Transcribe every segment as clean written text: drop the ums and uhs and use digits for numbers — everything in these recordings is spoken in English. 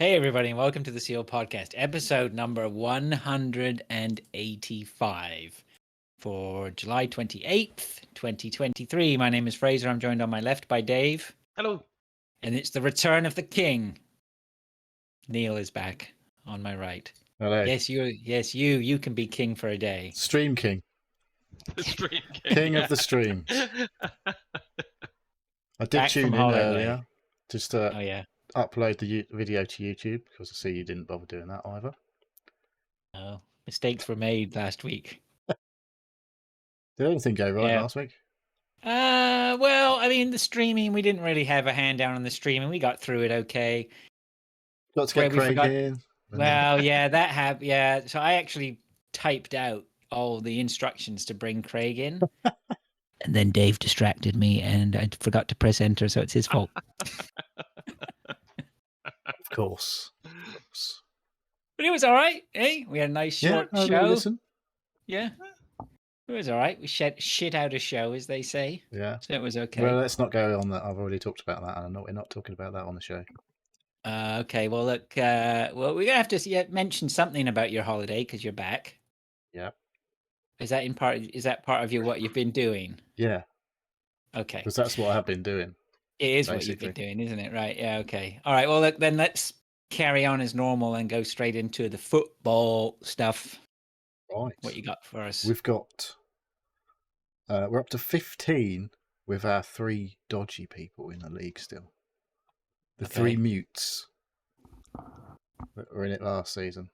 Hey, everybody, and welcome to the Seal Podcast, episode number 185 for July 28th, 2023. My name is Fraser. I'm joined on my left by Dave. Hello. And it's the return of the king. Neil is back on my right. Hello. Yes, you can be king for a day. Stream King. The stream king. King of the stream. I did Back tune from in holiday. earlier just to Oh, yeah. upload the video to YouTube because I see you didn't bother doing that either. Oh, mistakes were made last week. Did anything go right Yeah. last week? Well, I mean, the streaming, we didn't really have a hand down on the streaming. We got through it okay. Got to Where get we Craig forgot- in. Well, yeah, yeah. So I actually typed out all the instructions to bring Craig in. And then Dave distracted me and I forgot to press enter, so it's his fault. Of course. But it was all right, eh? We had a nice Yeah, short I'll show. listen. Yeah. It was all right. We shit out a show, as they say. Yeah. So it was okay. Well, let's not go on that. I've already talked about that, and we're not talking about that on the show. Okay, well, look, we're going to have to mention something about your holiday because you're back. Yeah. Is that part of what you've been doing? Yeah, Okay. because that's what I have been doing. It is what you've been doing, isn't it? Right. Yeah. Okay. All right. Well, look, then let's carry on as normal and go straight into the football stuff. Right. What you got for us? We've got... we're up to 15 with our 3 dodgy people in the league still. The 3 mutes that were in it last season.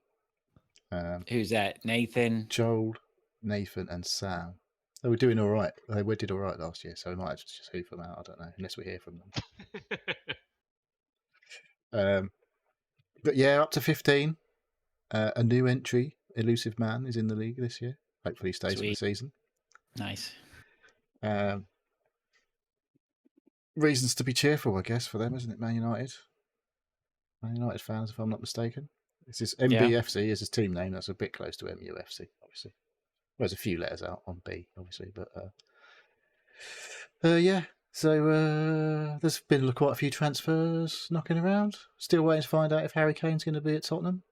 Who's that? Nathan? Joel, Nathan, and Sam. They were doing all right. They did all right last year, so we might have to just hoof them out. I don't know, unless we hear from them. But yeah, up to 15. A new entry, Elusive Man, is in the league this year. Hopefully he stays for the season. Nice. Reasons to be cheerful, I guess, for them, isn't it? Man United. Man United fans, if I'm not mistaken. This is MBFC is his team name. That's a bit close to MUFC, obviously. Well, there's a few letters out on B, obviously, but yeah. So there's been quite a few transfers knocking around. Still waiting to find out if Harry Kane's going to be at Tottenham.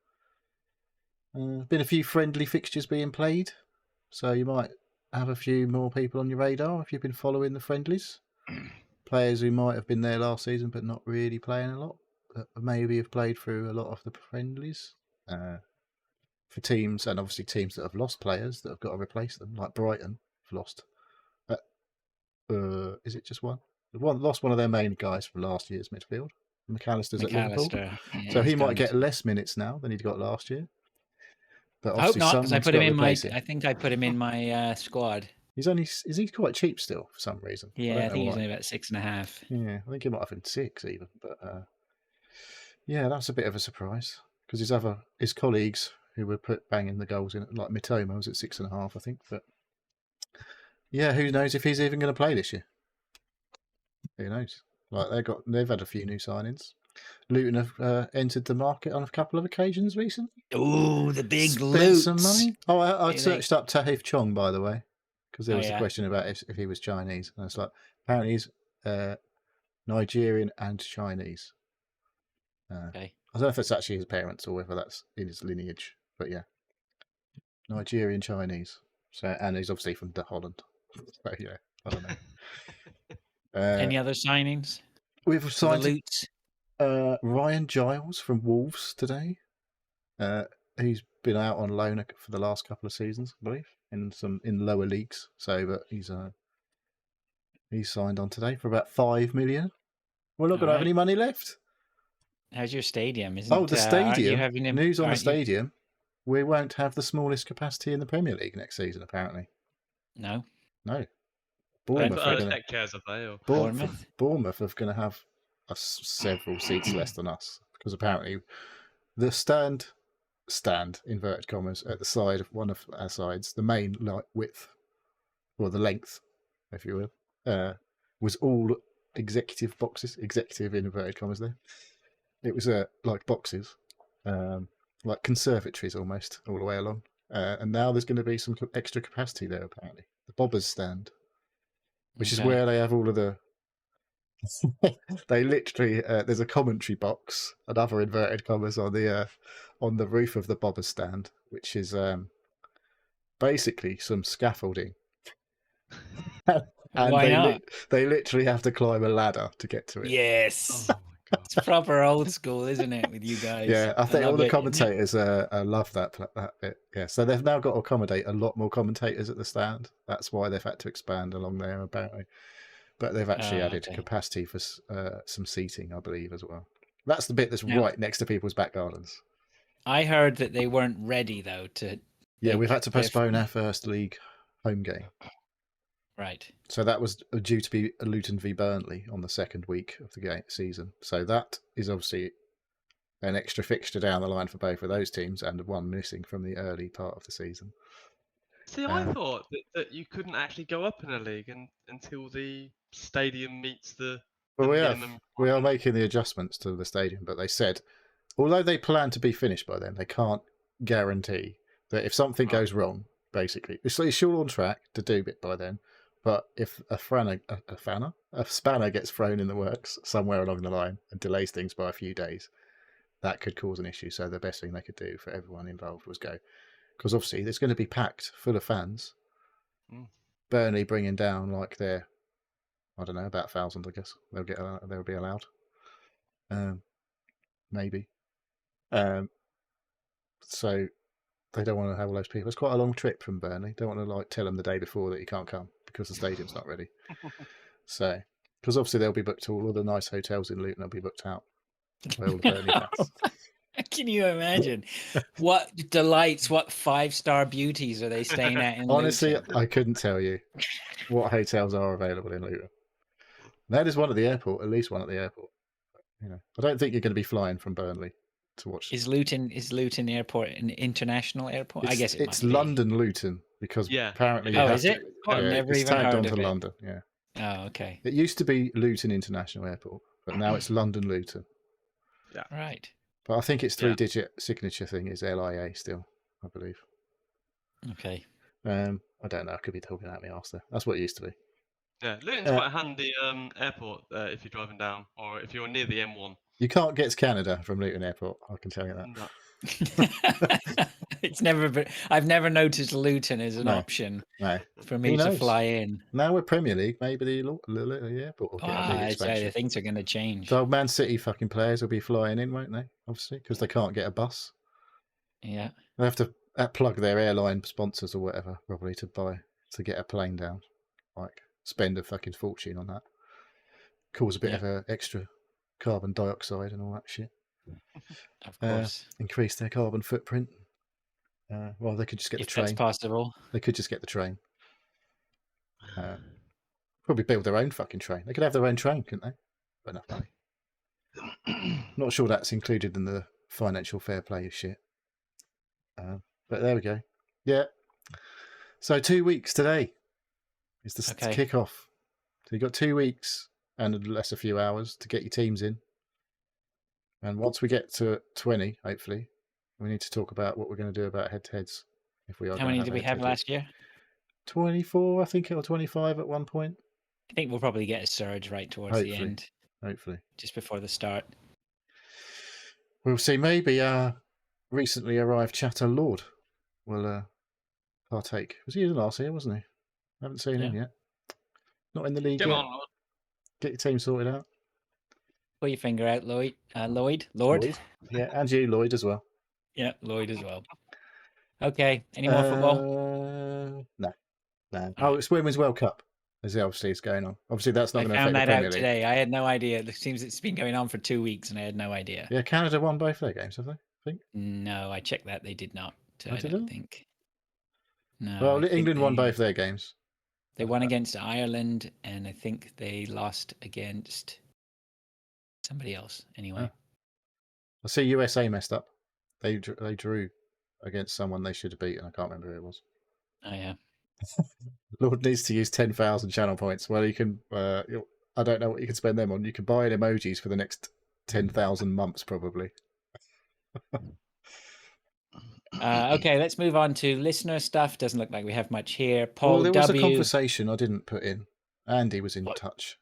Been a few friendly fixtures being played, so you might have a few more people on your radar if you've been following the friendlies. Players who might have been there last season but not really playing a lot, but maybe have played through a lot of the friendlies. For teams, and obviously teams that have lost players that have got to replace them, like Brighton have lost. Is it just one? Lost one of their main guys from last year's midfield. McAllister's at Liverpool. Yeah, so he might get less minutes now than he'd got last year. But I hope not, because I put him in I think I put him in my squad. Is he quite cheap still for some reason? Yeah, I think he's only about 6.5. Yeah, I think he might have been 6 even. But yeah, that's a bit of a surprise because his colleagues who were banging the goals in, like Mitoma was at 6.5, I think. But yeah, who knows if he's even going to play this year? Who knows? Like they've had a few new signings. Luton have entered the market on a couple of occasions recently. Ooh, the big Spent some loot. money. Oh, I searched up Tahith Chong, by the way, because there was a yeah. question about if he was Chinese, and it's like apparently he's Nigerian and Chinese. Okay. I don't know if it's actually his parents or whether that's in his lineage, but yeah, Nigerian Chinese. So, and he's obviously from Holland. So yeah, I don't know. Any other signings? We've signed loot. Ryan Giles from Wolves today. He's been out on loan for the last couple of seasons, I believe, in lower leagues. So, but he's signed on today for about 5 million. We're not going to have any money left. How's your stadium? The stadium. News on the stadium. We won't have the smallest capacity in the Premier League next season, apparently. No. Bournemouth are going to have several seats less than us because apparently the stand inverted commas at the side of one of our sides, the main width or the length, if you will, was all executive boxes. Executive in inverted commas there. It was like boxes, like conservatories almost all the way along. And now there's going to be some extra capacity there apparently. The Bobbers stand, which is where they have all of the They literally there's a commentary box, another inverted commas on the roof of the bobber stand, which is basically some scaffolding. And Why not? they literally have to climb a ladder to get to it. Yes. Oh my god. It's proper old school, isn't it, with you guys? Yeah, I think all love the it. commentators love that bit. Yeah, so they've now got to accommodate a lot more commentators at the stand. That's why they've had to expand along there, apparently. But they've actually added okay. capacity for some seating, I believe, as well. That's the bit that's Now- right next to people's back gardens. I heard that they weren't ready, though, to... Yeah, They- we've had to they're- postpone our first league home game. Right. So that was due to be Luton v Burnley on the second week of the season. So that is obviously an extra fixture down the line for both of those teams, and one missing from the early part of the season. See, I thought that you couldn't actually go up in a league until the stadium meets the Well, we minimum. are making the adjustments to the stadium, but they said, although they plan to be finished by then, they can't guarantee that if something Right. goes wrong, basically, it's all on track to do it by then. But if a spanner gets thrown in the works somewhere along the line and delays things by a few days, that could cause an issue. So the best thing they could do for everyone involved was go, because obviously there's going to be packed full of fans. Mm. Burnley bringing down like their, I don't know, about 1,000, I guess they'll be allowed. Maybe. So they don't want to have all those people. It's quite a long trip from Burnley. Don't want to like tell them the day before that you can't come because the stadium's not ready. So, because obviously they'll be booked, all the nice hotels in Luton will be booked out by all the Burnley fans. Can you imagine? What delights, what 5-star beauties are they staying at in Honestly, Luton? I couldn't tell you what hotels are available in Luton. That is one at the airport, at least one at the airport. You know, I don't think you're going to be flying from Burnley to watch. Is Luton Airport an international airport? I guess it's must be. London Luton because Yeah. apparently Oh, you have is it? to, I've yeah, never it's even tagged heard onto of it. London. Yeah, Oh, okay. it used to be Luton International Airport, but now it's London Luton. Right. But I think its Yeah. 3-digit signature thing is LIA still, I believe. Okay. I don't know. I could be talking out my arse there. That's what it used to be. Yeah, Luton's quite a handy airport if you're driving down, or if you're near the M1. You can't get to Canada from Luton Airport. I can tell you that. No. It's never been. I've never noticed Luton as an No. option No. for Who me to knows? fly in. Now we're Premier League. Maybe the airport will get a big I'd say expansion. things are going to change. So Man City fucking players will be flying in, won't they? Obviously, because they can't get a bus. Yeah. They have to plug their airline sponsors or whatever, probably, to get a plane down. Like, spend a fucking fortune on that. Cause a bit of a extra carbon dioxide and all that shit. Of course. Increase their carbon footprint. Well, they could just get If the train. that's possible. They could just get the train. Probably build their own fucking train. They could have their own train, couldn't they? Got enough money. Not sure that's included in the financial fair play shit. But there we go. Yeah. So 2 weeks today is the Okay. kick-off. So you've got 2 weeks and less a few hours to get your teams in. And once we get to 20, hopefully, we need to talk about what we're going to do about head-to-heads. If we are How many did we have last year? 24, I think, or 25 at one point. I think we'll probably get a surge right towards the Hopefully. end, Hopefully. just before the start. We'll see. Maybe recently arrived Chatter Lord will partake. Was he in last year, wasn't he? I haven't seen him yet. Not in the league Come yet. on, Lord. Get your team sorted out. Pull your finger out, Lloyd. Lord? Lloyd. Yeah, and you, Lloyd, as well. Yeah, Lloyd as well. Okay. Any more football? No. Oh, it's Women's World Cup. Obviously, it's going on. Obviously, that's not I going to affect found the that Premier out League. today. I had no idea. It seems it's been going on for 2 weeks, and I had no idea. Yeah, Canada won both their games, have they? I think. No, I checked that. They did not. Oh, I did don't they? think. No. Well, I think England won both their games. They won against Ireland, and I think they lost against somebody else. Anyway. I see USA messed up. They drew against someone they should have beaten. I can't remember who it was. Oh yeah. Lord needs to use 10,000 channel points. Well, you can. I don't know what you can spend them on. You can buy emojis for the next 10,000 months, probably. Okay, let's move on to listener stuff. Doesn't look like we have much here. Paul Well, there was W. a conversation I didn't put in. Andy was in touch.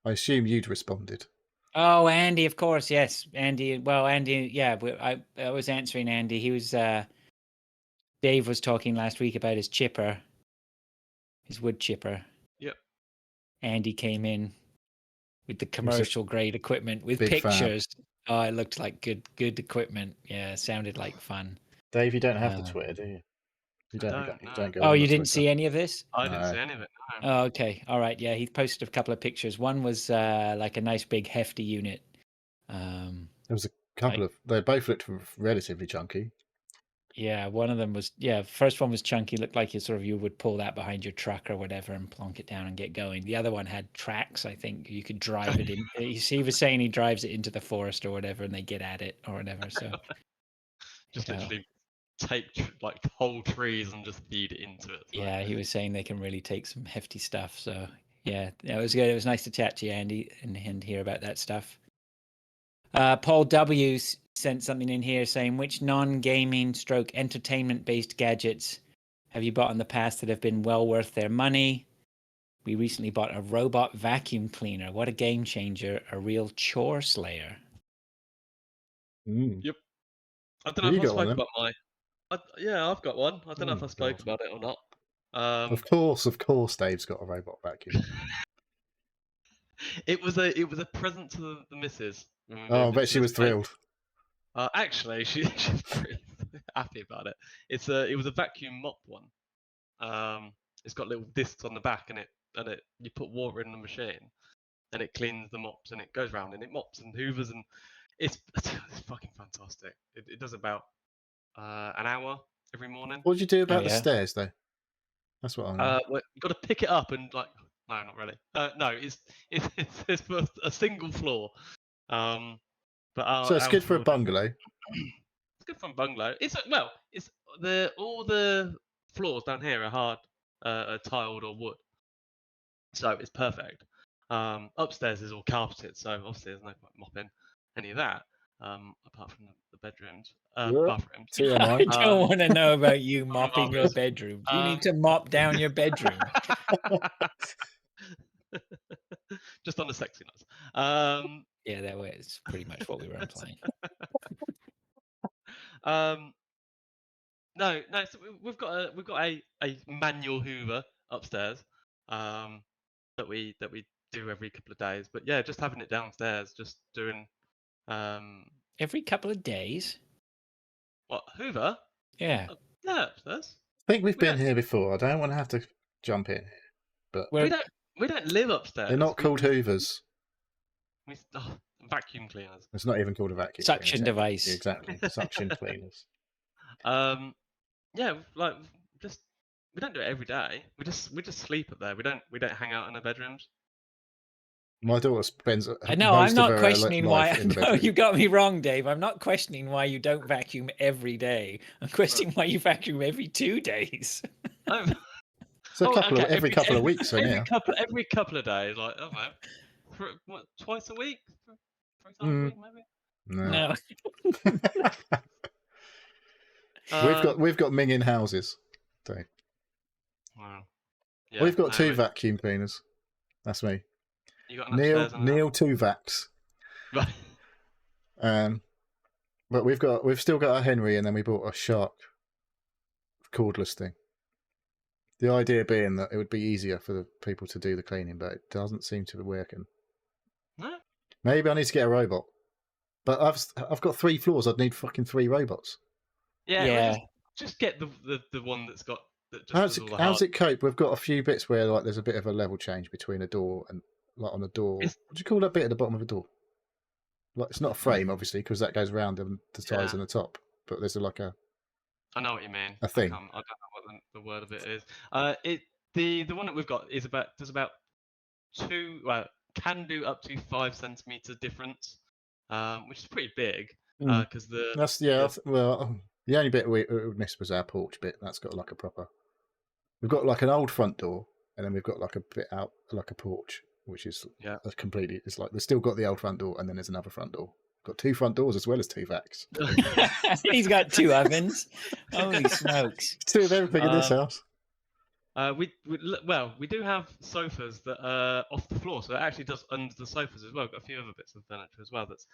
I assume you'd responded. Oh, Andy, of course, yes, Andy. Well, Andy, yeah, I was answering Andy. He was Dave was talking last week about his chipper, his wood chipper. Yep. Andy came in with the commercial grade equipment with big fan. pictures. Oh, it looked like good equipment. Yeah, it sounded like fun. Dave, you don't have the Uh, Twitter, do you? You I don't. don't, You no. don't go. Oh, on you the didn't Twitter. see any of this? I didn't No. see any of it. No. Oh, okay. All right. Yeah, he posted a couple of pictures. One was like a nice big hefty unit. There was a couple of. They both looked relatively chunky. Yeah, one of them was first one was chunky, looked like you would pull that behind your truck or whatever and plonk it down and get going. The other one had tracks, I think. You could drive it in. He was saying he drives it into the forest or whatever and they get at it or whatever. So Just Yeah. literally take like whole trees and just feed it into it. So. yeah, he was saying they can really take some hefty stuff. So yeah, it was good. It was nice to chat to you, Andy, and hear about that stuff. Paul W sent something in here saying, which non-gaming / entertainment-based gadgets have you bought in the past that have been well worth their money? We recently bought a robot vacuum cleaner. What a game changer. A real chore slayer. Mm. I don't know if You I got one, spoke then? about yeah, I've got one. I don't know if Oh, I spoke God. about it or not. Of course, Dave's got a robot vacuum. It was a present to the missus. when we Oh, I moved bet into she this was place. thrilled. Actually, she's pretty happy about it. It was a vacuum mop one. It's got little discs on the back, and you put water in the machine, and it cleans the mops, and it goes round and it mops and hoovers, and it's fucking fantastic. It does about an hour every morning. What did you do about the yeah. stairs, though? That's what I know. Well, you got to pick it up and like. No, not really. No, it's for a single floor. But So it's our good for a floor- bungalow. It's good for a bungalow. It's all the floors down here are hard, are tiled or wood, so it's perfect. Upstairs is all carpeted, so obviously there's no point mopping any of that. Apart from the bedrooms, Yeah. bathrooms. TMI. I don't want to know about you mopping your marvellous. bedroom. You need to mop down your bedroom. Just on the sexy notes. Yeah, that was pretty much what we were implying. No. So we've got a manual Hoover upstairs, that we do every couple of days. But yeah, just having it downstairs, just doing Every couple of days. what Hoover? Yeah. Yeah, upstairs. I think we've We been don't- here before. I don't want to have to jump in here. But We don't live upstairs. they're not called Hoovers. Vacuum cleaners. It's not even called a vacuum Suction cleaner. device. Exactly. Suction cleaners. Yeah, like just we don't do it every day. We just sleep up there. We don't hang out in the bedrooms. My daughter spends No, I'm most not of her questioning why. life in the No, bedroom. you got me wrong, Dave. I'm not questioning why you don't vacuum every day. I'm questioning why you vacuum every 2 days. Oh, So okay, every couple of weeks for now. every couple of days, like I don't know, what, twice a week, 3 times a week, maybe. No. No. We've got minging houses. Dave. Wow. Yeah, We've got no, two vacuum cleaners. That's me. You got an Neil upstairs and an Neil two vacs. Right. But we've still got a Henry, and then we bought a Shark cordless thing. The idea being that it would be easier for the people to do the cleaning, but it doesn't seem to be working. No. Maybe I need to get a robot. But I've got 3 floors. I'd need fucking 3 robots. Yeah. Yeah. Well, just get the one that's got that just How's does all the how's hard. it cope? We've got a few bits where like there's a bit of a level change between a door and like on a door. It's- What do you call that bit at the bottom of a door? Like it's not a frame, obviously, because that goes round the sides Yeah. on the top. But there's like a I know what you mean. A thing. I don't know what the word of it is. The one that we've got is does about 2. Well, can do up to 5 centimeter difference, which is pretty big. Because that's well, the only bit we missed was our porch bit. That's got like a proper. We've got like an old front door, and then we've got like a bit out like a porch, which is Yeah. completely. It's like we've still got the old front door, and then there's another front door. Got 2 front doors as well as 2 vacs. He's got 2 ovens. Holy smokes. Still have everything in this house. We do have sofas that are off the floor, so it actually does under the sofas as well. We've got a few other bits of furniture as well that's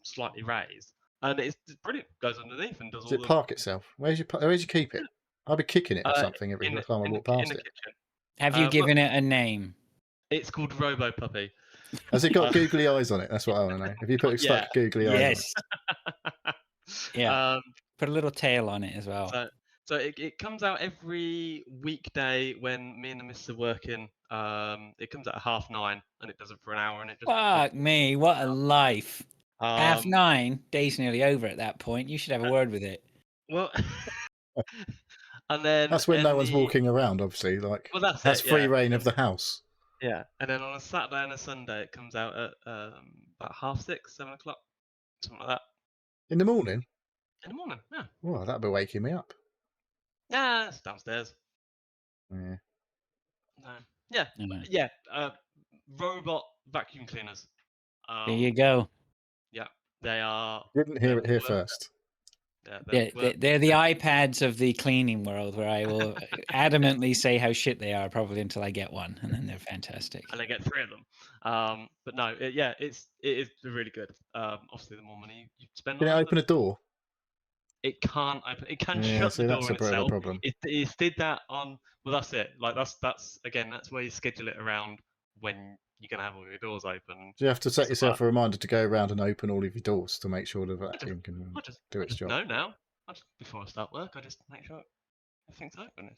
slightly raised, and it's brilliant. Goes underneath and does Does all it the park itself? Where's you keep it? I'll be kicking it or something every in the time I in the, walk in past the it. kitchen. Have you well- given it a name? It's called Robo Puppy. Has it got Uh, googly eyes on it? That's what I want to know. Have you put Yeah. stuck googly eyes on it? Yes. Yeah. Um, Put a little tail on it as well. so it comes out every weekday when me and the missus are working. It comes out at 9:30 and it does it for an hour and it just. Fuck me, what a life. Um, 9:30, day's nearly over at that point. You should have a word with it. Well, and then That's when no in one's the- walking around, obviously. Like Well, that's that's it, free yeah. reign of the house. Yeah, and then on a Saturday and a Sunday, it comes out at about 6:30, 7 o'clock, something like that In the morning? in the morning. Yeah, Well, that'd be waking me up. yeah, it's downstairs. Yeah. No. Yeah, Mm. yeah. Robot vacuum cleaners. There you go. Yeah, they are. Didn't hear it here worth first. Yeah, They're the iPads of the cleaning world, where I will adamantly say how shit they are, probably until I get one, and then they're fantastic. and I get 3 of them. But no, it is really good. Obviously, the more money you spend Can it on open a door? it can't open. It can Yeah, shut see, the door that's on a bit of a itself. problem. It did that on. Well, that's it. Like that's again. That's where you schedule it around when you're gonna have all your doors open. Do you have to set Stuff yourself like a reminder to go around and open all of your doors to make sure the vacuum can I just do its job? know now. Before I start work, I just make sure everything's open.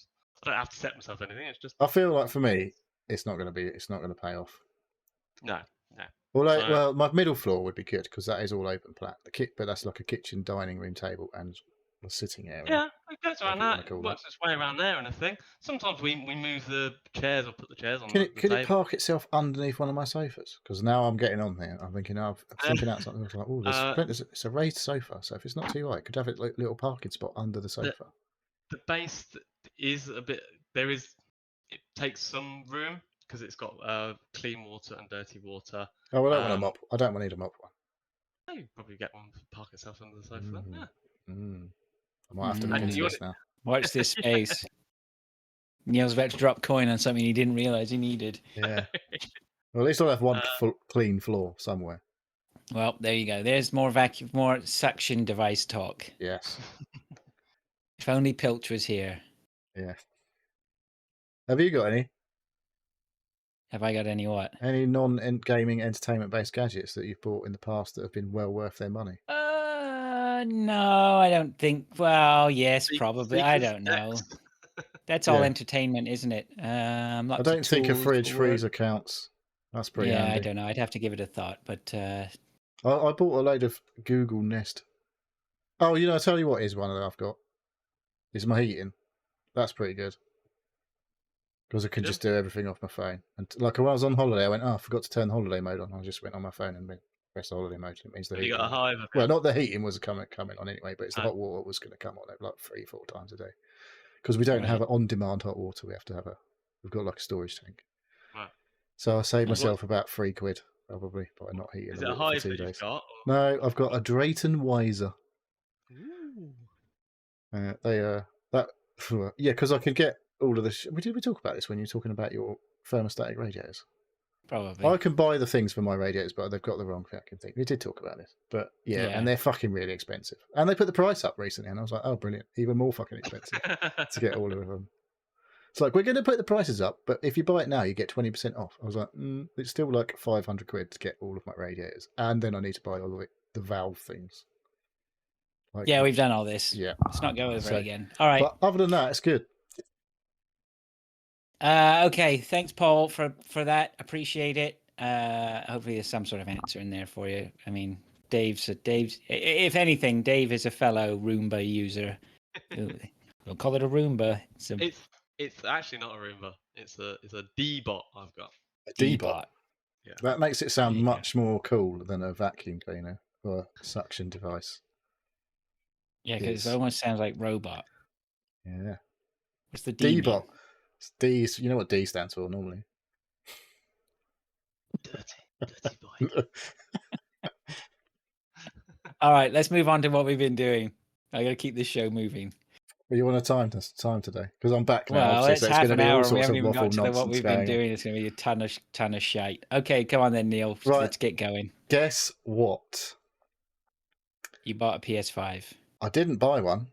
I don't have to set myself anything. It's just I feel like for me, it's not going to pay off. no. Although, So- well, my middle floor would be good because that is all open plan. But that's like a kitchen, dining room table, and a sitting area. Yeah, it goes Whatever around you wanna that. call It that. works its way around there and everything. Sometimes we move the chairs or put the chairs on Can the it table. park itself underneath one of my sofas? Because now I'm getting on there. I'm thinking out something. I was like, oh, it's a raised sofa, so if it's not too high, it could have a little parking spot under the sofa. The base is a bit. It takes some room because it's got clean water and dirty water. Oh, well, I don't want a mop. I don't need a mop one. Oh, you probably get one to park itself under the sofa. Then. Yeah. I might have to look And into you this now. Watch this space. Neil's about to drop coin on something he didn't realize he needed. Yeah. Well, at least I'll have one clean floor somewhere. Well, there you go. There's more suction device talk. Yes. If only Pilch was here. Yeah. Have you got any? Have I got any what? Any non-gaming entertainment-based gadgets that you've bought in the past that have been well worth their money? No, I don't think. Well, yes, probably. I Seekers don't know. next. That's all Yeah. entertainment, isn't it? I Lots of don't think a tools fridge for work. freezer counts. That's pretty Yeah, handy. I don't know. I'd have to give it a thought, but I bought a load of Google Nest. Oh, I tell you what is one that I've got. Is my heating. That's pretty good. Because I can Yeah. just do everything off my phone. And like when I was on holiday, I went, I forgot to turn holiday mode on. I just went on my phone and pressed the holiday mode. It means the You heating. got a hive. Well, not the heating was coming on anyway, but it's the Oh. hot water was going to come on it like 3-4 times a day. Because we don't Right. have on-demand hot water. We have to have we've got like a storage tank. Right. So I saved And what- myself about £3 probably by not heating Is the it a water for hive 2 that you've days. got? No, I've got a Drayton Wiser. Ooh. Yeah, because I could get all of the. Did we talk about this when you were talking about your thermostatic radiators? probably. I can buy the things for my radiators, but they've got the wrong vacuum thing. We did talk about this, but yeah, Yeah. and they're fucking really expensive. And they put the price up recently, and I was like, oh, brilliant! Even more fucking expensive to get all of them. It's like we're going to put the prices up, but if you buy it now, you get 20% off. I was like, it's still like £500 to get all of my radiators, and then I need to buy all of the valve things. Like, Yeah, we've done all this. yeah. Let's not go over So- it again. All right. But other than that, it's good. Okay. Thanks, Paul, for that. Appreciate it. Hopefully, there's some sort of answer in there for you. I mean, Dave's. If anything, Dave is a fellow Roomba user. We'll call it a Roomba. It's actually not a Roomba. It's a D-bot I've got. A D-bot. Yeah. That makes it sound Yeah. much more cool than a vacuum cleaner or a suction device. Yeah, because it Yes. almost sounds like robot. Yeah. What's the D? D-bot. It's D. You know what D stands for normally. Dirty boy. All right, let's move on to what we've been doing. I got to keep this show moving. Well, you want a time today? Because I'm back now. Well, Obviously, it's so it's half going to an be all hour and we sorts haven't of even waffle got to what nonsense we've been going on. doing. It's going to be a ton of shite. Okay, come on then, Neil. Right. Let's get going. Guess what? You bought a PS5. I didn't buy one.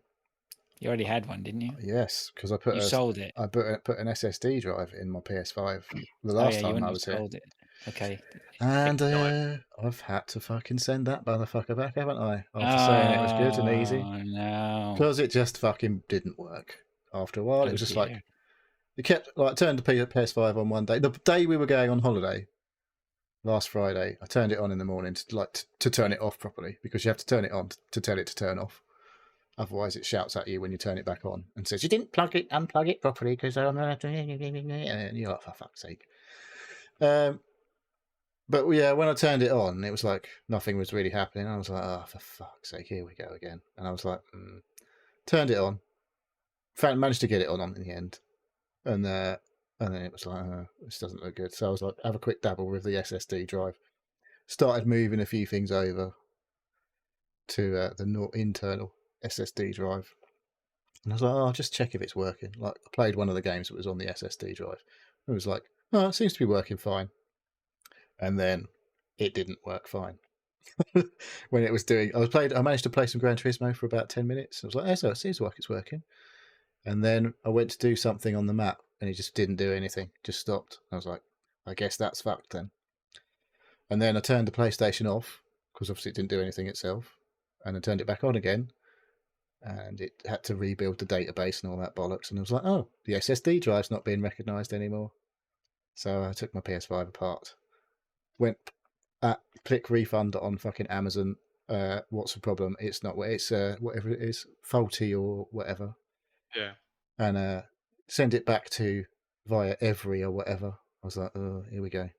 You already had one, didn't you? Yes, because I put You sold it. I put an SSD drive in my PS5 the Oh last yeah, you time wouldn't I have was here, sold it. Okay. and Time. I've had to fucking send that motherfucker back, haven't I? After saying it was good and easy, Oh no. because it just fucking didn't work. After a while, it Oh, was just dear. like it kept like I turned the PS5 on one day. The day we were going on holiday, last Friday, I turned it on in the morning to turn it off properly, because you have to turn it on to tell it to turn off. Otherwise, it shouts at you when you turn it back on and says, you didn't unplug it properly because I'm not. And you're like, for fuck's sake. But yeah, when I turned it on, it was like nothing was really happening. I was like, oh, for fuck's sake, here we go again. And I was like, turned it on. Managed to get it on in the end. And then it was like, this doesn't look good. So I was like, have a quick dabble with the SSD drive. Started moving a few things over to the internal SSD drive. And I was like, oh, I'll just check if it's working. Like, I played one of the games that was on the SSD drive. It was like, oh, it seems to be working fine. And then it didn't work fine. When it was doing, I managed to play some Gran Turismo for about 10 minutes. I was like, oh, so it seems like it's working. And then I went to do something on the map and it just didn't do anything. Just stopped. I was like, I guess that's fucked then. And then I turned the PlayStation off, because obviously it didn't do anything itself. And I turned it back on again. And it had to rebuild the database and all that bollocks. And I was like, oh, the SSD drive's not being recognised anymore. So I took my PS5 apart. Went at click refund on fucking Amazon. What's the problem? It's not. It's whatever it is, faulty or whatever. Yeah. And send it back to via Every or whatever. I was like, oh, here we go.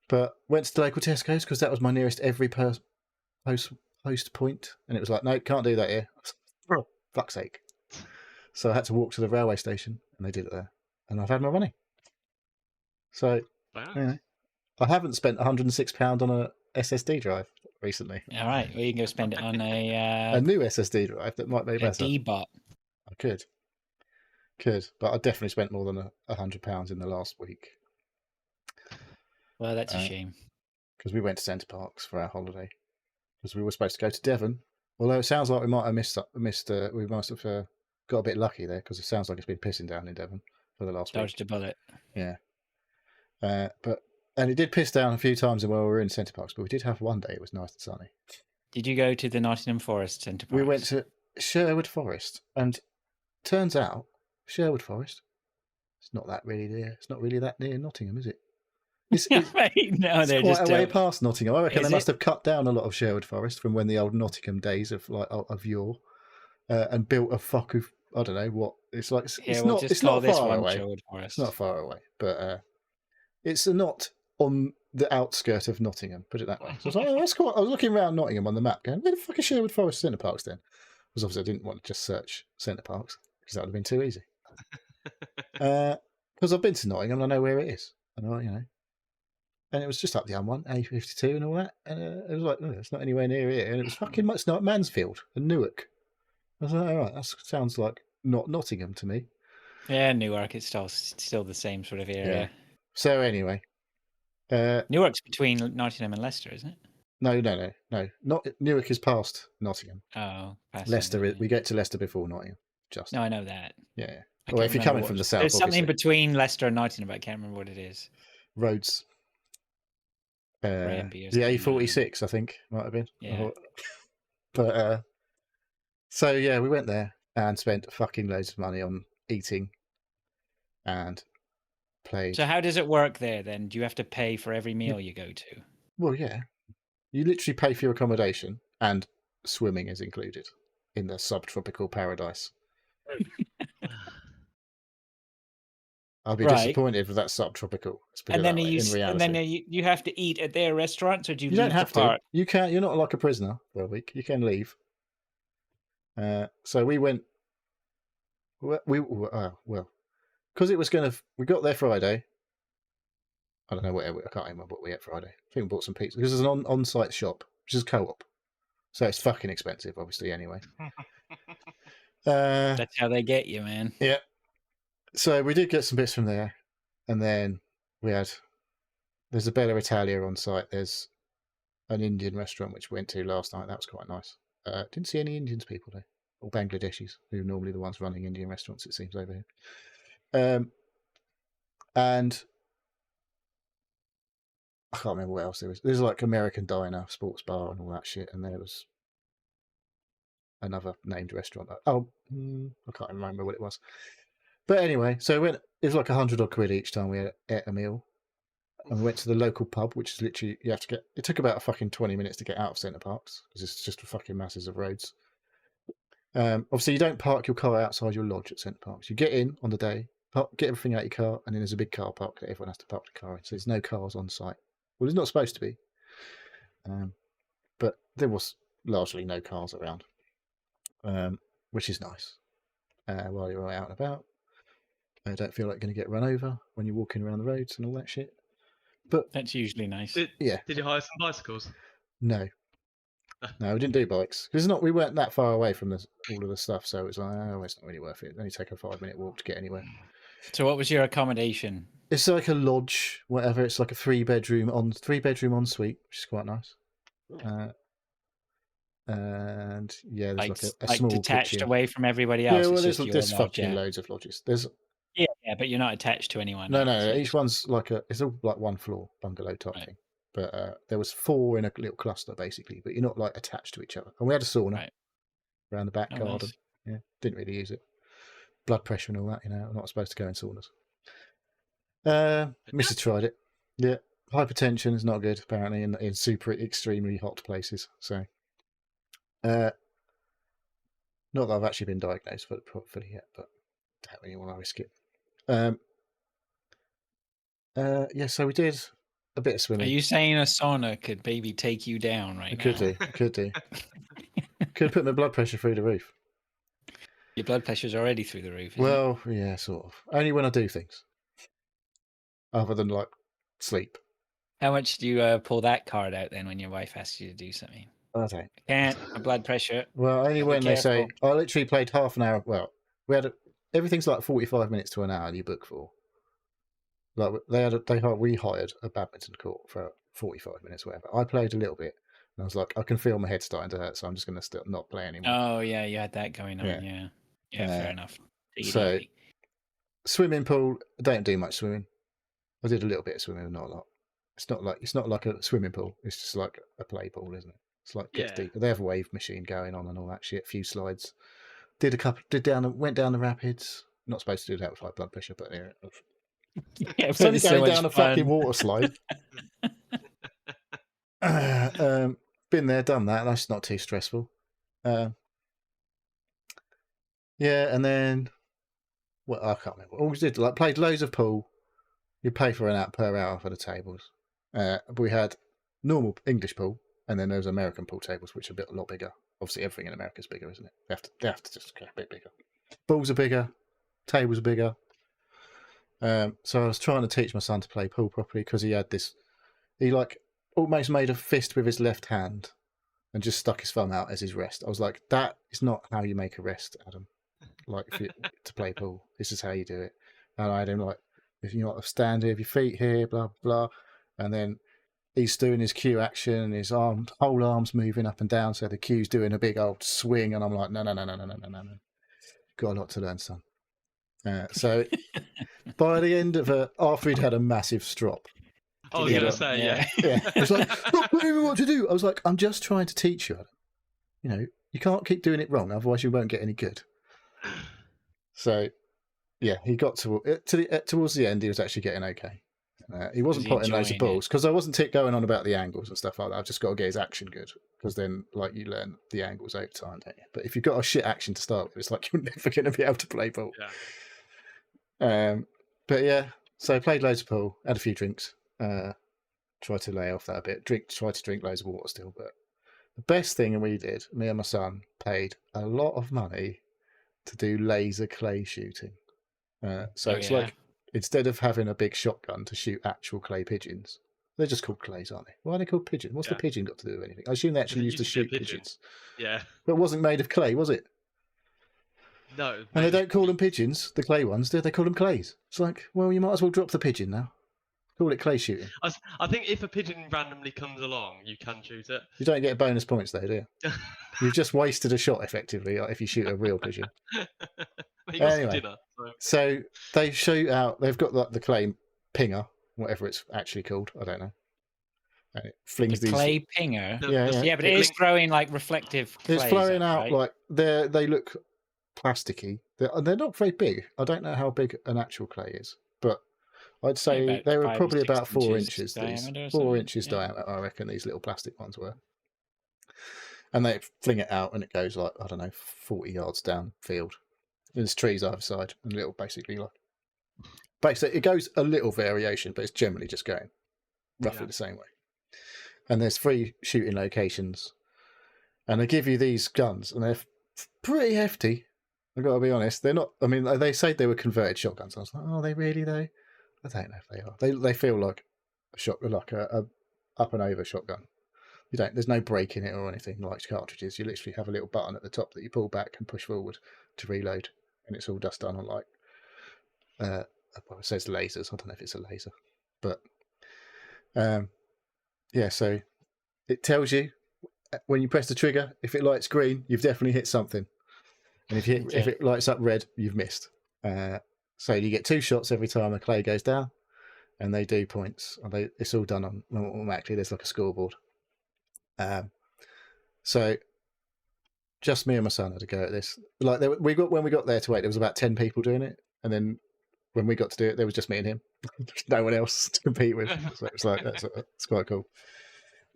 But went to the local Tesco's because that was my nearest Every post point, and it was like, no, can't do that here. Oh, fuck's sake. So I had to walk to the railway station, and they did it there, and I've had my money. So Wow. I haven't spent £106 on a SSD drive recently. All right. Well, you can go spend it on a new SSD drive that might be better. D-bot. I could, but I definitely spent more than £100 in the last week. Well, that's a shame. Because we went to Centre Parks for our holiday. Because we were supposed to go to Devon. Although it sounds like we might have missed. We must have got a bit lucky there, because it sounds like it's been pissing down in Devon for the last week. Dodged a bullet. Yeah. And it did piss down a few times while we were in Centre Parks, but we did have one day it was nice and sunny. Did you go to the Nottingham Forest Centre Parks? We went to Sherwood Forest, and turns out Sherwood Forest, it's not really that near Nottingham, is it? It's no, they're quite just a way past Nottingham. I reckon they must it? have cut down a lot of Sherwood Forest from when the old Nottingham days of yore, and built a fuck of, I don't know what. It's like it's not far away. It's not far away, but it's not on the outskirt of Nottingham. Put it that way. So I was like, oh, that's cool. I was looking around Nottingham on the map, going, where the fuck is Sherwood Forest Centre Parks then? Because obviously I didn't want to just search Centre Parks, because that would have been too easy. Because I've been to Nottingham and I know where it is. And it was just up the M1, A52 and all that. And it was like, oh, it's not anywhere near here. And it was fucking much like Mansfield and Newark. I was like, all right, that sounds like not Nottingham to me. Yeah, Newark, it's still the same sort of area. Yeah. So anyway. Newark's between Nottingham and Leicester, isn't it? No. Not Newark is past Nottingham. Oh, past Leicester. We get to Leicester before Nottingham. No, I know that. Yeah. Well, if you're coming from the south, there's something between Leicester and Nottingham, but I can't remember what it is. Roads. The A46, I think, might have been. Yeah. But so yeah, we went there and spent fucking loads of money on eating and played. So how does it work there then? Do you have to pay for every meal you go to? Well, yeah. You literally pay for your accommodation, and swimming is included in the subtropical paradise. I'll be disappointed with that subtropical. And then you have to eat at their restaurants, or do you don't have to? You can't. You're not like a prisoner for a week. You can leave. So we went. Because it was we got there Friday. I don't know I can't remember what we ate Friday. I think we bought some pizza because there's an on-site shop, which is co-op, so it's fucking expensive, obviously. Anyway, That's how they get you, man. Yeah. So we did get some bits from there, and then there's a Bella Italia on site. There's an Indian restaurant which we went to last night. That was quite nice. Didn't see any Indians people though, or Bangladeshis, who are normally the ones running Indian restaurants. It seems over here. And I can't remember what else there was. There's like American Diner, sports bar, and all that shit. And there was another named restaurant. I can't remember what it was. But anyway, so it was like 100 odd quid each time we ate a meal. And we went to the local pub, which is literally, you have to get, it took about a fucking 20 minutes to get out of Centre Parks, because it's just fucking masses of roads. Obviously, you don't park your car outside your lodge at Centre Parks. You get in on the day, get everything out of your car, and then there's a big car park that everyone has to park the car in. So there's no cars on site. Well, there's not supposed to be. But there was largely no cars around, which is nice while you're out and about. I don't feel like you're going to get run over when you're walking around the roads and all that shit. But That's usually nice. Did yeah, you hire some bicycles? no, we didn't do bikes because we weren't that far away from all of the stuff, so it was like, oh, it's not really worth it. It only take a 5-minute walk to get anywhere. So what was your accommodation? It's like a lodge, whatever. It's like a 3-bedroom ensuite, which is quite nice. And yeah, there's like a small detached kitchen. away from everybody else. Yeah, well, it's there's fucking loads of lodges. There's yeah, but you're not attached to anyone. no. Each one's it's all like one floor bungalow type thing. But there was 4 in a little cluster basically. But you're not like attached to each other. And we had a sauna around the back garden. Nice. Yeah, didn't really use it. Blood pressure and all that, I'm not supposed to go in saunas. Mrs. tried it. Yeah, hypertension is not good apparently in super extremely hot places. So, not that I've actually been diagnosed fully yet, but don't really want to risk it. Yeah, so we did a bit of swimming. Are you saying a sauna could maybe take you down right now? Could do. Could put my blood pressure through the roof. Your blood pressure's already through the roof. Well, yeah, sort of. Only when I do things. Other than like sleep. How much do you pull that card out then when your wife asks you to do something? I don't. Can't. My blood pressure. Well, only when they say, I literally played half an hour. Well, we had everything's like 45 minutes to an hour you book for. Like we hired a badminton court for 45 minutes, whatever. I played a little bit, and I was like, I can feel my head starting to hurt, so I'm just going to not play anymore. Oh yeah, you had that going on. Yeah, fair enough. So, swimming pool. I don't do much swimming. I did a little bit of swimming, not a lot. It's not like a swimming pool. It's just like a play pool, isn't it? It's like gets deeper. They have a wave machine going on and all that shit. A few slides. Went down the rapids. Not supposed to do that with high blood pressure, but yeah, it's only going down a fucking water slide. Been there, done that. That's not too stressful. Yeah, and then I can't remember. All we did played loads of pool. You pay for per hour for the tables. We had normal English pool, and then there was American pool tables, which are a lot bigger. Obviously, everything in America is bigger, isn't it? They have to just get a bit bigger. Balls are bigger, tables are bigger. So I was trying to teach my son to play pool properly because he had this. He almost made a fist with his left hand and just stuck his thumb out as his rest. I was like, that is not how you make a rest, Adam. To play pool, this is how you do it. And I had him if you stand here, with your feet here, blah blah, and then he's doing his cue action, and his whole arms moving up and down, so the cue's doing a big old swing, and I'm like, no. Got a lot to learn, son. So by the end of after he'd had a massive strop. I was going to say, yeah. I was like, not telling me what to do. I was like, I'm just trying to teach you. You can't keep doing it wrong, otherwise you won't get any good. So, yeah, he got towards the end. He was actually getting okay. He wasn't potting loads of balls because I wasn't going on about the angles and stuff like that. I've just got to get his action good because then, you learn the angles over time, don't you? But if you've got a shit action to start with, it's like you're never going to be able to play ball. Yeah. But yeah, so I played loads of pool, had a few drinks, tried to lay off that a bit. Tried to drink loads of water still, but the best thing we did, me and my son, paid a lot of money to do laser clay shooting. Like instead of having a big shotgun to shoot actual clay pigeons, they're just called clays, aren't they? Why are they called pigeons? What's the pigeon got to do with anything? I assume they actually used to shoot pigeons. Yeah. But it wasn't made of clay, was it? No. And they mate, don't call them pigeons, the clay ones, do they? They call them clays. It's like, well, you might as well drop the pigeon now. Call it clay shooting. I think if a pigeon randomly comes along, you can shoot it. You don't get bonus points though, do you? You've just wasted a shot effectively if you shoot a real pigeon. He got some Anyway. dinner. So. So they shoot out. They've got like the clay pinger, whatever it's actually called. I don't know. And it flings The these. clay pinger. Yeah. Yeah, but it is throwing like reflective. It's clays flowing up, out right? like they look plasticky. They're not very big. I don't know how big an actual clay is, but I'd say about they were 5 or probably 6 about 4 inches inches. These diameter or 4 something, inches yeah. diameter, I reckon. These little plastic ones were. And they fling it out, and it goes like, I don't know, 40 yards down field. There's trees either side, and little basically it goes a little variation, but it's generally just going roughly the same way. And there's 3 shooting locations, and they give you these guns, and they're pretty hefty. I've got to be honest. They're not. I mean, they say they were converted shotguns. I was like, oh, are they really though? I don't know if they are. They feel like a shotgun, like a up and over shotgun. You don't. There's no break in it or anything like cartridges. You literally have a little button at the top that you pull back and push forward to reload, and it's all just done on like. Well, it says lasers. I don't know if it's a laser, but yeah. So it tells you when you press the trigger, if it lights green, you've definitely hit something, and if it lights up red, you've missed. So you get 2 shots every time a clay goes down, and they do points. It's all done on automatically. There's like a scoreboard. So just me and my son had to go at this. Like when we got there to wait, there was about 10 people doing it, and then when we got to do it, there was just me and him. No one else to compete with. So it's like it's quite cool.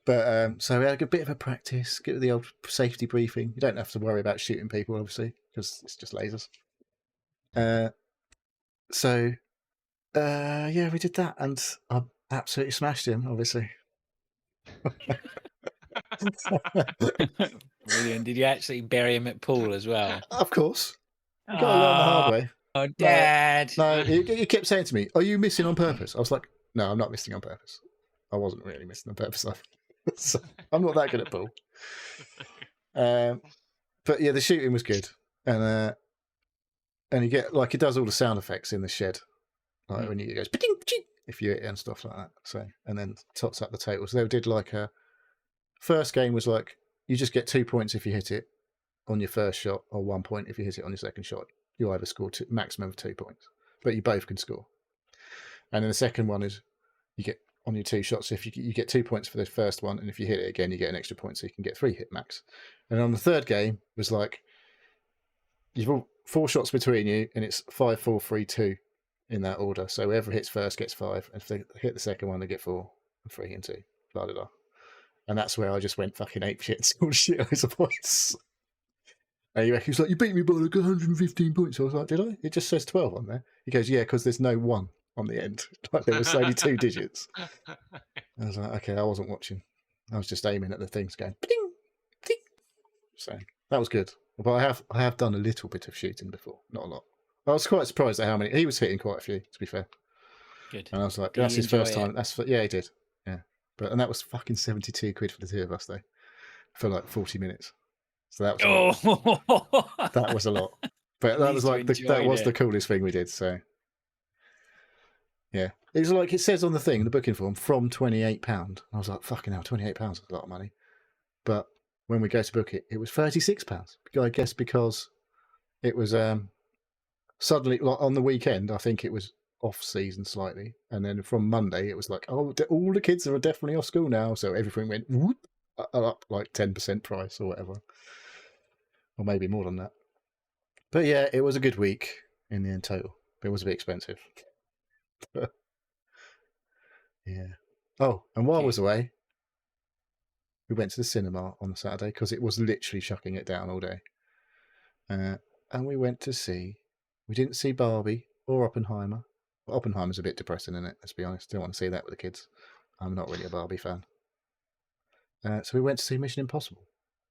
But so we had a bit of a practice, get the old safety briefing. You don't have to worry about shooting people, obviously, because it's just lasers. So yeah, we did that, and I absolutely smashed him, obviously. Brilliant. Did you actually bury him at pool as well? Of course. You got to learn the hard way. Oh, Dad. No, he kept saying to me, "Are you missing on purpose?" I was like, "No, I'm not missing on purpose. I wasn't really missing on purpose. So I'm not that good at pool." But yeah, the shooting was good, and you get like it does all the sound effects in the shed, like when it goes pa-ting, pa-ting, if you hit it and stuff like that. So and then tots up the total. So they did like a first game was like you just get 2 points if you hit it on your first shot, or 1 point if you hit it on your second shot. You either score maximum of 2 points, but you both can score. And then the second one is you get on your 2 shots. If you get 2 points for the first one, and if you hit it again, you get an extra point, so you can get 3 hit max. And on the third game it was like you've all 4 shots between you, and it's 5, 4, 3, 2 in that order. So whoever hits first gets 5, and if they hit the second one, they get 4, and 3 and 2. Blah blah blah. And that's where I just went fucking ape shit and scored shit loads of points. And he was like, "You beat me by like 115 points." I was like, "Did I?" It just says 12 on there. He goes, "Yeah, because there's no 1 on the end. Like there was only 2 digits." I was like, "Okay, I wasn't watching. I was just aiming at the things going ping, ping." So that was good. But I have done a little bit of shooting before, not a lot. I was quite surprised at how many. He was hitting quite a few, to be fair. Good. And I was like, Did "That's he his first enjoy time." Yeah, he did. Yeah, and that was fucking 72 quid for the 2 of us though, for like 40 minutes. So that was a lot. That was a lot. But that was like that was the coolest thing we did. So yeah, it was like it says on the thing, the booking form, from £28. I was like, fucking hell, £28 is a lot of money. But when we go to book it, it was £36. I guess because it was suddenly like on the weekend. I think it was off season slightly, and then from Monday it was like, oh, all the kids are definitely off school now, so everything went whoop, up like 10% price or whatever, or maybe more than that. But yeah, it was a good week in the end total. It was a bit expensive. Yeah. Oh, and while I was away, we went to the cinema on Saturday because it was literally chucking it down all day. And we went to see. We didn't see Barbie or Oppenheimer. Well, Oppenheimer's a bit depressing, isn't it? Let's be honest. Don't want to see that with the kids. I'm not really a Barbie fan. So we went to see Mission Impossible.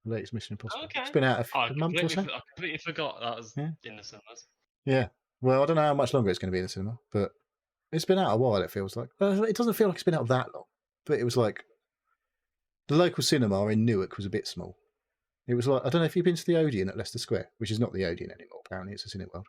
The latest Mission Impossible. Okay. It's been out a month or so. I completely forgot that was in the cinemas. Yeah. Well, I don't know how much longer it's going to be in the cinema, but it's been out a while, it feels like. It doesn't feel like it's been out that long, but it was like the local cinema in Newark was a bit small. It was like, I don't know if you've been to the Odeon at Leicester Square, which is not the Odeon anymore. Apparently, it's a Cineworld.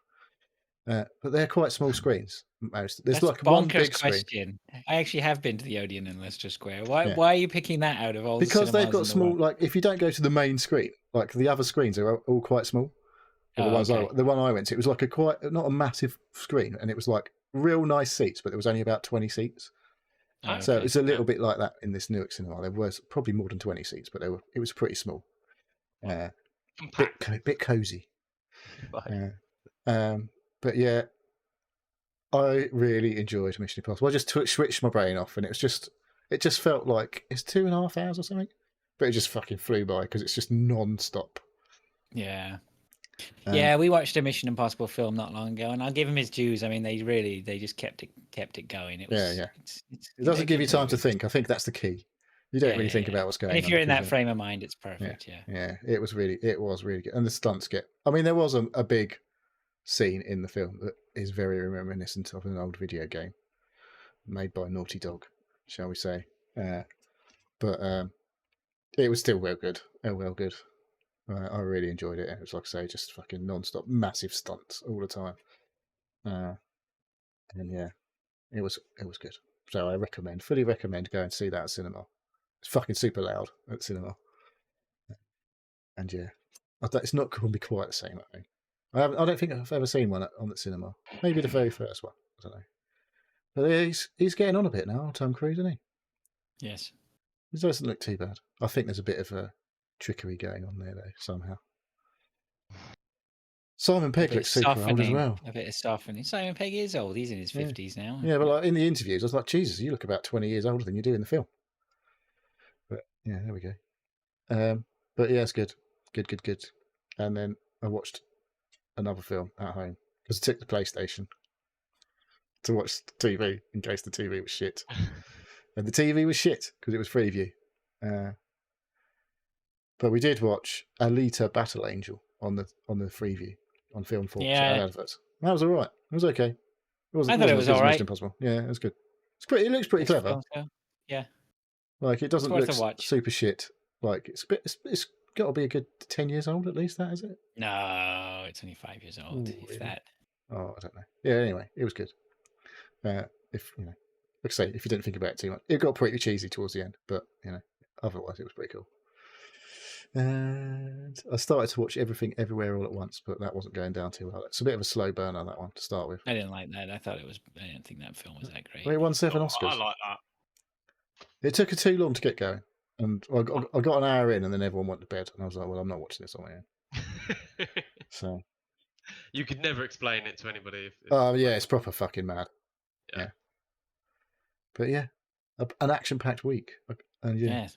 But they're quite small screens. Most there's That's like a one bonkers big screen question. I actually have been to the Odeon in Leicester Square. Why? Yeah. Why are you picking that out of all because the they've cinemas got in the small. world? Like if you don't go to the main screen, like the other screens are all quite small. Or the Oh, ones okay. the one I went to, it was like a quite not a massive screen, and it was like real nice seats, but there was only about 20 seats. Oh, So okay. it's a little bit like that in this Newark cinema. There was probably more than 20 seats, but it was pretty small. Compact. Bit cozy. Right. But yeah, I really enjoyed Mission Impossible. I just switched my brain off, and it just felt like it's 2.5 hours or something, but it just fucking flew by because it's just non-stop. Yeah. Um, Yeah, we watched a Mission Impossible film not long ago, and I'll give him his dues. I mean, they just kept it going. It was, Yeah. It's, It doesn't give you good time to movie. think. I think that's the key. You don't really think about what's going And on. if you're in because that frame of mind, it's perfect. Yeah. Yeah, it was really good. And the stunts I mean, there was a big scene in the film that is very reminiscent of an old video game made by Naughty Dog, shall we say. But it was still well good. I really enjoyed it. It was, like I say, just fucking non-stop, massive stunts all the time. And yeah, it was good. So I fully recommend go and see that at cinema. It's fucking super loud at cinema. And yeah, it's not going to be quite the same, I think. I don't think I've ever seen one on the cinema. Maybe the very first one. I don't know. But he's getting on a bit now, Tom Cruise, isn't he? Yes. It doesn't look too bad. I think there's a bit of a trickery going on there, though, somehow. Simon Pegg looks super old as well. A bit of softening. Simon Pegg is old. He's in his 50s now. Yeah, but like in the interviews, I was like, Jesus, you look about 20 years older than you do in the film. But yeah, there we go. But yeah, it's good. Good. And then I watched another film at home because I took the PlayStation to watch the TV in case the TV was shit. And the TV was shit because it was Freeview. But we did watch Alita Battle Angel on the Freeview on Film 4. Yeah. Adverts. That was all right. It was okay. I thought it was all right. Mission Impossible. Yeah, it was good. It looks pretty clever. Yeah. Like it doesn't look a watch. super shit. Like it's got to be a good 10 years old at least. That is it. No, it's only 5 years old. Ooh, if really? that. Oh, I don't know. Yeah. Anyway, it was good. If you know, like I say, if you didn't think about it too much, it got pretty cheesy towards the end, but you know, otherwise it was pretty cool. And I started to watch Everything Everywhere All at Once, but that wasn't going down too well. It's a bit of a slow burner, that one, to start with. I didn't like that. I didn't think that film was that great. Well, it won 7 Oscars. I like that. It took too long to get going. And I got an hour in, and then everyone went to bed, and I was like, "Well, I'm not watching this on my own." So you could never explain it to anybody. Yeah, it's proper fucking mad. Yeah. But yeah, an action-packed week, and yeah.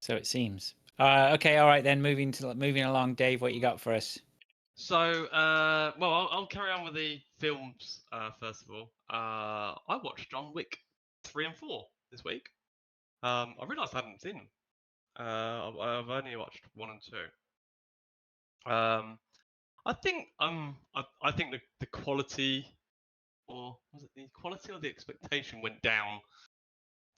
So it seems. Okay, all right then. Moving along, Dave. What you got for us? So, well, I'll carry on with the films first of all. I watched John Wick 3 and 4 this week. I realised I hadn't seen them. I've only watched 1 and 2. I think I think the quality, or was it the quality or the expectation, went down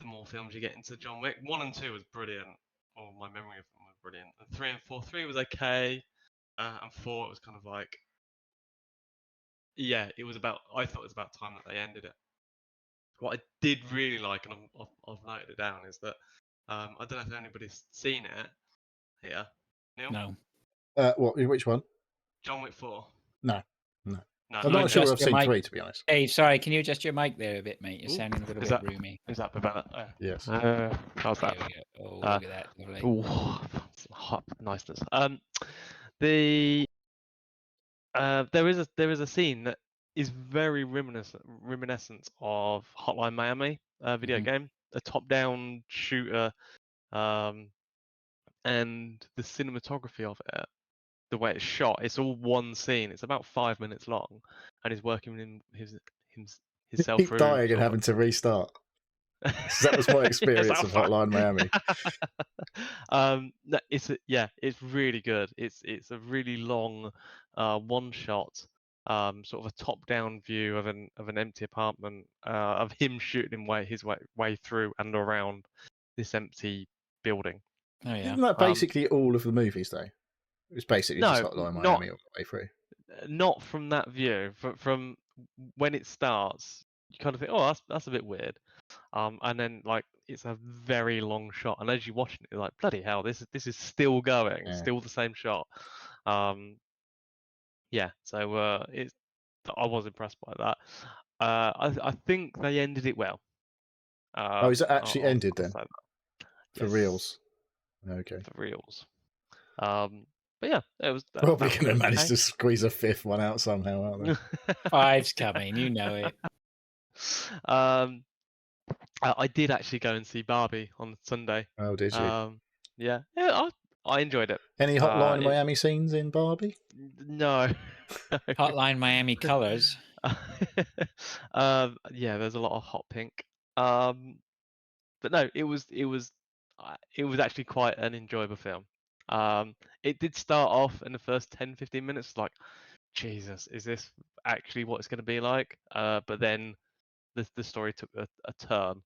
the more films you get into John Wick. 1 and 2 was brilliant, or my memory of them was brilliant. And 3 and 4, 3 was okay, and 4 it was kind of like, yeah, I thought it was about time that they ended it. What I did really like, and I've noted it down, is that I don't know if anybody's seen it here. Neil? No. Which one? John Wick 4. No. No, I'm not sure I've seen 3, to be honest. Hey, sorry, can you adjust your mic there a bit, mate? You're sounding a little bit roomy. Is that better? Yes. How's that? There we go. Oh, look at that. Lovely. Oh, hot niceness. There is a scene that is very reminiscent of Hotline Miami video game, a top-down shooter, and the cinematography of it, the way it's shot, it's all one scene. It's about 5 minutes long, and he's working in himself Keep through. dying and having to restart. That was my experience of Hotline Miami. It's really good. It's a really long one shot, sort of a top down view of an empty apartment, of him shooting his way through and around this empty building. Oh yeah. Isn't that basically all of the movies, though? It was basically just No, Hotline not Miami all the way through. not from that view. From when it starts, you kind of think, oh, that's a bit weird. And then like it's a very long shot, and as you're watching it, you're like, bloody hell, this is still going, Yeah. still the same shot. Yeah, so it's I was impressed by that. I think they ended it well. Oh, is it actually ended then? say that. For Yes, reals? Okay. for reals. But yeah, it was. Probably that going to was manage okay. to squeeze a fifth one out somehow, aren't they? 5's coming, you know it. I did actually go and see Barbie on Sunday. Oh, did you? Yeah, I enjoyed it. Any Hotline it- Miami scenes in Barbie? No. Hotline Miami colors. Yeah, there's a lot of hot pink. But no, it was actually quite an enjoyable film. It did start off in the first 10-15 minutes like, Jesus, is this actually what it's going to be like? But then the story took a turn,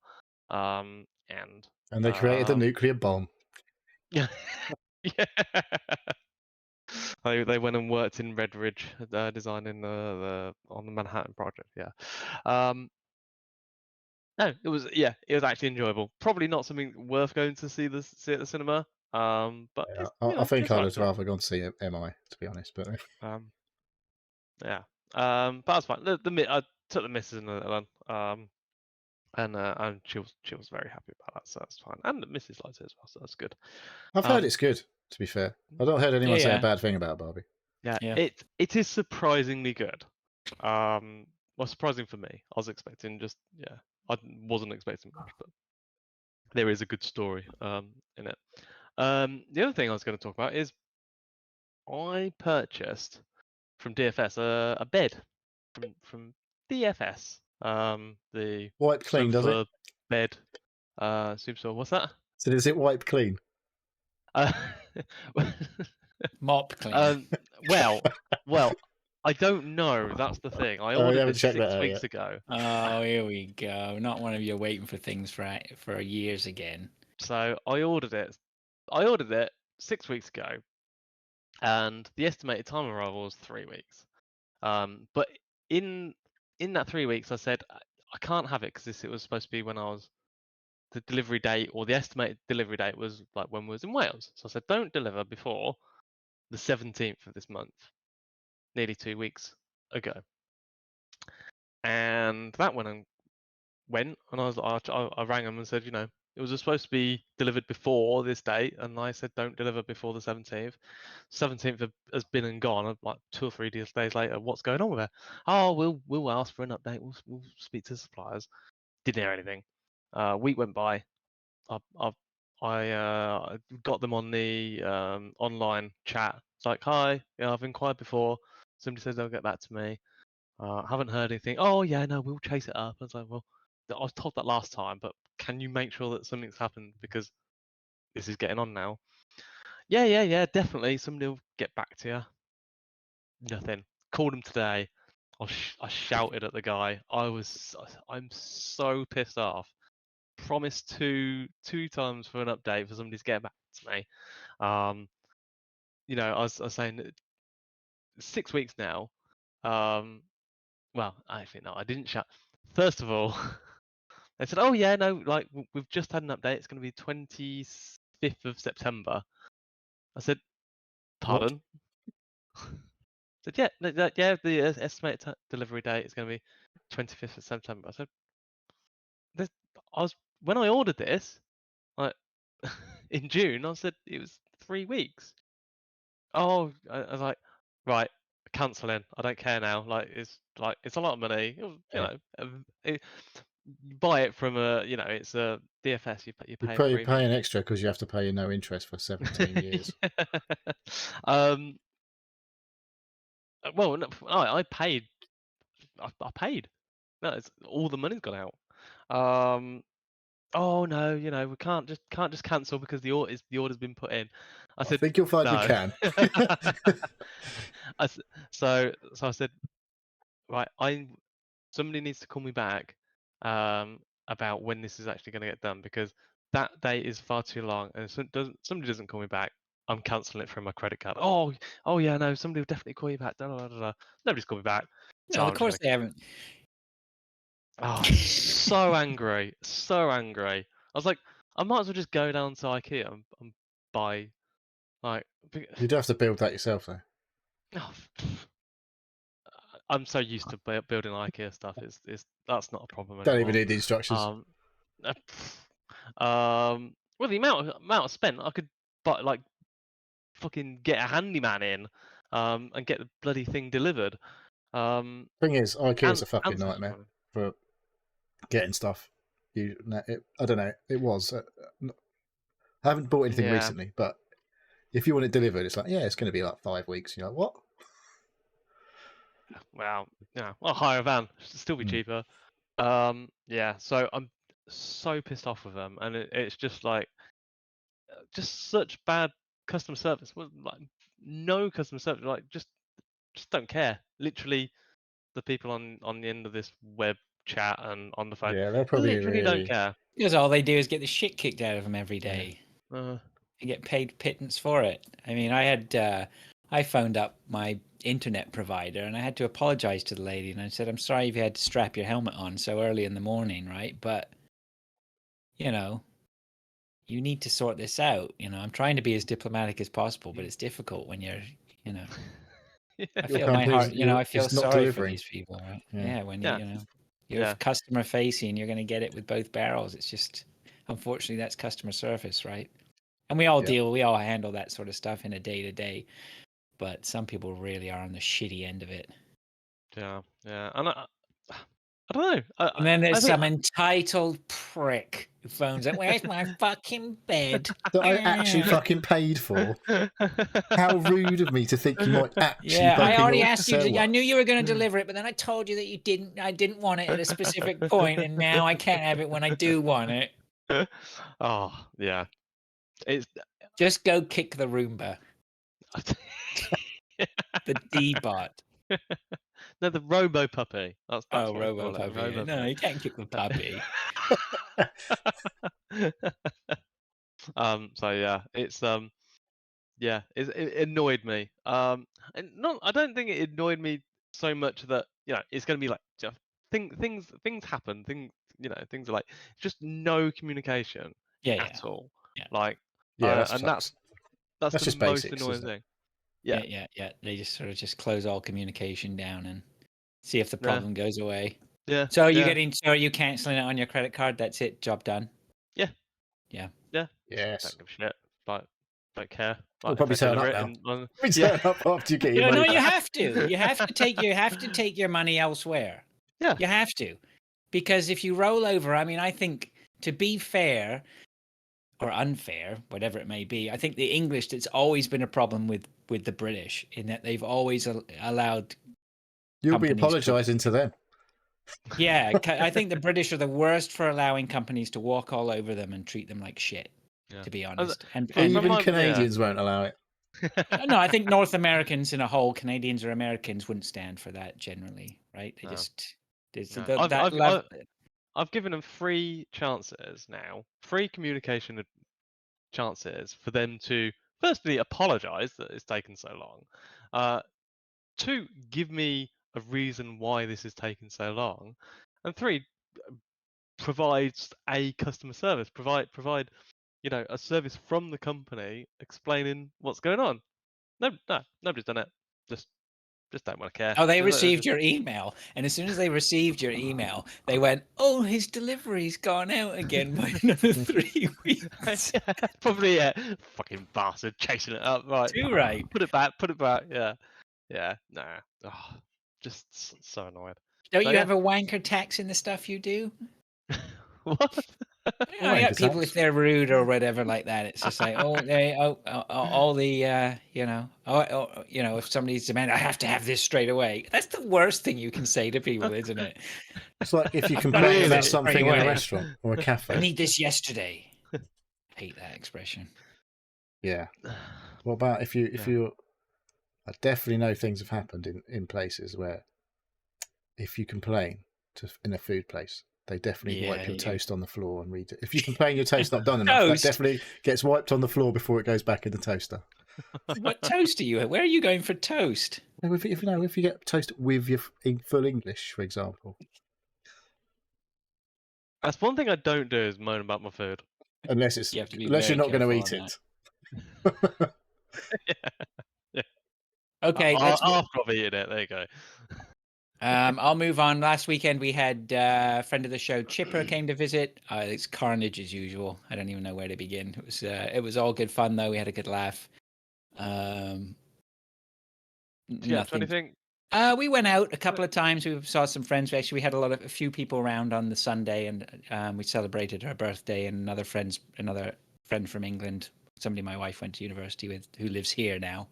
and And they created the nuclear bomb. yeah, yeah. They went and worked in Red Ridge, designing the on the Manhattan Project. Yeah. No, it was actually enjoyable. Probably not something worth going to see at the cinema. But Yeah, it's, I think it's I'd right have fun. rather gone to see MI, to be honest. But Yeah. But that's fine. I took the missus in along. And she was very happy about that, so that's fine. And the missus liked it as well, so that's good. I've heard it's good. To be fair, I've not heard anyone say a Yeah. bad thing about Barbie. Yeah, Yeah. it is surprisingly good. Well, surprising for me. I was expecting I wasn't expecting much, but there is a good story in it. The other thing I was going to talk about is I purchased from DFS a bed from DFS. The Wiped clean, does it? sofa bed. Superstore. What's that? So is it wiped clean? Mop clean. Well, I don't know. That's the thing. I Oh, you ordered haven't this checked that 6 out weeks yet. ago. Oh, here we go. Not one of you waiting for things for years again. So I ordered it 6 weeks ago, and the estimated time of arrival was 3 weeks. But in that 3 weeks, I said I can't have it because it was supposed to be when the delivery date, or the estimated delivery date was like when we was in Wales. So I said don't deliver before the 17th of this month, nearly 2 weeks ago. And that went, and I rang them and said, it was supposed to be delivered before this date, and I said don't deliver before the 17th. 17th has been and gone. I'm like 2 or 3 days later, what's going on with it? Oh, we'll ask for an update. We'll speak to suppliers. Didn't hear anything. Week went by. I got them on the online chat. It's like, hi, I've inquired before. Somebody says they'll get back to me. Haven't heard anything. Oh yeah, no, we'll chase it up. I was like, well, I was told that last time, but can you make sure that something's happened because this is getting on now? Yeah, definitely. Somebody will get back to you. Nothing. Called him today. I shouted at the guy. I'm so pissed off. Promised two times for an update for somebody to get back to me. I was saying 6 weeks now. Well, actually no, I didn't shout. First of all, they said, "Oh yeah, no, like we've just had an update. It's going to be 25th of September." I said, "Pardon?" I said, "Yeah, yeah, the estimated delivery date is going to be 25th of September." I said, when I ordered this, like in June, I said it was 3 weeks. Oh, I was like, right, cancelling. I don't care now. Like it's a lot of money. You buy it from it's a DFS. You pay a You're premium. paying extra because you have to pay no interest for 17 years. Well, no, I paid. I paid. No, it's all the money's gone out. Oh no, we can't just cancel because the order's been put in. I said, think you'll find we no. can. So I said, right, somebody needs to call me back about when this is actually going to get done, because that date is far too long, and somebody doesn't call me back, I'm cancelling it from my credit card. Oh yeah, no, somebody will definitely call you back. Da, da, da, da. Nobody's called me back. So No, I'm of just course gonna they haven't. Oh, so angry, so angry. I was like, I might as well just go down to IKEA and buy, like, You do have to build that yourself, though. oh, I'm so used to building IKEA stuff. That's not a problem Don't anymore. even need the instructions. Well, the amount spent, I could buy fucking get a handyman in, and get the bloody thing delivered. Thing is, IKEA's a fucking and so much nightmare money. for getting stuff. I don't know. It was. I haven't bought anything Yeah. recently, but if you want it delivered, it's like, yeah, it's going to be like 5 weeks. You're like, what? Well, yeah, I'll hire a van. It'll still be Hmm. cheaper. Yeah. So I'm so pissed off with them, and it's just like, just such bad customer service. Well, like, no customer service. Like, just don't care. Literally, the people on the end of this web chat and on the phone, Yeah, they're probably literally really. don't care. Because all they do is get the shit kicked out of them every day. Uh, You get paid pittance for it. I mean, I phoned up my internet provider and I had to apologize to the lady, and I said, I'm sorry if you had to strap your helmet on so early in the morning, right? But, you know, you need to sort this out. You know, I'm trying to be as diplomatic as possible, but it's difficult when you're, you know, yeah. I Your feel my company's- heart, you know, I feel it's not sorry delivering. for these people, right? Yeah. Yeah, when Yeah. you know, you're Yeah. customer facing, you're going to get it with both barrels. It's just, unfortunately, that's customer service, right? And we all Yeah. we all handle that sort of stuff in a day to day, but some people really are on the shitty end of it. Yeah. And I don't know. And then there's I think- some entitled prick who phones up, where's my fucking bed? That I actually fucking paid for. How rude of me to think you might actually. Yeah, I fucking already want to asked you. sell I one. knew you were going to deliver it, but then I told you that you didn't. I didn't want it at a specific point, and now I can't have it when I do want it. Oh yeah, it's Just go kick the Roomba, the D-bot. no, the Robo Puppy. That's Oh, what we Robo call it, Puppy. Robo No, Puppy. you can't kick the puppy. So yeah, it annoyed me. And not, I don't think it annoyed me so much that, you know, it's going to be like, just things happen. Things are like, just no communication Yeah, at yeah. all. Yeah. Like, Yeah, and sucks. that's That's the just most basics, annoying isn't it? thing. Yeah. Yeah. They just sort of just close all communication down and see if the Yeah. problem goes away. Yeah. So are you yeah. so are you canceling it on your credit card? That's it, job done. Yes. Don't give a shit. Like, don't care. We'll Like, probably if they turn deliver up it now. and, We yeah. turn up after you get your No, money you back. have to. You have to take your money elsewhere. Yeah. You have to. Because if you roll over, I mean, I think, to be fair or unfair, whatever it may be, I think the English, it's always been a problem with the British, in that they've always allowed. You'll be companies to- apologising to them. Yeah, I think the British are the worst for allowing companies to walk all over them and treat them like shit, Yeah. to be honest. And Even my- Canadians won't allow it. no, I think North Americans in a whole, Canadians or Americans, wouldn't stand for that generally, right? They No. just there's No. that level. I've given them 3 chances now, 3 communication chances for them to, firstly, apologise that it's taken so long, 2, give me a reason why this is taking so long, and 3, provides a customer service, provide a service from the company explaining what's going on. No, nobody's done it. Just don't want to care. Oh, they received your email, and as soon as they received your email, they went, "Oh, his delivery's gone out again by another 3 weeks." Probably, yeah. Fucking bastard, chasing it up. Right. Too right. Put it back. Yeah. Nah. Oh, just so annoyed. Don't So, you yeah. have a wanker tax in the stuff you do? What? I got Wanker people, tax? if they're rude or whatever like that, it's just like, all the if somebody's demanding, I have to have this straight away. That's the worst thing you can say to people, isn't it? It's like if you I've complain got it about straight something in away. a restaurant or a I cafe. need this yesterday. Hate that expression. Yeah. What about if you Yeah. I definitely know things have happened in places where if you complain in a food place They definitely wipe Yeah, your you- toast on the floor and read it. If you complain your toast's not done enough, that Toast? definitely gets wiped on the floor before it goes back in the toaster. What toast are you? Where are you going for toast? If you get toast with your full English, for example, That's one thing I don't do is moan about my food. unless You have to be you're very not going to careful eat on it. Okay, let's. After I've eaten it, there you go. I'll move on. Last weekend we had a friend of the show, Chipper, came to visit. It's carnage as usual. I don't even know where to begin. It was all good fun though. We had a good laugh. Did you actually Nothing. anything? We went out a couple of times. We saw some friends. We had a few people around on the Sunday, and we celebrated her birthday. And another friend from England, somebody my wife went to university with, who lives here now.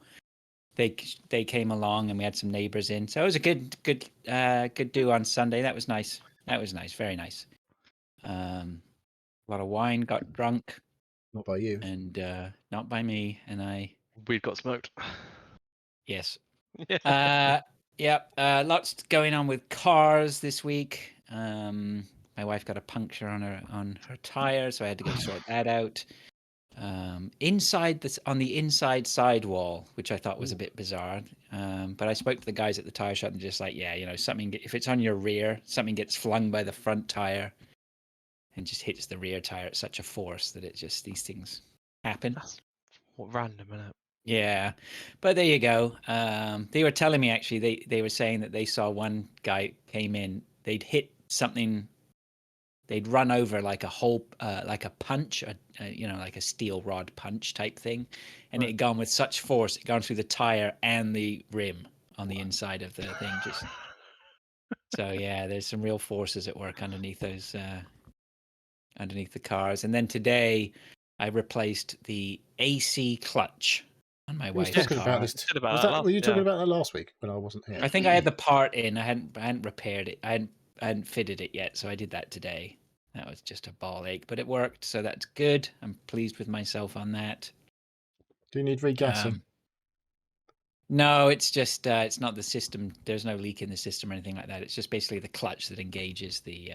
They came along, and we had some neighbors in. So it was a good do on Sunday. That was nice. Very nice. A lot of wine, got drunk, Not by you. and not by me. And We'd got smoked. yes. Yeah. Yep. Lots going on with cars this week. My wife got a puncture on her tire, so I had to go sort that out. On the inside sidewall, which I thought was a bit bizarre. But I spoke to the guys at the tire shop and just like, yeah, something, if it's on your rear, something gets flung by the front tire and just hits the rear tire at such a force that these things happen. That's random, isn't it? Yeah, but there you go. They were telling me actually they were saying that they saw one guy came in, they'd hit something, they'd run over like a whole like a punch, like a steel rod punch type thing, and it had gone with such force, it gone through the tire and the rim on the inside of the thing. So yeah, there's some real forces at work underneath those underneath the cars. And then today, I replaced the AC clutch on my We were wife's talking car. about this. Said about that Were you talking yeah. about that last week when I wasn't here? I think I had the part in. I hadn't repaired it. I hadn't fitted it yet, so I did that today. That was just a ball ache, but it worked, so that's good. I'm pleased with myself on that. Do you need regassing? No, it's just it's not the system. There's no leak in the system or anything like that. It's just basically the clutch that engages the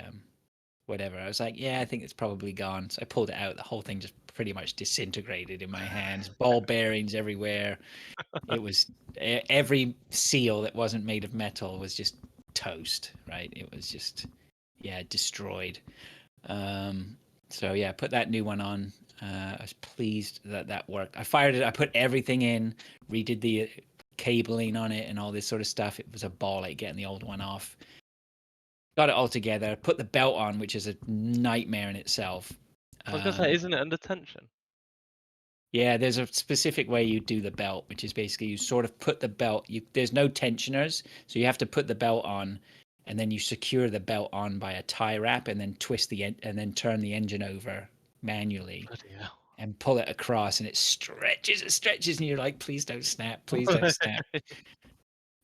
whatever. I was like, yeah, I think it's probably gone. So I pulled it out. The whole thing just pretty much disintegrated in my hands. Ball bearings everywhere. It was every seal that wasn't made of metal was just toast, right? It was just destroyed. So yeah, put that new one on. I was pleased that worked. I fired it. I put everything in, redid the cabling on it and all this sort of stuff. It was a ball ache getting the old one off. Got it all together. Put the belt on, which is a nightmare in itself. I was gonna say, isn't it under tension? Yeah, there's a specific way you do the belt, which is basically you sort of put the belt. There's no tensioners, so you have to put the belt on, and then you secure the belt on by a tie wrap, and then twist and then turn the engine over manually. Bloody hell. And pull it across, and it stretches, and you're like, please don't snap, please don't snap.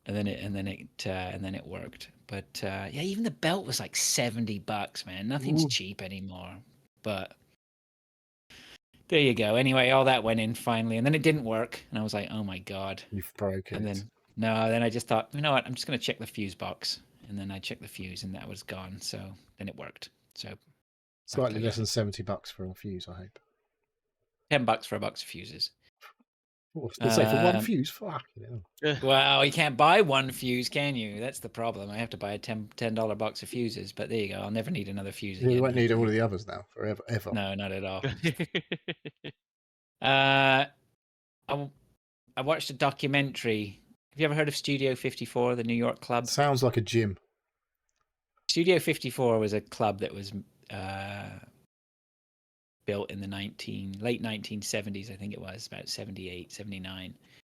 And then it worked. But yeah, even the belt was like $70, man. Nothing's cheap anymore. But there you go. Anyway, all that went in finally, and then it didn't work, and I was like, oh my god. You've broken it. Then I just thought, you know what? I'm just gonna check the fuse box, and then I checked the fuse, and that was gone. So then it worked. So Slightly less than $70 for a fuse, I hope. $10 for a box of fuses. Let's say for one fuse, fuck. Well, you can't buy one fuse, can you? That's the problem. I have to buy a $10 box of fuses, but there you go. I'll never need another fuse again. You won't need all of the others now, forever, ever. No, not at all. I watched a documentary. Have you ever heard of Studio 54, the New York club? Sounds like a gym. Studio 54 was a club that was built in the late 1970s, I think it was, about 78, 79,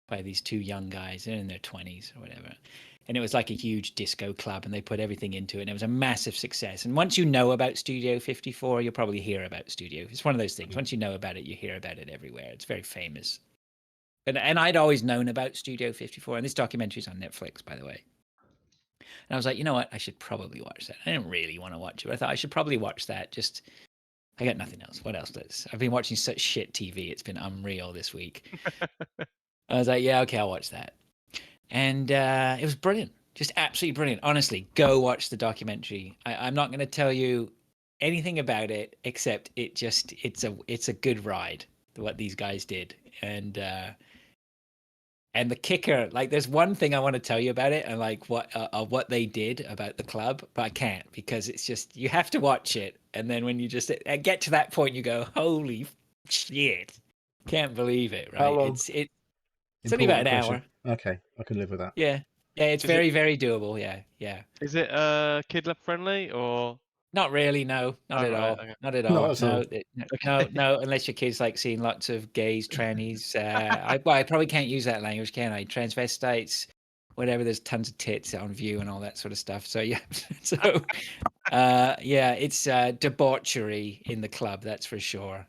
by these two young guys. They're in their 20s or whatever. And it was like a huge disco club, and they put everything into it, and it was a massive success. And once you know about Studio 54, you'll probably hear about Studio. It's one of those things. Once you know about it, you hear about it everywhere. It's very famous. And I'd always known about Studio 54, and this documentary's on Netflix, by the way. And I was like, you know what? I should probably watch that. I didn't really want to watch it, but I thought I should probably watch that. I got nothing else. What else? I've been watching such shit TV. It's been unreal this week. I was like, yeah, okay, I'll watch that. And it was brilliant. Just absolutely brilliant. Honestly, go watch the documentary. I'm not going to tell you anything about it except it's a good ride what these guys did. And the kicker, like, there's one thing I want to tell you about it and like what they did about the club, but I can't because it's just you have to watch it, and then when you just get to that point, you go, "Holy shit, can't believe it!" Right? How long? It's only about an Important hour. question. Okay, I can live with that. Yeah, it's Is it- very very doable. Yeah. Is it kid love friendly or? Not really, no, not Oh, at right, all, okay. not at Not all. at No, all. no, unless your kids like seeing lots of gays, trannies. I probably can't use that language, can I? Transvestites, whatever. There's tons of tits on view and all that sort of stuff. So yeah, yeah, it's debauchery in the club, that's for sure.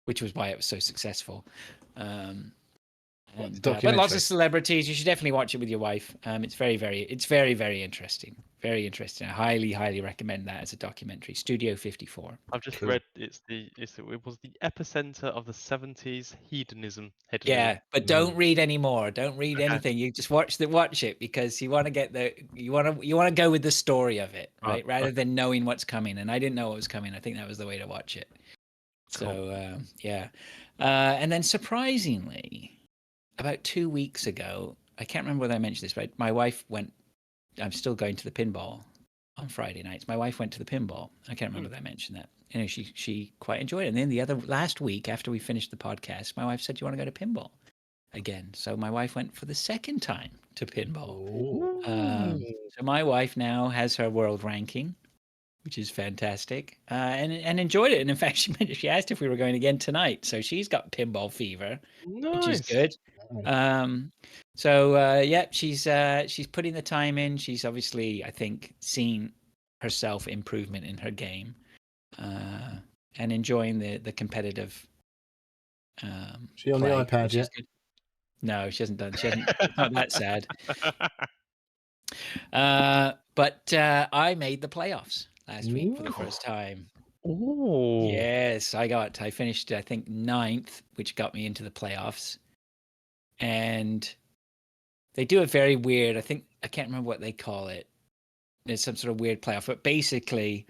Which was why it was so successful. But lots of celebrities. You should definitely watch it with your wife. It's very, very interesting. Very interesting. I highly, highly recommend that as a documentary. Studio 54. I've just Cool. read it was the epicenter of the 70s hedonism. Yeah, but don't read anymore. Don't read Okay. anything. You just watch it because you want to you want to go with the story of it, Right, right? Rather okay. than knowing what's coming. And I didn't know what was coming. I think that was the way to watch it. Cool. So yeah, and then surprisingly, about 2 weeks ago, I can't remember whether I mentioned this, but my wife went. I'm still going to the pinball on Friday nights. My wife went to the pinball. I can't remember whether I mentioned that. You know, she quite enjoyed it. And then last week after we finished the podcast, my wife said, "Do you want to go to pinball again?" So my wife went for the second time to pinball. Oh. So my wife now has her world ranking, which is fantastic, and enjoyed it. And in fact, she asked if we were going again tonight. So she's got pinball fever, which is Nice. good. So yeah, she's putting the time in. She's obviously, I think, seen herself improvement in her game, and enjoying the competitive. She on the play, iPad which is yet? good. No, she hasn't done. She hasn't. It's not that sad. But I made the playoffs last week for the first time. Oh. Yes, I finished, I think, 9th, which got me into the playoffs. And they do a very weird, I can't remember what they call it. There's some sort of weird playoff, but basically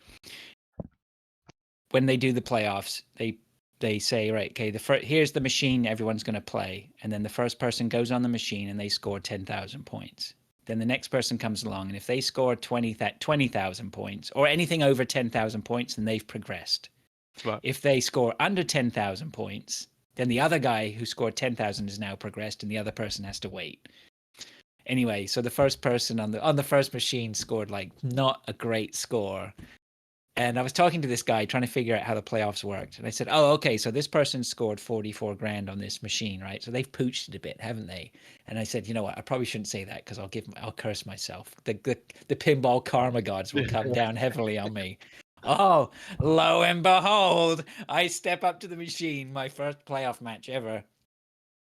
when they do the playoffs, they say, right, okay, here's the machine everyone's going to play. And then the first person goes on the machine and they score 10,000 points. Then the next person comes along, and if they score 20,000 points or anything over 10,000 points, then they've progressed. Right. If they score under 10,000 points, then the other guy who scored 10,000 is now progressed, and the other person has to wait. Anyway, so the first person on the first machine scored like not a great score. And I was talking to this guy trying to figure out how the playoffs worked. And I said, "Oh, okay, so this person scored 44 grand on this machine, right? So they've pooched it a bit, haven't they?" And I said, "You know what? I probably shouldn't say that because I'll curse myself. The pinball karma gods will come down heavily on me." Oh, lo and behold, I step up to the machine, my first playoff match ever.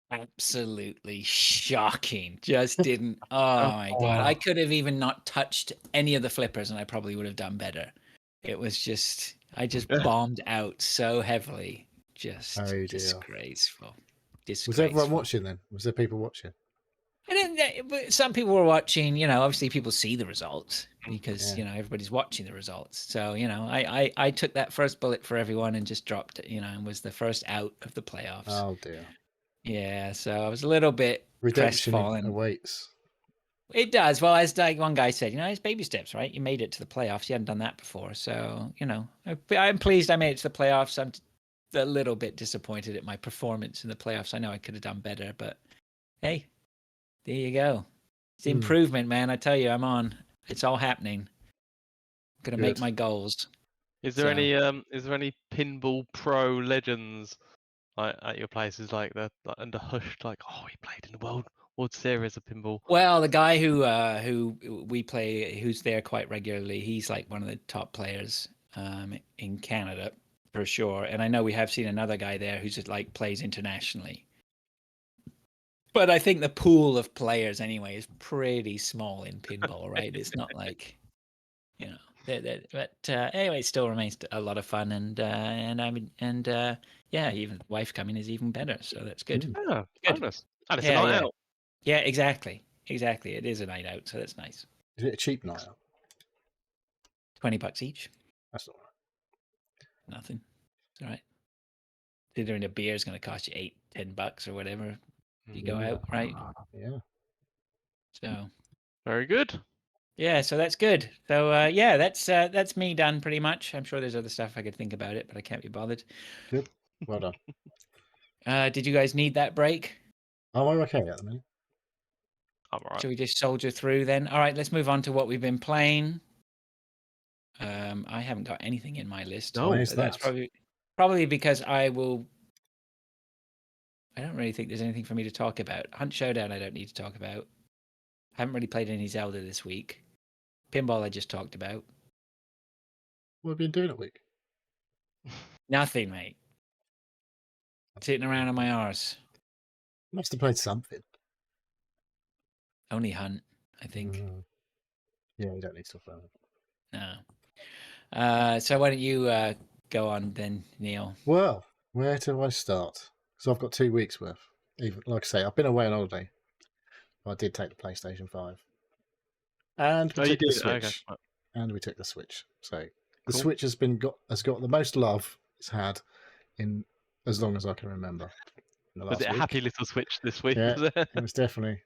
Absolutely shocking. Just didn't. Oh my God. I could have even not touched any of the flippers and I probably would have done better. It was just, I just bombed out so heavily. Just Oh, dear. disgraceful. Was everyone watching then? Was there people watching? But some people were watching, obviously people see the results because, Yeah. everybody's watching the results. So, I took that first bullet for everyone and just dropped it, and was the first out of the playoffs. Oh dear. Yeah, so I was a little bit Redemption crestfallen. awaits. It does. Well, as like one guy said, it's baby steps, right? You made it to the playoffs. You hadn't done that before. So, I'm pleased I made it to the playoffs. I'm a little bit disappointed at my performance in the playoffs. I know I could have done better, but hey, there you go. It's the improvement, man. I tell you, I'm on. It's all happening. I'm going to make my goals. Is there any pinball pro legends like at your places like under hush, like, oh, he played in the World Series of pinball? Well, the guy who we play, who's there quite regularly, he's like one of the top players in Canada for sure. And I know we have seen another guy there who's like plays internationally. But I think the pool of players anyway is pretty small in pinball, right? It's not like, but anyway, it still remains a lot of fun, and yeah, even the wife coming is even better, so that's good. Yeah, Good. bonus. And it's a night out. Yeah, exactly. exactly. It is a night out, so that's nice. Is it a cheap night out? $20 each. That's all right. Nothing. It's all right. Considering a beer is going to cost you $8-10 or whatever if you go out, right? Yeah. So Very good. yeah, so that's good. So yeah, that's me done pretty much. I'm sure there's other stuff I could think about it, but I can't be bothered. Good. Well done. Did you guys need that break? Oh, I'm okay at the minute. I'm alright. Shall we just soldier through then? All right, let's move on to what we've been playing. I haven't got anything in my list. No. Why is but that's that? probably because I don't really think there's anything for me to talk about. Hunt Showdown I don't need to talk about. I haven't really played any Zelda this week. Pinball I just talked about. What have you been doing all week? Nothing, mate. Sitting around on my arse. Must have played something. Only Hunt, I think. Mm. Yeah, you don't need to talk about it. No. So why don't you go on then, Neil? Well, where do I start? Because I've got 2 weeks worth. Even like I say, I've been away on holiday. I did take the PlayStation 5. And we Oh, you took the did? Switch. Okay. Right. And we took the Switch. So the Cool. Switch has got the most love it's had in as long as I can remember. In the Was last it a week. happy little Switch this week? Yeah. Was it? It was definitely.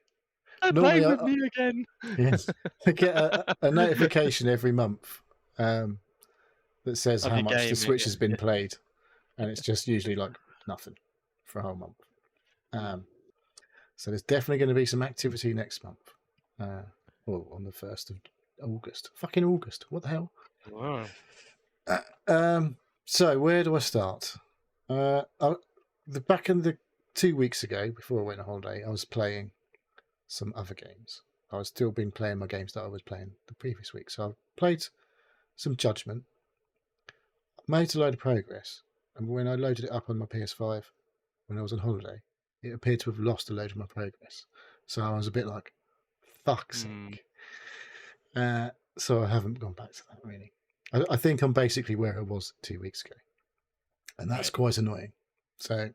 Don't Normally play with I- me again. Yes. I get a notification every month that says Of how your much the gaming, Switch yeah, has been yeah. played. And it's just usually like nothing for a whole month. So there's definitely going to be some activity next month. Well, on the 1st of August. Fucking August. What the hell? Wow. So where do I start? Back in the 2 weeks ago, before I went on holiday, I was playing some other games. I was still been playing my games that I was playing the previous week. So I played some Judgment, made a load of progress, and when I loaded it up on my PS5 when I was on holiday, it appeared to have lost a load of my progress. So I was a bit like, fuck's sake. So I haven't gone back to that really. I think I'm basically where I was 2 weeks ago. And that's Right. quite annoying. So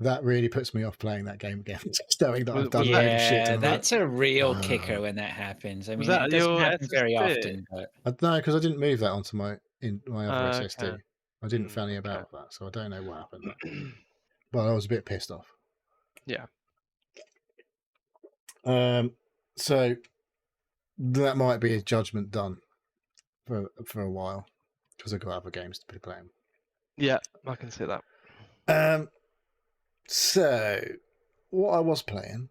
that really puts me off playing that game again. Just knowing that I've Was done a that- load of shit. Yeah, And I'm like, that's a real "Oh." kicker when that happens. I Was mean, that it doesn't your happen very SSD? often, but No, because I didn't move that onto my other SSD. Okay. I didn't Mm, fanny okay. about that, so I don't know what happened there. But I was a bit pissed off. Yeah. So that might be a Judgment done for a while because I've got other games to be playing. Yeah, I can see that. So what I was playing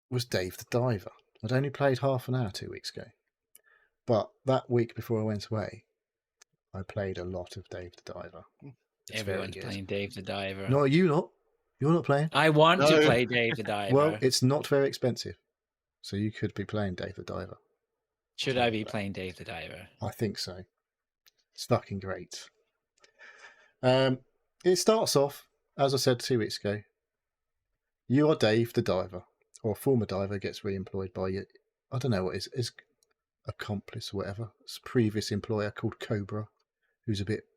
was Dave the Diver. I'd only played half an hour 2 weeks ago, but that week before I went away, I played a lot of Dave the Diver. It's very everyone's good. playing Dave the Diver. No, you're not playing. I want to No. play Dave the Diver. Well, it's not very expensive, so you could be playing Dave the Diver. Should I be playing Dave the Diver? I think so. It's fucking great. It starts off, as I said 2 weeks ago. You are Dave the Diver, or a former diver gets re-employed by you. I don't know what his accomplice or whatever. It's a previous employer called Cobra, who's a bit,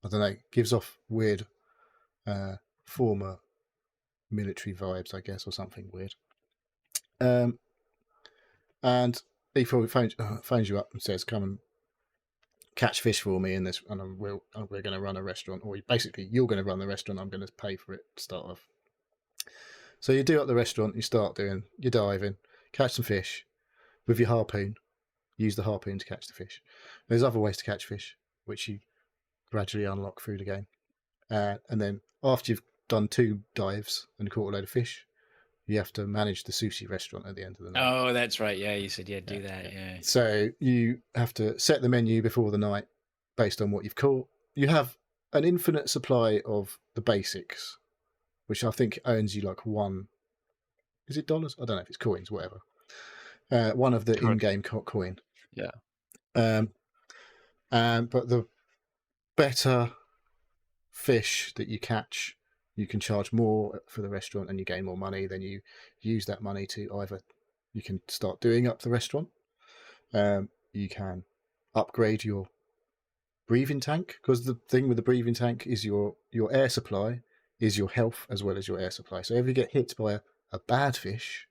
I don't know, gives off weird former military vibes, I guess, or something weird. And he probably phones you up and says, "Come and catch fish for me in this, and we're going to run a restaurant." Or basically, you're going to run the restaurant. I'm going to pay for it to start off. So you do at the restaurant. You start doing your diving, catch some fish with your harpoon. Use the harpoon to catch the fish. There's other ways to catch fish, which you gradually unlock through the game. And then after you've done 2 dives and caught a load of fish, you have to manage the sushi restaurant at the end of the night. Oh, that's right. Yeah, you said you'd do that. Yeah. So you have to set the menu before the night based on what you've caught. You have an infinite supply of the basics, which I think earns you like one. Is it dollars? I don't know if it's coins, whatever. One of the in-game coin. Yeah. But the better fish that you catch, you can charge more for the restaurant and you gain more money. Then you use that money to either you can start doing up the restaurant. You can upgrade your breathing tank, because the thing with the breathing tank is your air supply is your health as well as your air supply. So if you get hit by a bad fish,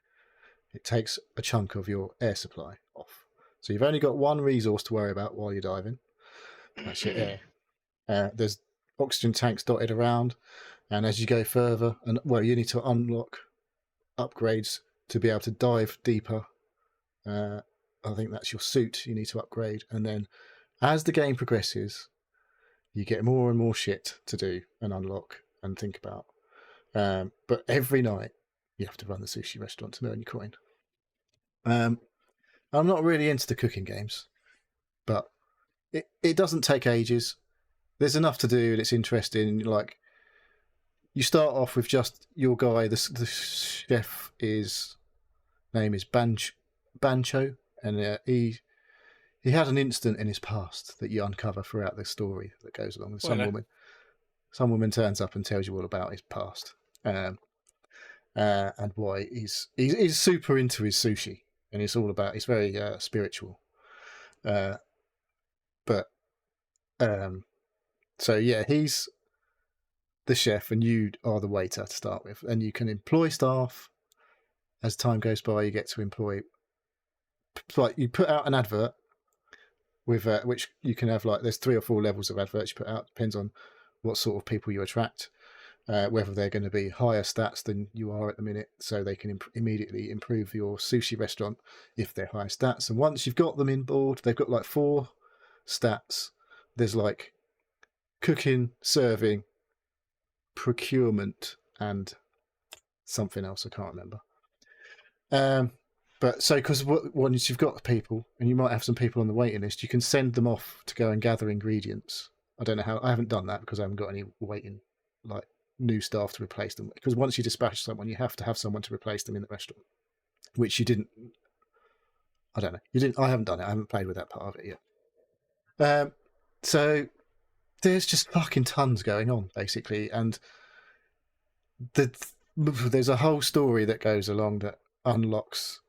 it takes a chunk of your air supply off. So you've only got one resource to worry about while you're diving. That's your air. There's oxygen tanks dotted around, and as you go further, you need to unlock upgrades to be able to dive deeper. I think that's your suit you need to upgrade, and then as the game progresses, you get more and more shit to do and unlock and think about. But every night you have to run the sushi restaurant to earn your coin. I'm not really into the cooking games, but it doesn't take ages. There's enough to do and it's interesting. Like, you start off with just your guy. The chef name is Bancho, and he had an incident in his past that you uncover throughout the story that goes along with some woman turns up and tells you all about his past, and why he's super into his sushi, and it's all about, he's very spiritual, so yeah, he's the chef and you are the waiter to start with, and you can employ staff as time goes by. You get to employ, like, you put out an advert with which you can have, like, there's 3 or 4 levels of adverts you put out, depends on what sort of people you attract, whether they're going to be higher stats than you are at the minute, so they can immediately improve your sushi restaurant if they're higher stats. And once you've got them in board, they've got like 4 stats. There's like cooking, serving, procurement, and something else I can't remember. But so, because once you've got people, and you might have some people on the waiting list, you can send them off to go and gather ingredients. I don't know how. I haven't done that because I haven't got any waiting, like, new staff to replace them. Because once you dispatch someone, you have to have someone to replace them in the restaurant, which you didn't. I don't know. You didn't. I haven't done it. I haven't played with that part of it yet. So there's just fucking tons going on, basically, and there's a whole story that goes along that unlocks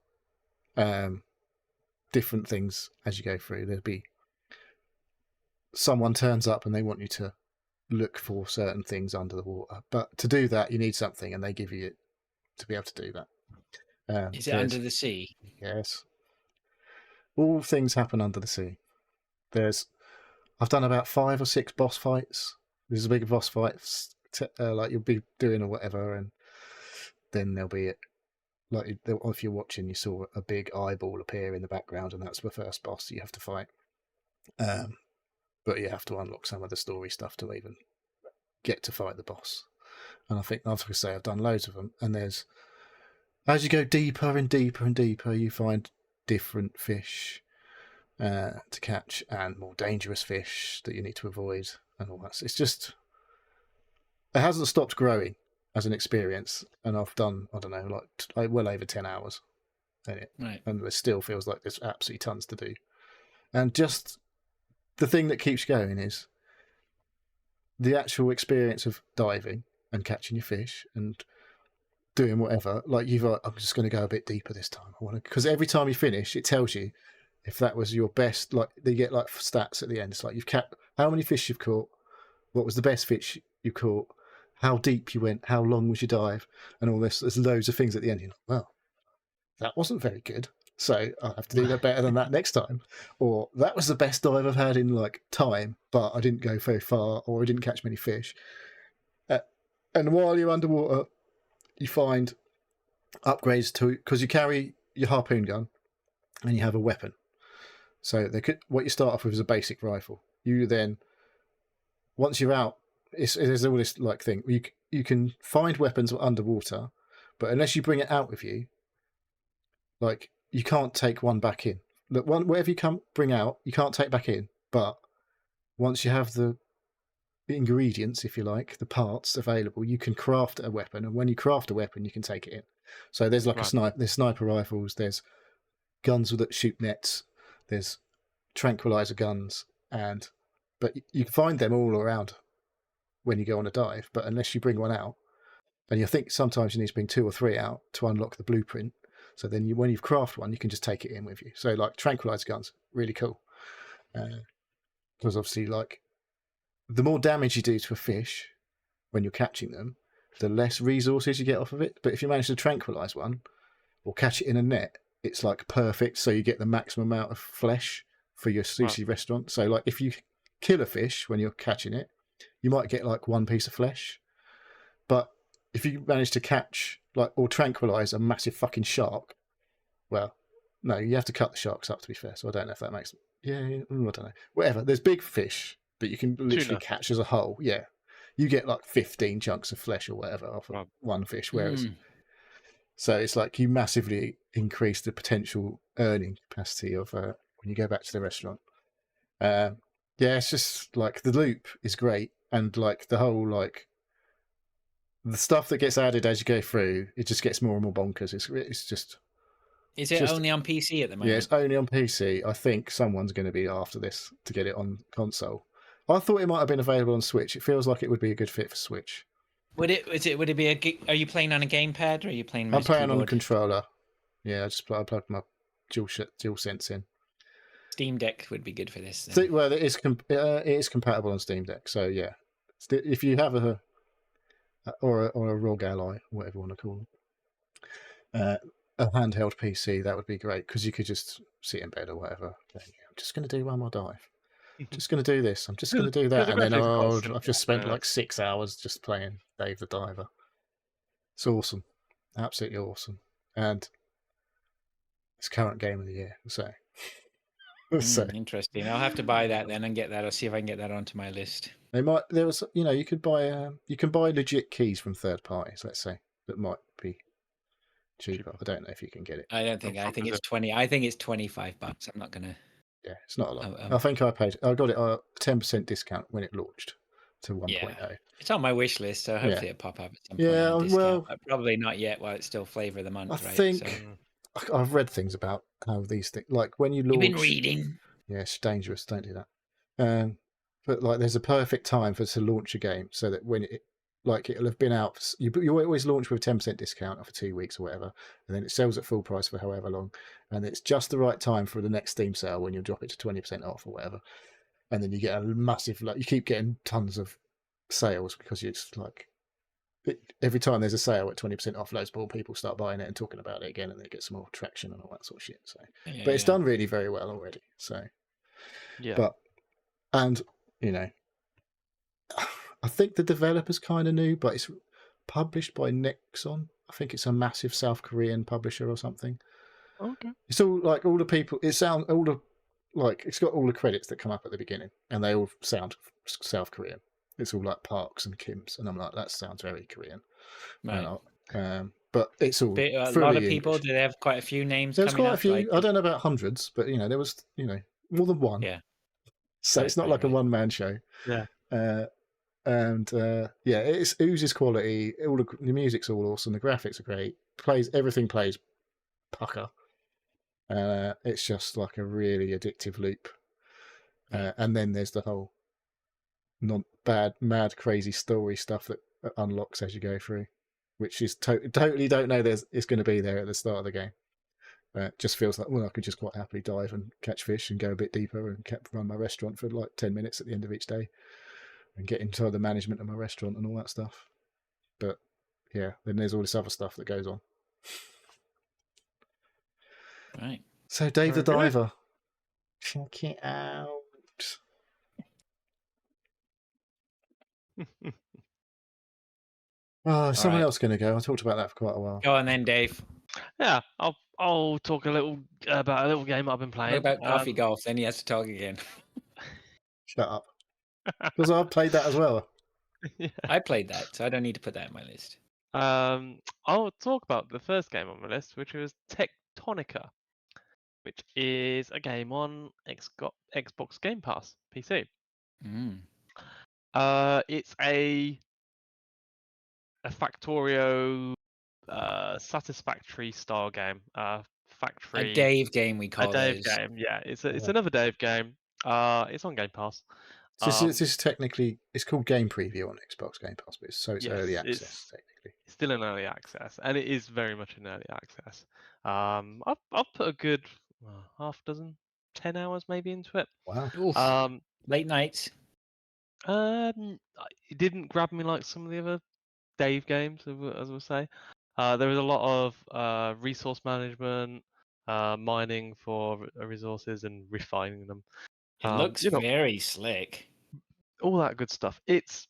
different things as you go through. There'll be someone turns up and they want you to look for certain things under the water, but to do that you need something, and they give you it to be able to do that. Is it under the sea? Yes, all things happen under the sea. I've done about 5 or 6 boss fights. There's a big boss fights, like you'll be doing or whatever, and then there'll be like, if you're watching, you saw a big eyeball appear in the background, and that's the first boss you have to fight. But you have to unlock some of the story stuff to even get to fight the boss. And I think, as I say, I've done loads of them. And as you go deeper and deeper and deeper, you find different fish to catch, and more dangerous fish that you need to avoid, and all that. It's just, it hasn't stopped growing as an experience, and I've done, I don't know, like well over 10 hours in it, Right. and there still feels like there's absolutely tons to do. And just the thing that keeps going is the actual experience of diving and catching your fish and doing whatever. Like, I'm just going to go a bit deeper this time. Because every time you finish, it tells you if that was your best. Like, they get like stats at the end. It's like, you've caught how many fish you've caught, what was the best fish you caught, how deep you went, how long was your dive, and all this. There's loads of things at the end. You're like, well, that wasn't very good, so I'll have to do that better than that next time. Or that was the best dive I've had in like time, but I didn't go very far, or I didn't catch many fish. And while you're underwater, you find upgrades to, because you carry your harpoon gun and you have a weapon. So what you start off with is a basic rifle. You then, once you're out, there's all this like thing. You can find weapons underwater, but unless you bring it out with you, like, you can't take one back in. Look, whatever you bring out, you can't take back in. But once you have the ingredients, if you like, the parts available, you can craft a weapon, and when you craft a weapon, you can take it in. So there's like there's sniper rifles, there's guns that shoot nets, there's tranquilizer guns, but you can find them all around when you go on a dive. But unless you bring one out, and you think sometimes you need to bring 2 or 3 out to unlock the blueprint. So then when you've crafted one, you can just take it in with you. So like tranquilizer guns, really cool. Because obviously, like, the more damage you do to a fish when you're catching them, the less resources you get off of it. But if you manage to tranquilize one, or catch it in a net, it's like perfect. So you get the maximum amount of flesh for your sushi restaurant. So like if you kill a fish when you're catching it, you might get like one piece of flesh. But if you manage to catch like or tranquilize a massive shark, well, no, you have to cut the sharks up to be fair. So I don't know if that makes I don't know. Whatever. There's big fish that you can literally catch as a whole. Yeah, you get like 15 chunks of flesh or whatever off of one fish. Whereas, so it's like you massively increase the potential earning capacity of when you go back to the restaurant. Yeah, it's just like the loop is great, and like the whole like the stuff that gets added as you go through, it just gets more and more bonkers. It's just. Is it only on PC at the moment? Yeah, it's only on PC. I think someone's going to be after this to get it on console. I thought it might have been available on Switch. It feels like it would be a good fit for Switch. Would it be a? Are you playing on a gamepad or are you playing? I'm playing keyboard? on a controller. Yeah, I plugged my DualSense in. Steam Deck would be good for this. Well, it is compatible on Steam Deck. So yeah, if you have a ROG Ally, whatever you want to call it, a handheld PC, that would be great because you could just sit in bed or whatever. I'm just going to do one more dive. I'm just going to do this. I'm just going to do that, and then I've just spent like 6 hours just playing Dave the Diver. It's awesome, absolutely awesome, and it's current game of the year. So interesting. I'll have to buy that then and get that. I'll see if I can get that onto my list. There was you could buy you can buy legit keys from third parties. Let's say that might be cheaper. I don't know if you can get it. I don't think. I think it's 20. I think it's $25. I'm not gonna. Yeah, it's not a lot. I think I got it a 10% discount when it launched to 1.0. Yeah. It's on my wish list, so hopefully it'll pop up at some point. Yeah, well, probably not yet. While it's still flavor of the month, I right? think I've read things about how these things, like when you launch. You've been reading. Yeah, it's dangerous. Don't do that. But like, there's a perfect time to launch a game so that when it'll have been out. You always launch with a 10% discount for 2 weeks or whatever, and then it sells at full price for however long, and it's just the right time for the next Steam sale when you drop it to 20% off or whatever, and then you get a massive you keep getting tons of sales because it's like every time there's a sale at 20% off, loads more people start buying it and talking about it again, and they get some more traction and all that sort of shit. So, but it's done really very well already. So, but and I think the developer's kind of new, but it's published by Nexon. I think it's a massive South Korean publisher or something. Okay. It's all like all the people. It's got all the credits that come up at the beginning, and they all sound South Korean. It's all like Parks and Kim's, and I'm like, that sounds very Korean. Right. But it's all a lot of people. Do they have quite a few names? There's quite up? a few. I don't know about hundreds, but there was more than one. Yeah. So it's not like a one-man show. Yeah. It oozes quality. All the music's all awesome. The graphics are great. Everything plays pucker. It's just like a really addictive loop. And then there's the whole mad, crazy story stuff that unlocks as you go through, which is totally don't know it's going to be there at the start of the game. It just feels like, I could just quite happily dive and catch fish and go a bit deeper and run my restaurant for like 10 minutes at the end of each day and get into the management of my restaurant and all that stuff. But yeah, then there's all this other stuff that goes on. Right. So Dave the Diver, check it out. Someone else going to go. I talked about that for quite a while. Go on then, Dave. Yeah, I'll talk a little about a little game I've been playing. What about Coffee Golf? Then he has to talk again. Shut up. Because I've played that as well. Yeah. I played that, so I don't need to put that in my list. I'll talk about the first game on my list, which was Tectonica, which is a game on Xbox Game Pass PC. It's a Factorio Satisfactory style game. A Dave game, we call it. A Dave game, yeah. It's another Dave game. It's on Game Pass. This is technically, it's called Game Preview on Xbox Game Pass, but it's early access technically. It's still in early access, and it is very much in early access. I've put a good half dozen, 10 hours maybe into it. Wow. Late nights. It didn't grab me like some of the other Dave games, as I would say. There is a lot of resource management, mining for resources and refining them. It looks You know, very slick. all that good stuff. It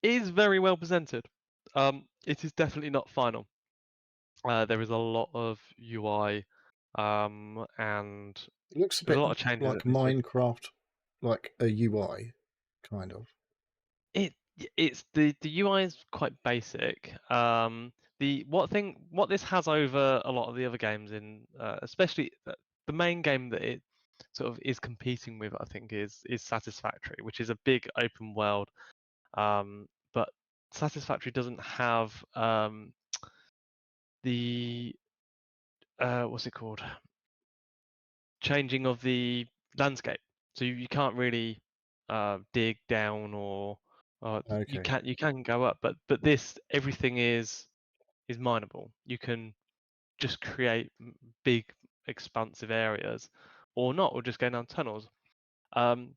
is very well presented. It is definitely not final. There is a lot of UI, and It looks a there's bit a lot of changes like that needs to be. Minecraft, like a UI, kind of. It's the UI is quite basic. What this has over a lot of the other games in, especially the main game that it sort of is competing with, I think, is Satisfactory, which is a big open world. But Satisfactory doesn't have the what's it called? Changing of the landscape. So you can't really dig down or you Okay. can go up, but this everything is mineable. You can just create big expansive areas, or not, or just go down tunnels. And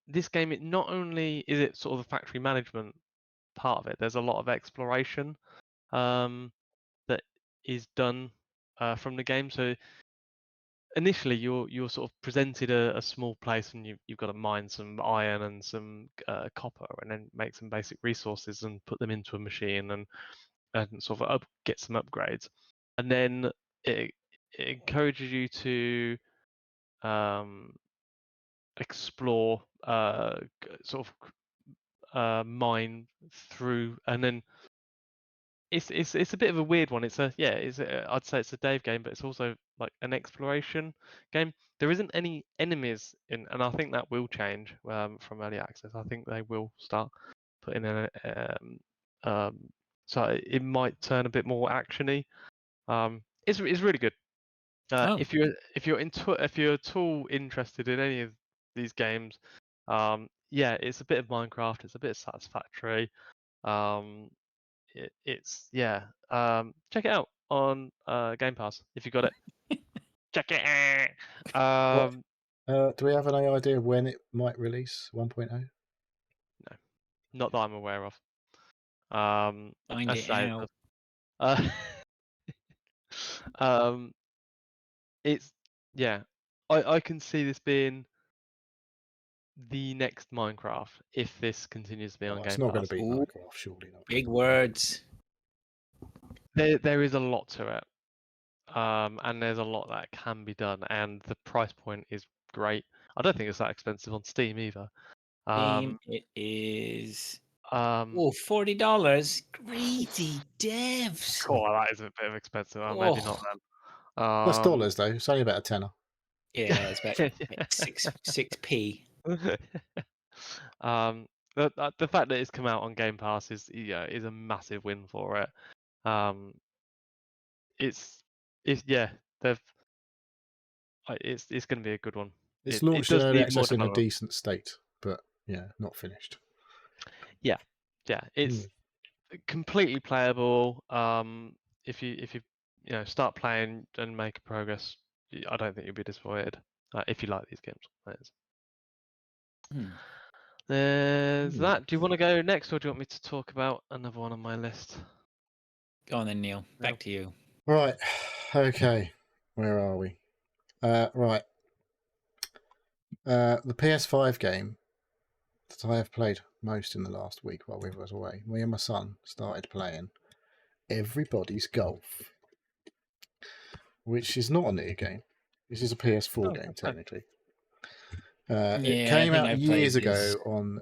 this game, it not only is it sort of the factory management part of it, there's a lot of exploration that is done from the game. So initially you're sort of presented a small place and you've got to mine some iron and some copper and then make some basic resources and put them into a machine and sort of get some upgrades, and then it encourages you to explore, sort of mine through, and then it's a bit of a weird one. I'd say it's a Dave game, but it's also like an exploration game. There isn't any enemies in, and I think that will change from early access. I think they will start putting in so it might turn a bit more actiony. It's really good. Oh. If you're at all interested in any of these games, yeah, it's a bit of Minecraft. It's a bit of Satisfactory. It's yeah. Check it out on Game Pass if you got it. Check it out. Do we have any idea when it might release 1.0? No, not that I'm aware of. Find As it I say, out. um, it's yeah. I can see this being the next Minecraft if this continues to be on Oh, it's Game not going Pass. to be Ooh. Minecraft, surely not. Big words. There is a lot to it. And there's a lot that can be done, and the price point is great. I don't think it's that expensive on Steam either. Steam, it is Um, $40. Greedy devs. oh, that is a bit expensive. Maybe not Oh, then. That's dollars though. It's only about a tenner. yeah, it's about 6p. The fact that it's come out on Game Pass is a massive win for it. It's yeah, they've it's going to be a good one. It's It launched in does early need more access in a development. decent state, but yeah, not finished. Yeah, it's completely playable. If you start playing and make progress, I don't think you'll be disappointed if you like these games. That is. Hmm. There's that. Do you want to go next, or do you want me to talk about another one on my list? Go on then, Neil. Back to you. Right. Okay. Where are we? Right. The PS5 game that I have played most in the last week while we was away, me and my son started playing Everybody's Golf, which is not a new game. This is a PS4 game, technically. It came I think out I've years played ago this. on...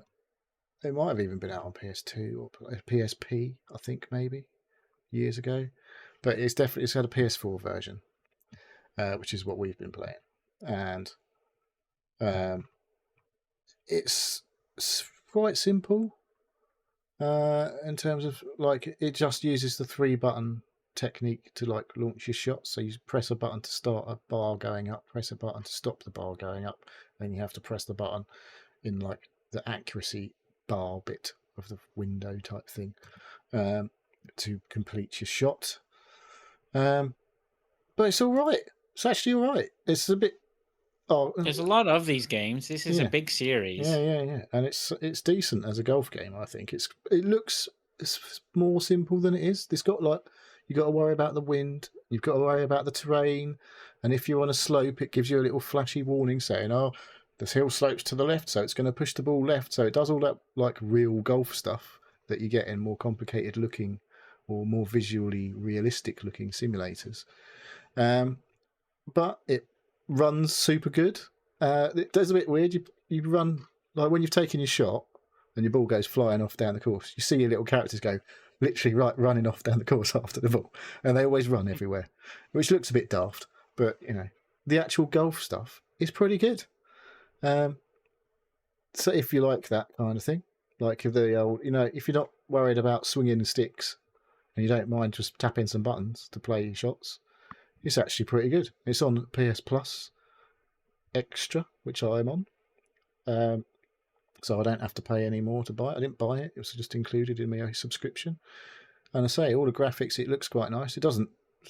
It might have even been out on PS2 or PSP, I think, maybe, years ago. But it's got a PS4 version, which is what we've been playing. And it's quite simple in terms of, like, it just uses the 3-button technique to, like, launch your shots. So you press a button to start a bar going up, press a button to stop the bar going up, then you have to press the button in, like, the accuracy bar bit of the window type thing to complete your shot. But it's all right. It's actually all right. It's a bit... There's a lot of these games. This is a big series. Yeah, and it's decent as a golf game. I think it looks it's more simple than it is. It's got like you got to worry about the wind, you've got to worry about the terrain, and if you're on a slope, it gives you a little flashy warning saying, "Oh, this hill slopes to the left, so it's going to push the ball left." So it does all that like real golf stuff that you get in more complicated looking or more visually realistic looking simulators. But it runs super good. It does a bit weird. You run like when you've taken your shot and your ball goes flying off down the course. You see your little characters go literally right running off down the course after the ball, and they always run everywhere, which looks a bit daft. But you know, the actual golf stuff is pretty good. So if you like that kind of thing, like the old, you know, if you're not worried about swinging the sticks and you don't mind just tapping some buttons to play shots, it's actually pretty good. It's on PS Plus Extra, which I am on. So I don't have to pay any more to buy it. I didn't buy it. It was just included in my subscription. And I say, all the graphics, it looks quite nice. It's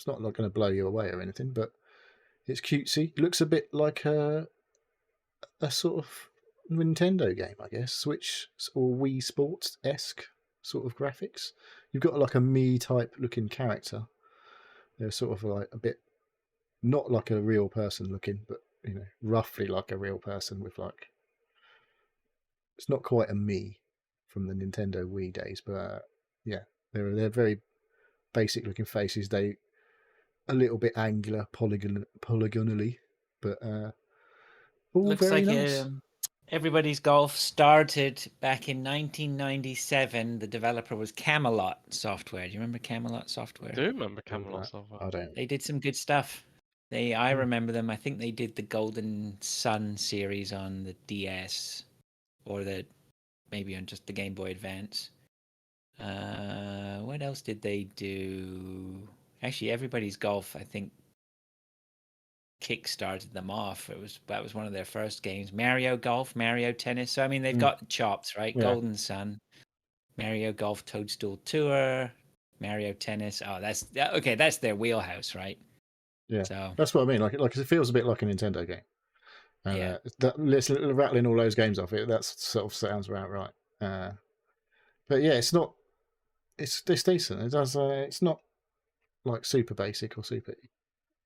not like going to blow you away or anything, but it's cutesy. It looks a bit like a sort of Nintendo game, I guess. Switch or Wii Sports-esque sort of graphics. You've got like a Mii type looking character. They're sort of like a bit, not like a real person looking, but you know, roughly like a real person with like, it's not quite a Mii from the Nintendo Wii days, but yeah, they're very basic looking faces. They a little bit angular, polygonally, but all Looks very like nice. Everybody's Golf started back in 1997. The developer was Camelot Software. Do you remember Camelot Software? I do remember All Camelot that. Software. I don't. They did some good stuff. I Hmm. remember them. I think they did the Golden Sun series on the DS, or maybe on just the Game Boy Advance. What else did they do? Actually, Everybody's Golf, I think, kick-started them off. That was one of their first games. Mario Golf, Mario Tennis. So I mean, they've got chops, right? Yeah. Golden Sun, Mario Golf, Toadstool Tour, Mario Tennis. Oh, okay. That's their wheelhouse, right? Yeah, So that's what I mean. Like it feels a bit like a Nintendo game. And yeah, rattling all those games off it, that sort of sounds about right. But yeah, it's not. It's decent. It does. It's not like super basic or super.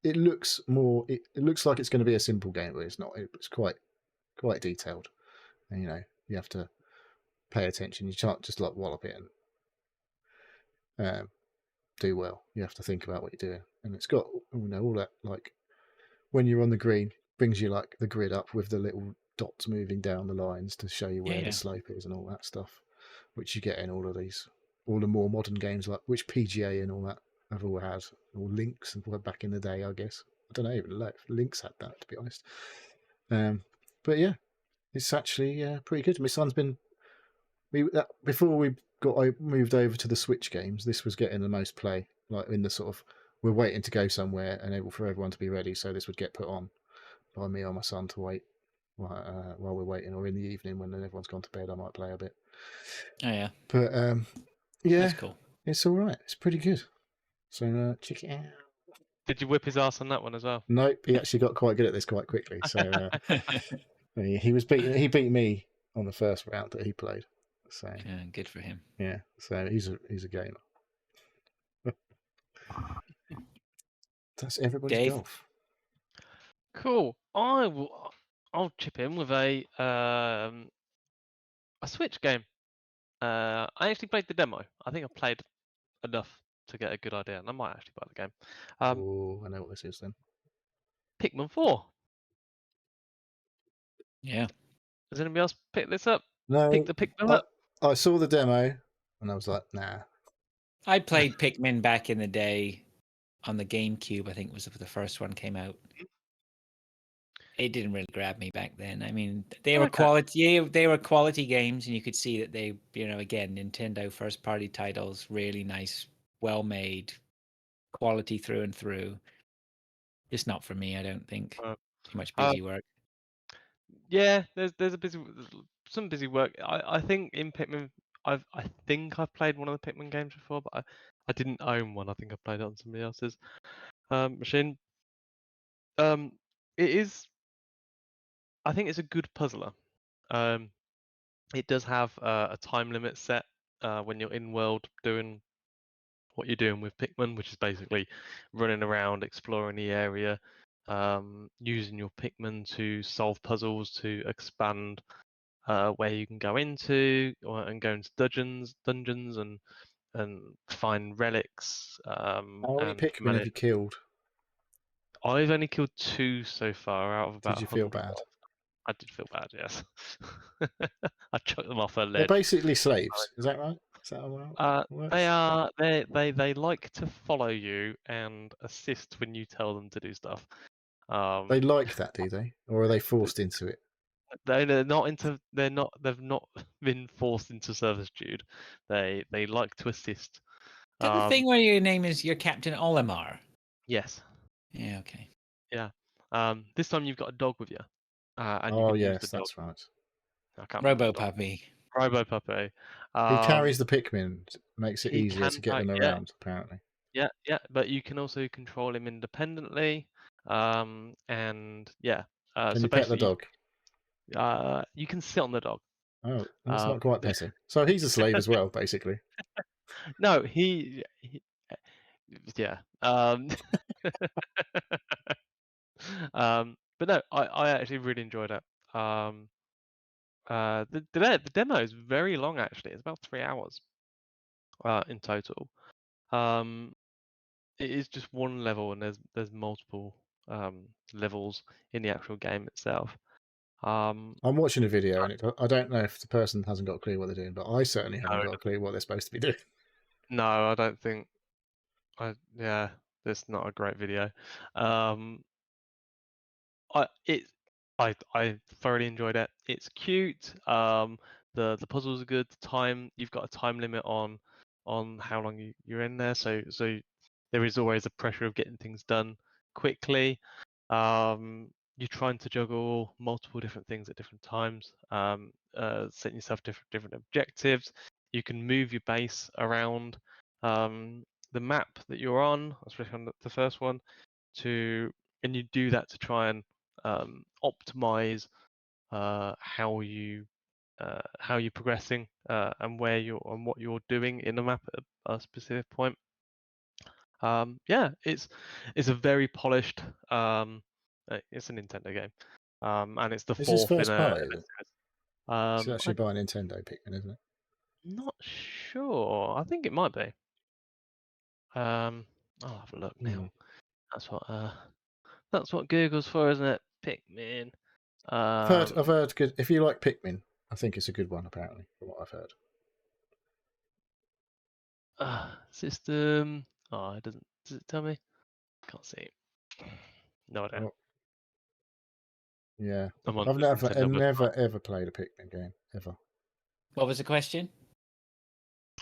It looks more. It looks like it's going to be a simple game, but it's not. It's quite detailed. And you know, you have to pay attention. You can't just like wallop it and do well. You have to think about what you're doing. And it's got all that like when you're on the green, brings you like the grid up with the little dots moving down the lines to show you where the slope is and all that stuff, which you get in all the more modern games like which PGA and all that have all had, or Links and back in the day, I guess. I don't know even if Links had that, to be honest. But yeah, it's actually pretty good. My son's been before I moved over to the Switch games. This was getting the most play, like in the sort of we're waiting to go somewhere and for everyone to be ready, so this would get put on by me or my son to wait while we're waiting, or in the evening when everyone's gone to bed, I might play a bit. oh yeah, But yeah, that's cool. it's all right. It's pretty good. So check it out. Did you whip his ass on that one as well? Nope, he actually got quite good at this quite quickly. So he beat me on the first round that he played. So Yeah, good for him. yeah, so he's a gamer. That's Everybody's Dave? Golf. Cool. I'll chip in with a Switch game. I actually played the demo. I think I played enough to get a good idea, and I might actually buy the game. Oh, I know what this is then. Pikmin 4. Yeah, Has anybody else picked this up? No, Pick the Pikmin up? I saw the demo and I was like, nah. I played Pikmin back in the day on the GameCube. I think was the first one came out. It didn't really grab me back then. I mean, they were quality. They were quality games, and you could see that they, again, Nintendo first-party titles, really nice, well-made, quality through and through. Just not for me, I don't think. Too much busy work. Yeah, there's some busy work. I think in Pikmin, I think I've played one of the Pikmin games before, but I didn't own one. I think I played it on somebody else's machine. It is. I think it's a good puzzler. It does have a time limit set when you're in world doing what you're doing with Pikmin, which is basically running around, exploring the area, using your Pikmin to solve puzzles, to expand where you can go into, and go into dungeons, and find relics. How many And Pikmin have you killed? I've only killed 2 so far out of about Did you feel 100. bad? I did feel bad, yes. I chucked them off a They're ledge. basically slaves. Is that right? Is that how it works? They like to follow you and assist when you tell them to do stuff. They like that, do they? Or are they forced into it? They've not been forced into servitude. They like to assist. Is that the Um, thing where your name is your Captain Olimar? Yes. Yeah, okay. Yeah. This time you've got a dog with you, and you Oh, can use yes, the dog. that's right. I can't remember Robo the dog. Puppy. Robo Puppy. He carries the Pikmin, makes it he easier can to get carry- them yeah. around, apparently. Yeah, but you can also control him independently. And yeah. Can So you pet the basically, dog? you can sit on the dog. Oh, that's Um, not quite petting. So he's a slave as well, basically. No, yeah. But no, I actually really enjoyed it. The demo is very long actually. It's about 3 hours in total. It is just one level, and there's multiple levels in the actual game itself. I'm watching a video, and I don't know if the person hasn't got a clue what they're doing, but I certainly haven't got a clue what they're supposed to be doing. No, I don't think. Yeah, that's not a great video. I thoroughly enjoyed it. It's cute. The puzzles are good. You've got a time limit on how long you're in there, so there is always a pressure of getting things done quickly. You're trying to juggle multiple different things at different times. Setting yourself different objectives. You can move your base around the map that you're on, especially on the first one, and you do that to try and optimize how you're progressing and what you're doing in the map at a specific point. Yeah, it's a very polished. It's a Nintendo game, and it's the This is fourth in first a party, is it? series. It's actually by Nintendo Pikmin, isn't it? Not sure. I think it might be. I'll have a look now. That's what Google's for, isn't it? Pikmin. I've heard good. If you like Pikmin, I think it's a good one. Apparently, from what I've heard. System. Oh, it doesn't. Does it tell me? Can't see. No idea. Well, yeah, I'm on I've the never Nintendo website. ever played a Pikmin game ever. What was the question?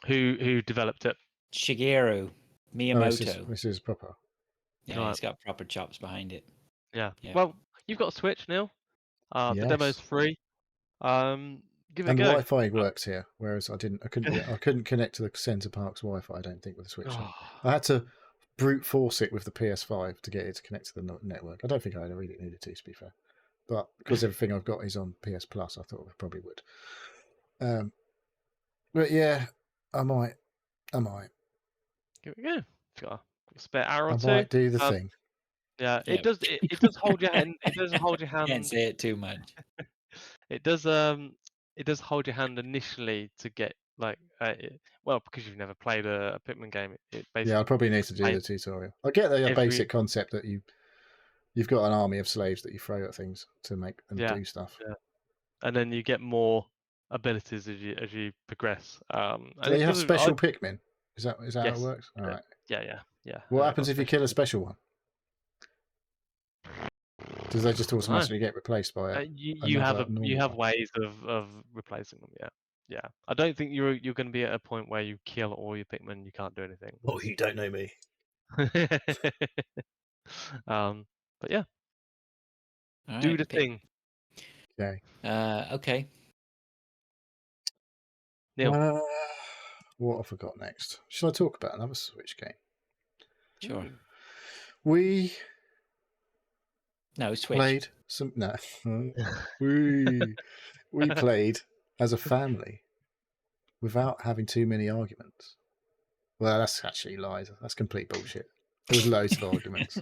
Who developed it? Shigeru Miyamoto. This is proper. Yeah, Right. it's got proper chops behind it. Yeah. Yeah. Well, you've got a Switch, Neil. The demo's Yes. free. Give it And a go. Wi-Fi works here, whereas I couldn't connect to the Centre Parks Wi-Fi. I don't think with the Switch. Oh, I had to brute force it with the PS5 to get it to connect to the network. I don't think I really needed to be fair, but because everything I've got is on PS Plus, I thought I probably would. But yeah, I might. Give it a go. Got a spare hour or I two. might do the thing. Yeah, Yeah. it does. It does hold your hand. It does hold your hand. Can't say it too much. It does. It does hold your hand initially to get because you've never played a Pikmin game. It basically. Yeah, I probably need to do the tutorial. I get the basic concept that you've got an army of slaves that you throw at things to make them do stuff. Yeah. And then you get more abilities as you progress. Do you have special Pikmin? Is that how it works? All right. Yeah. What happens if you kill a special one? Does they just automatically get replaced by it? You have ways of replacing them. Yeah. I don't think you're going to be at a point where you kill all your Pikmin. You can't do anything. Oh, you don't know me. But yeah, All do right, the thing. Okay. Okay. Neil. What have I got next? Shall I talk about another Switch game? Sure. We Switch. played some. No, we played as a family without having too many arguments. Well, that's actually lies. That's complete bullshit. There was loads of arguments.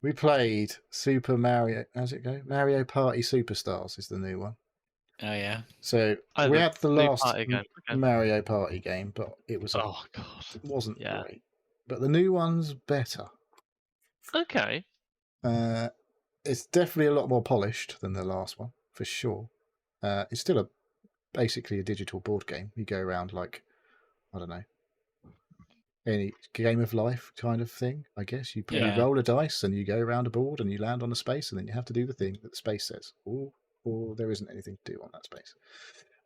We played Super Mario. How's it go? Mario Party Superstars is the new one. Oh yeah. So Oh, we the had the new last party game, okay. Mario Party game, but it was Oh god. it wasn't Yeah. great. But the new one's better. Okay. It's definitely a lot more polished than the last one, for sure. It's still basically a digital board game. You go around like, I don't know, any game of life kind of thing, I guess. You roll a dice and you go around a board and you land on a space and then you have to do the thing that the space says, or there isn't anything to do on that space.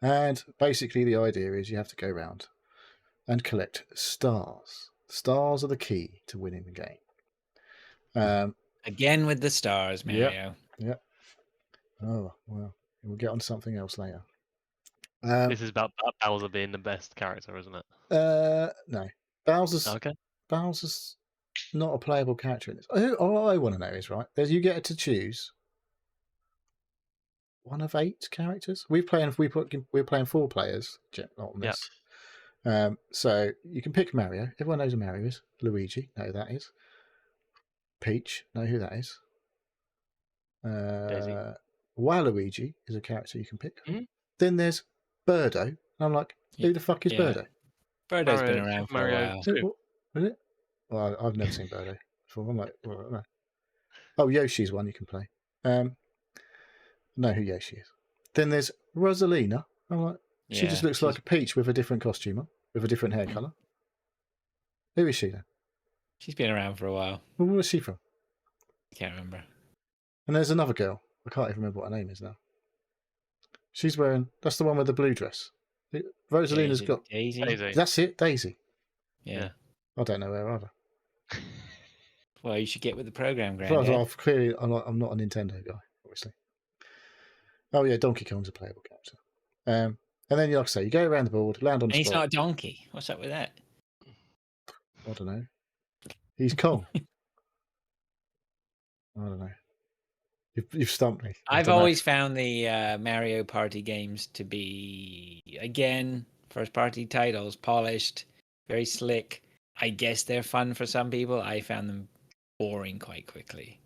And basically the idea is you have to go around and collect stars. Stars are the key to winning the game. Again with the stars, Mario. Yep. Oh, well, we'll get on to something else later. This is about Bowser being the best character, isn't it? No. Bowser's Okay. not a playable character in this. All I want to know is, right, you get to choose one of 8 characters. We're playing 4 players on this. So you can pick Mario. Everyone knows who Mario is. Luigi, know who that is. Peach, know who that is. Daisy. Waluigi is a character you can pick. Mhm. Then there's Birdo. And I'm like, who the fuck is Birdo? Birdo's been around for a while. Is it? Well, I've never seen Birdo before. I'm like, well, no. Oh, Yoshi's one you can play. Know who Yoshi is. Then there's Rosalina. I'm like, she just looks like a Peach with a different costume on, with a different hair colour. Who is she then? She's been around for a while. Well, where's she from? Can't remember. And there's another girl. I can't even remember what her name is now. She's wearing. That's the one with the blue dress. Rosalina's got. Daisy. That's it, Daisy. Yeah. I don't know her either. Well, you should get with the program, Well, Grandad. clearly, I'm not a Nintendo guy, obviously. Oh yeah, Donkey Kong's a playable character. And then, like I say, you go around the board, land on the And he's spot. not a donkey. What's up with that? I don't know. He's Kong. I don't know. You've stumped me. I've always found the Mario Party games to be, again, first-party titles, polished, very slick. I guess they're fun for some people. I found them boring quite quickly.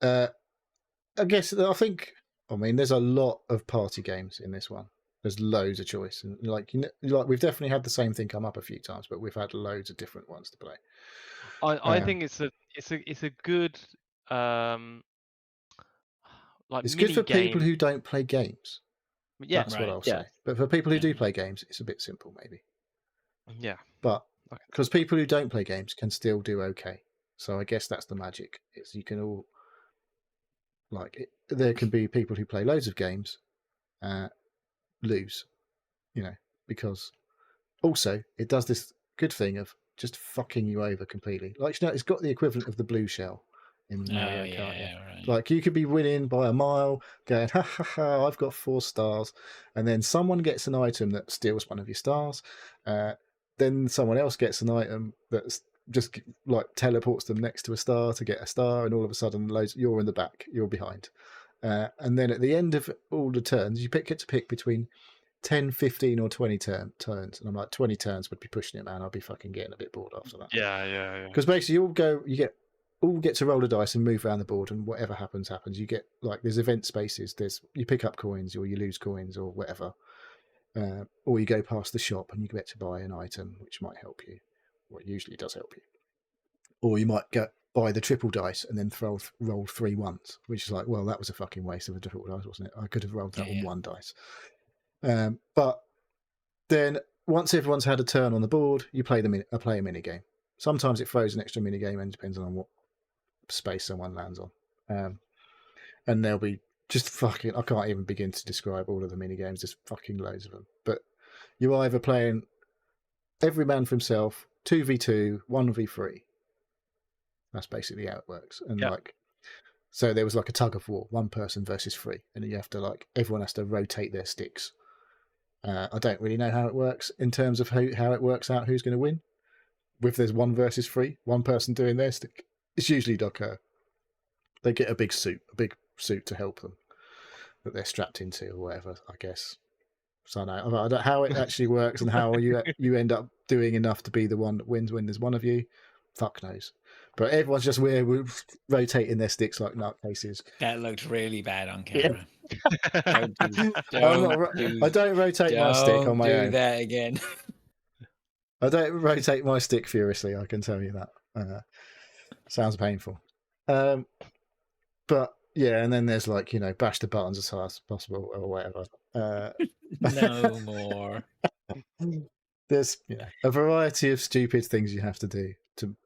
I think. I mean, there's a lot of party games in this one. There's loads of choice, and like we've definitely had the same thing come up a few times, but we've had loads of different ones to play. I think it's a good like it's good for game. people who don't play games. Yeah, that's what I'll say. But for people who do play games, it's a bit simple, maybe. Yeah, but because people who don't play games can still do okay, so I guess that's the magic. Is you can all there can be people who play loads of games, lose, because also it does this good thing of just fucking you over completely. Like, it's got the equivalent of the blue shell in Mario Kart. Right. Like, you could be winning by a mile, going, ha ha ha, I've got 4 stars, and then someone gets an item that steals one of your stars. Then someone else gets an item that's just like teleports them next to a star to get a star, and all of a sudden you're in the back, you're behind. And then at the end of all the turns, you get to pick between 10, 15 or 20 turns. And I'm like, 20 turns would be pushing it, man. I'll be fucking getting a bit bored after that. Yeah. Because basically you all get to roll the dice and move around the board, and whatever happens. You get, like, there's event spaces, you pick up coins or you lose coins or whatever. Or you go past the shop and you get to buy an item which might help you. Well, it usually does help you. Or you might buy the triple dice and then roll 3 ones, which is like, well, that was a fucking waste of a triple dice, wasn't it? I could have rolled that on 1 dice. But then once everyone's had a turn on the board, you play a mini game. Sometimes it throws an extra mini game, and depends on what space someone lands on. And there'll be just fucking, I can't even begin to describe all of the mini games. There's fucking loads of them. But you're either playing every man for himself, 2v2, 1v3. That's basically how it works. And so there was like a tug of war, 1 person versus 3, and you have to everyone has to rotate their sticks. I don't really know how it works in terms of how it works out who's going to win. If there's 1 versus 3, 1 person doing their stick, it's usually they get a big suit to help them that they're strapped into or whatever, I guess. So no, I don't know how it actually works and how you end up doing enough to be the one that wins when there's one of you. Fuck knows. But everyone's just rotating their sticks like nutcases. That looked really bad on Yeah. camera. Don't do, I don't rotate my stick on my do own. that again. I don't rotate my stick furiously. I can tell you that. Sounds painful. But yeah, and then there's like bash the buttons as hard as possible or whatever. No more. There's a variety of stupid things you have to do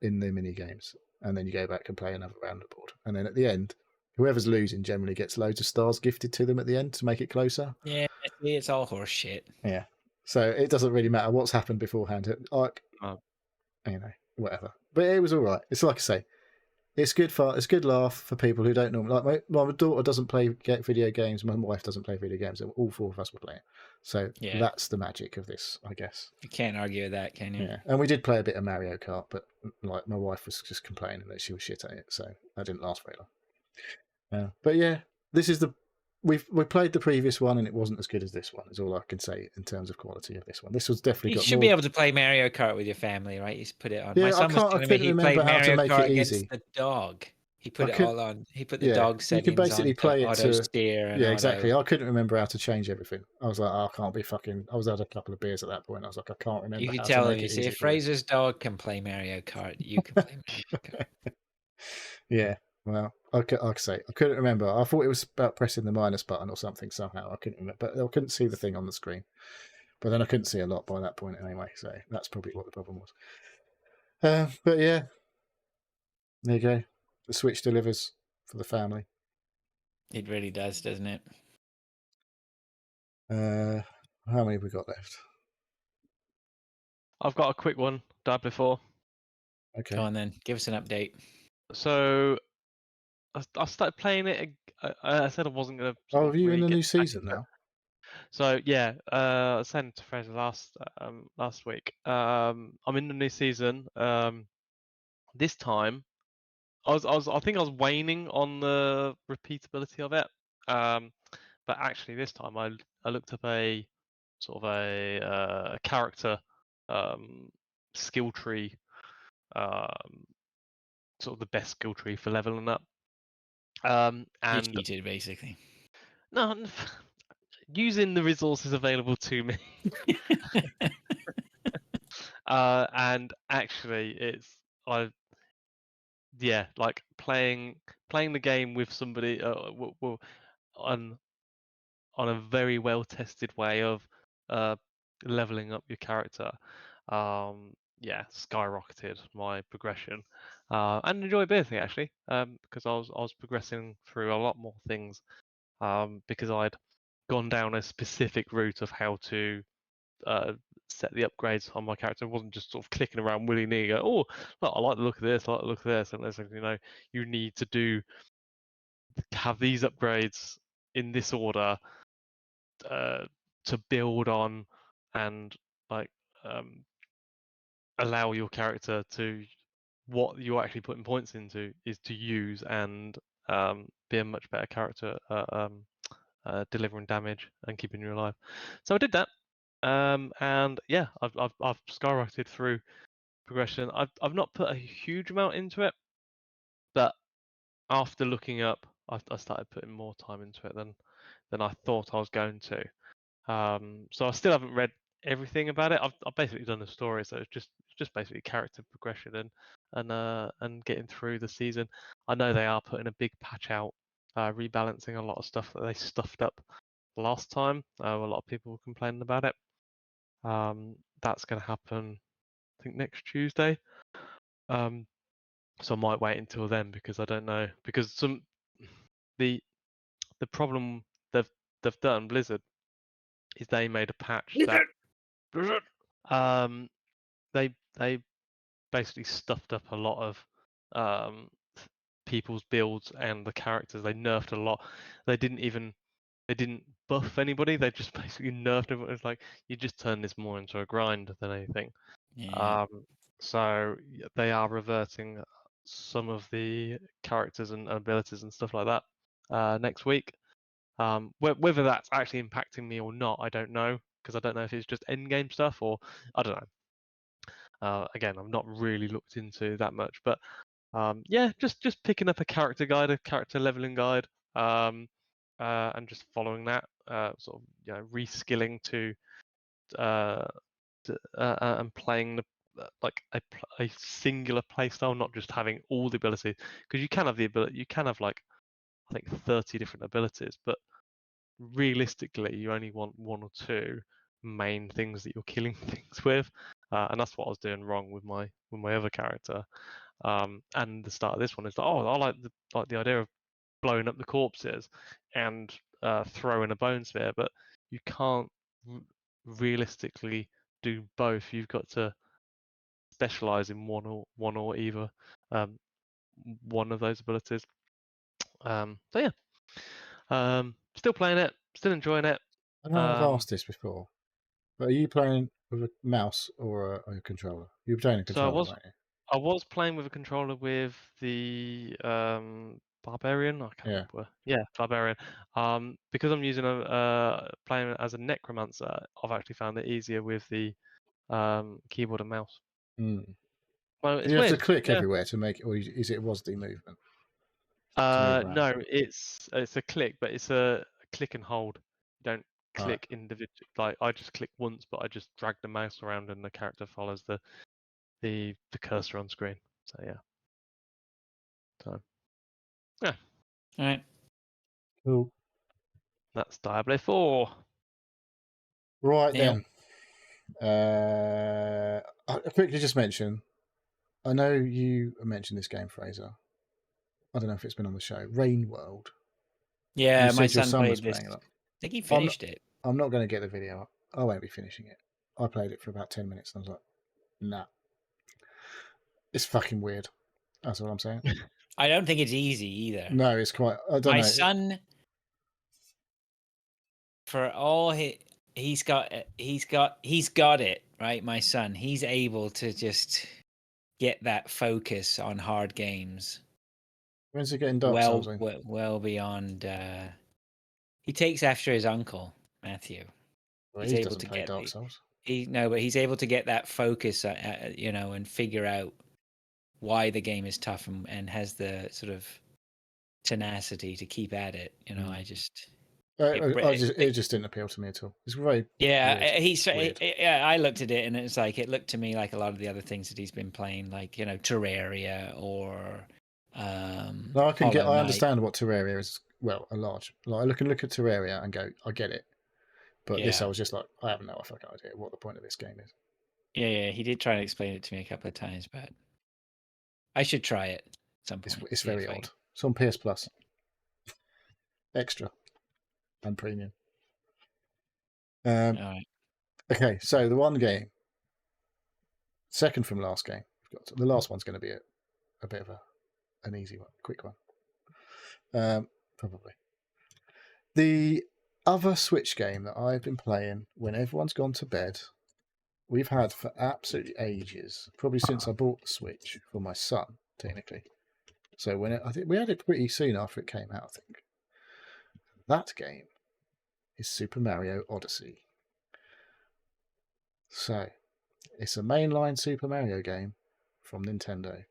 in the mini games, and then you go back and play another round of board, and then at the end, whoever's losing generally gets loads of stars gifted to them at the end to make it closer. Yeah, it's all horse shit. Yeah, so it doesn't really matter what's happened beforehand. Like, Oh. Whatever. But it was all right. It's like I say, it's good fun. It's a good laugh for people who don't normally like. My daughter doesn't play video games. My wife doesn't play video games, and all four of us were playing. So Yeah. that's the magic of this, I guess. You can't argue with that, can you? Yeah, and we did play a bit of Mario Kart, but like my wife was just complaining that she was shit at it, so that didn't last very long. But yeah, this is we played the previous one and it wasn't as good as this one. Is all I can say in terms of quality of this one. This was definitely You got should more... be able to play Mario Kart with your family, right? You just put it on. Yeah, My son was telling me he played Mario Kart against the dog. He put it all on. He put the dog settings on. You can basically play it auto to steer. And yeah, exactly. I couldn't remember how to change everything. I was like, I can't be fucking. I was had a couple of beers at that point. I was like, I can't remember. You could how tell to him. make You it see, easy if for me. Fraser's dog can play Mario Kart, you can play Mario Kart. Yeah. Well, like I say, I couldn't remember. I thought it was about pressing the minus button or something somehow. I couldn't remember, but I couldn't see the thing on the screen. But then I couldn't see a lot by that point anyway, so that's probably what the problem was. But yeah, there you go. The Switch delivers for the family. It really does, doesn't it? How many have we got left? I've got a quick one. Died before. Okay. Go on then. Give us an update. So I started playing it. I said I wasn't going to. Oh, are you in the new season now? So yeah, I sent to Fraser last week. I'm in the new season. This time, I think I was waning on the repeatability of it. But actually, this time I looked up a sort of a character skill tree, sort of the best skill tree for leveling up. And You cheated, basically. no, using the resources available to me. And actually, like playing the game with somebody on a very well tested way of leveling up your character. Skyrocketed my progression and enjoyability actually, because I was progressing through a lot more things because I'd gone down a specific route of how to set the upgrades on my character. It wasn't just sort of clicking around willy-nilly. Oh, look, I like the look of this. I like the look of this. And there's you need to have these upgrades in this order to build on and like allow your character to what you're actually putting points into is to use and be a much better character delivering damage and keeping you alive. So I did that. And yeah, I've skyrocketed through progression. I've not put a huge amount into it, but after looking up, I started putting more time into it than I thought I was going to. So I still haven't read everything about it. I've basically done the story, so it's just basically character progression and getting through the season. I know they are putting a big patch out, rebalancing a lot of stuff that they stuffed up last time. A lot of people were complaining about it. That's going to happen, I think, next Tuesday. So I might wait until then because I don't know, because the problem they've done, Blizzard, is they made a patch that they basically stuffed up a lot of people's builds and the characters. They nerfed a lot. They didn't buff anybody. They just basically nerfed everyone. It's like you just turn this more into a grind than anything. Yeah. So they are reverting some of the characters and abilities and stuff like that next week. Whether that's actually impacting me or not, I don't know, because I don't know if it's just end game stuff or I don't know. Again, I've not really looked into that much, but yeah, just picking up a character guide, a character leveling guide, and just following that, sort of reskilling to and playing like a singular playstyle, not just having all the abilities, because you can have the ability, you can have like I think 30 different abilities, but realistically you only want one or two main things that you're killing things with, and that's what I was doing wrong with my other character. And the start of this one is like, oh, I like the idea of blowing up the corpses and throwing a bone spear, but you can't realistically do both. You've got to specialize in one or either one of those abilities. So yeah, still playing it, still enjoying it. I know I've asked this before, but are you playing with a mouse or a controller? You're playing a controller, aren't you? I was playing with a controller with the Barbarian. I can't remember. Yeah, Barbarian. Because I'm using playing as a Necromancer, I've actually found it easier with the keyboard and mouse. Well, it's you weird. have to click everywhere to make it, or is it WASD movement? No, it's a click, but it's a click and hold. You don't click individual. Like I just click once, but I just drag the mouse around and the character follows the cursor on screen. So yeah. So yeah. All right. Cool. That's Diablo 4. Right then. I'll quickly just mention. I know you mentioned this game, Fraser. I don't know if it's been on the show. Rain World. Yeah, my son played this. I think he finished it. I'm not going to get the video up. I won't be finishing it. I played it for about 10 minutes and I was like, nah. It's fucking weird. That's what I'm saying. I don't think it's easy either. No, it's quite. I don't know. My son, for all he's got it, right? My son, he's able to just get that focus on hard games. When's he getting Dark Souls? Well beyond. He takes after his uncle Matthew. Well, he's able to play Dark Souls. But he's able to get that focus, and figure out why the game is tough and has the sort of tenacity to keep at it. It just didn't appeal to me at all. It's very weird. I looked at it and it looked to me like a lot of the other things that he's been playing, like Terraria or. No, I understand what Terraria is. Well, a large. Like I can look at Terraria and go, I get it. But this, I was just like, I have no fucking idea what the point of this game is. Yeah, he did try to explain it to me a couple of times, but I should try it at some point. It's very odd. It's on PS Plus, extra, and premium. All right. Okay, so the one game, second from last game, the last one's going to be a bit of an easy one, quick one, probably. The other Switch game that I've been playing when everyone's gone to bed, we've had for absolutely ages, probably since I bought the Switch for my son, technically. So I think we had it pretty soon after it came out, I think. That game is Super Mario Odyssey. So, it's a mainline Super Mario game from Nintendo.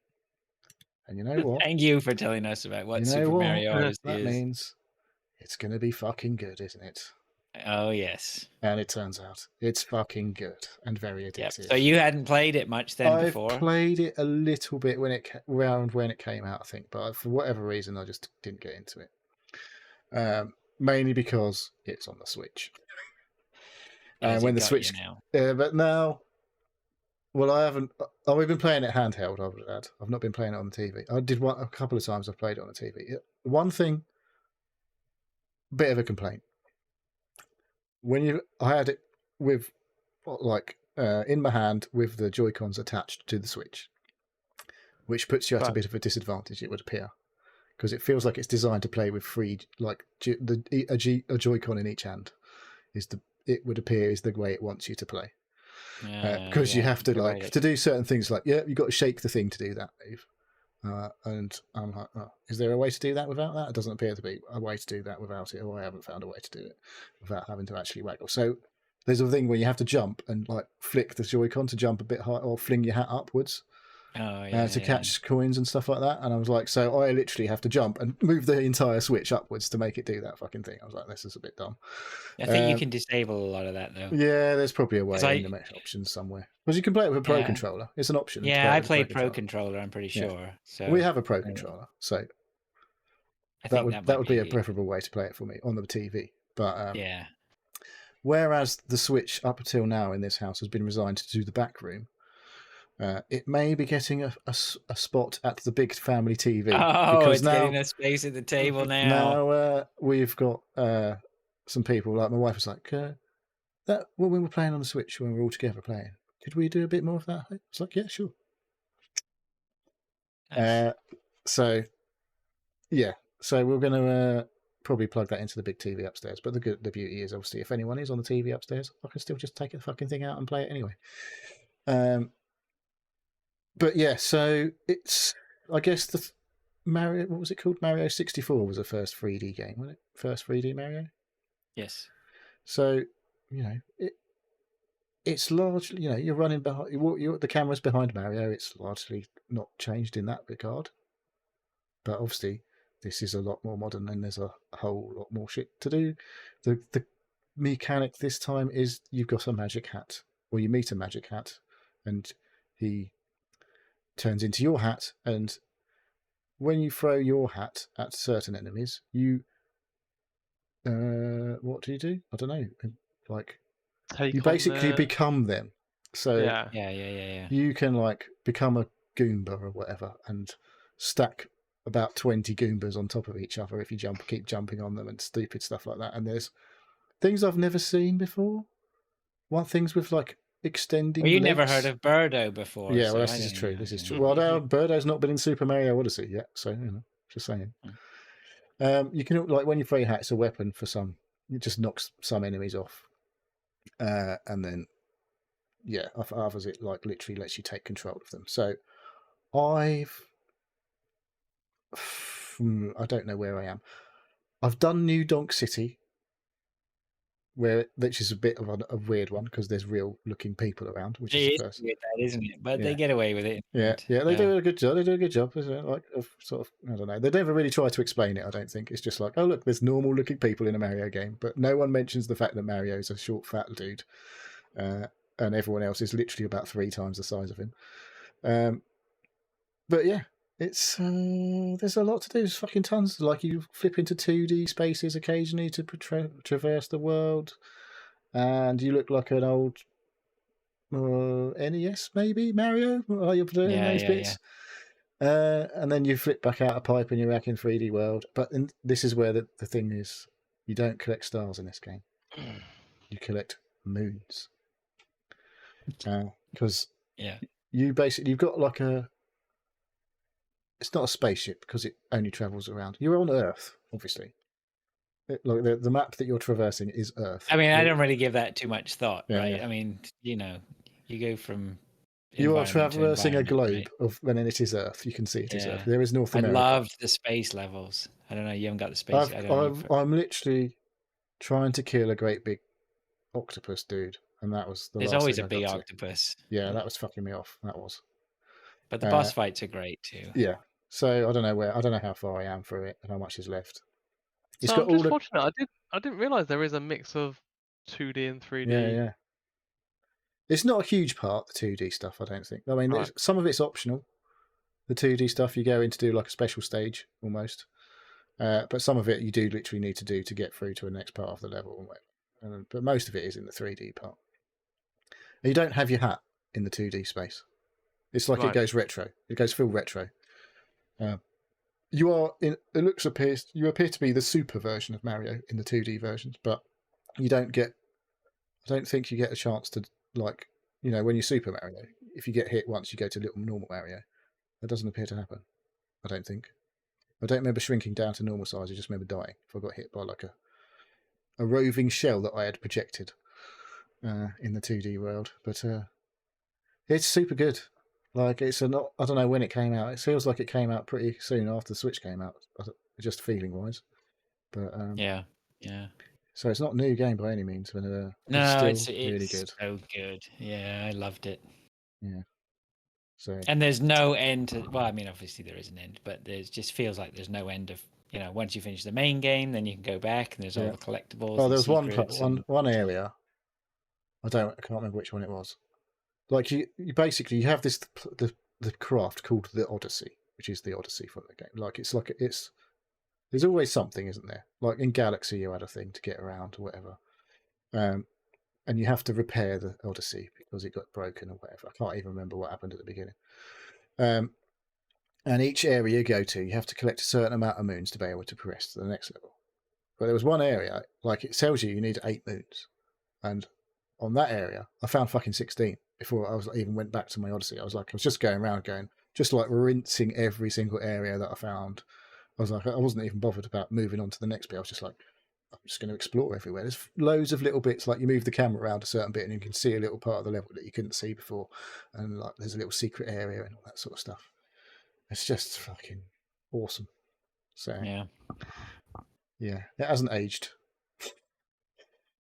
And you know what? Thank you for telling us about what Super Mario Odyssey is. That means it's going to be fucking good, isn't it? Oh, yes. And it turns out it's fucking good and very addictive. Yep. So you hadn't played it much then before? I played it a little bit when it came out, I think. But for whatever reason, I just didn't get into it. Mainly because it's on the Switch. And when the Switch... but now... Well, I haven't... we've been playing it handheld, I would add. I've not been playing it on the TV. I did a couple of times I've played it on the TV. One thing... Bit of a complaint. I had it with, in my hand with the Joy-Cons attached to the Switch, which puts you at a bit of a disadvantage, it would appear, because it feels like it's designed to play with a Joy-Con in each hand. It would appear is the way it wants you to play, because you have to to do certain things like you've got to shake the thing to do that move, And I'm like, oh, is there a way to do that without that? It doesn't appear to be a way to do that without it, or I haven't found a way to do it without having to actually waggle. So there's a thing where you have to jump and like flick the Joy-Con to jump a bit high, or fling your hat upwards to catch coins and stuff like that. And I was like, so I literally have to jump and move the entire Switch upwards to make it do that fucking thing. I was like, this is a bit dumb. I think you can disable a lot of that though. Yeah, there's probably a way 'Cause in the options somewhere. Because you can play it with a Pro Yeah. controller. It's an option. to Yeah, play it I with a played Pro controller. Controller, I'm pretty Yeah. sure. So We have a Pro controller, so I that think would be a preferable way to play it for me on the TV. But yeah. whereas the Switch up until now in this house has been resigned to do the back room, it may be getting a spot at the big family TV. Oh, because it's now, getting a space at the table now. Now we've got some people, like my wife was like, that when we were playing on the Switch, when we were all together playing, could we do a bit more of that? It's like, yeah, sure. Nice. So we're going to probably plug that into the big TV upstairs. But the beauty is, obviously, if anyone is on the TV upstairs, I can still just take the fucking thing out and play it anyway. But yeah, so it's, I guess the Mario, what was it called? Mario 64 was the first 3D game, wasn't it? First 3D Mario. Yes. So it's largely, you're running behind, the camera's behind Mario. It's largely not changed in that regard. But obviously, this is a lot more modern, and there's a whole lot more shit to do. The mechanic this time is you've got a magic hat, or you meet a magic hat, and he turns into your hat, and when you throw your hat at certain enemies, you what do you do? I don't know. Like, you basically become them. So yeah. You can like become a Goomba or whatever, and stack about 20 Goombas on top of each other if you keep jumping on them and stupid stuff like that. And there's things I've never seen before. Things with like extending. Well, you legs. never heard of Birdo before. Yeah, so well, this is true. This is true. Well, no, Birdo's not been in Super Mario Odyssey yet, so just saying. You can, like, when you throw your hat, it's a weapon for some. It just knocks some enemies off, and then others it like literally lets you take control of them. So I don't know where I am. I've done New Donk City, which is a bit of a weird one because there's real looking people around, which is the first. Weird, that, isn't it? But they get away with it. Yeah, they do a good job. They do a good job. Like, sort of, I don't know. They never really try to explain it. I don't think it's just like, oh look, there's normal looking people in a Mario game, but no one mentions the fact that Mario's a short, fat dude, and everyone else is literally about 3 times the size of him. But yeah, it's there's a lot to do. There's fucking tons. Like, you flip into 2D spaces occasionally to traverse the world, and you look like an old NES maybe Mario. Are you doing those bits? And then you flip back out a pipe and you're back in 3D world. But this is where the thing is: you don't collect stars in this game. You collect moons. Because you've got like it's not a spaceship because it only travels around. You're on Earth, obviously. Like the map that you're traversing is Earth. I mean, I don't really give that too much thought, right? Yeah. I mean, you go from. You are traversing a globe when it is Earth. You can see it is Earth. There is North America. I loved the space levels. I don't know. You haven't got the space. I'm literally trying to kill a great big octopus dude, and that was the. There's always a big octopus. Yeah, that was fucking me off. That was. But the boss fights are great too. Yeah. So I don't know how far I am through it and how much is left. It's got I'm just watching it. I didn't realise there is a mix of 2D and 3D. Yeah. It's not a huge part, the 2D stuff, I don't think. I mean, some of it's optional. The 2D stuff, you go in to do like a special stage, almost. But some of it you do literally need to do to get through to the next part of the level. But most of it is in the 3D part. And you don't have your hat in the 2D space. It's like it goes retro. It goes full retro. You appear to be the super version of Mario in the 2D versions, but I don't think you get a chance to, like, when you Super Mario, if you get hit once, you go to little normal Mario. That doesn't appear to happen, I don't think. I don't remember shrinking down to normal size. I just remember dying if I got hit by like a roving shell that I had projected in the 2D world. But it's super good. Like it's I don't know when it came out. It feels like it came out pretty soon after the Switch came out, just feeling wise. But Yeah. so it's not a new game by any means, but No, it's still it's really good. so good. Yeah, I loved it. Yeah. So And there's no end to. Well, I mean, obviously there is an end, but there's just feels like there's no end of. Once you finish the main game, then you can go back and there's all Yeah. the collectibles. oh, and there was secrets and- one area. I can't remember which one it was. Like you basically you have this the craft called the Odyssey, which is the Odyssey for the game. Like there's always something, isn't there? Like in Galaxy, you had a thing to get around or whatever, and you have to repair the Odyssey because it got broken or whatever. I can't even remember what happened at the beginning. And each area you go to, you have to collect a certain amount of moons to be able to progress to the next level. But there was one area, like it tells you need 8 moons, and on that area, I found fucking 16 before I even went back to my Odyssey. I was just going around just like rinsing every single area that I found. I wasn't even bothered about moving on to the next bit. I was just like, I'm just going to explore everywhere. There's loads of little bits, like you move the camera around a certain bit and you can see a little part of the level that you couldn't see before. And like there's a little secret area and all that sort of stuff. It's just fucking awesome. So yeah, it hasn't aged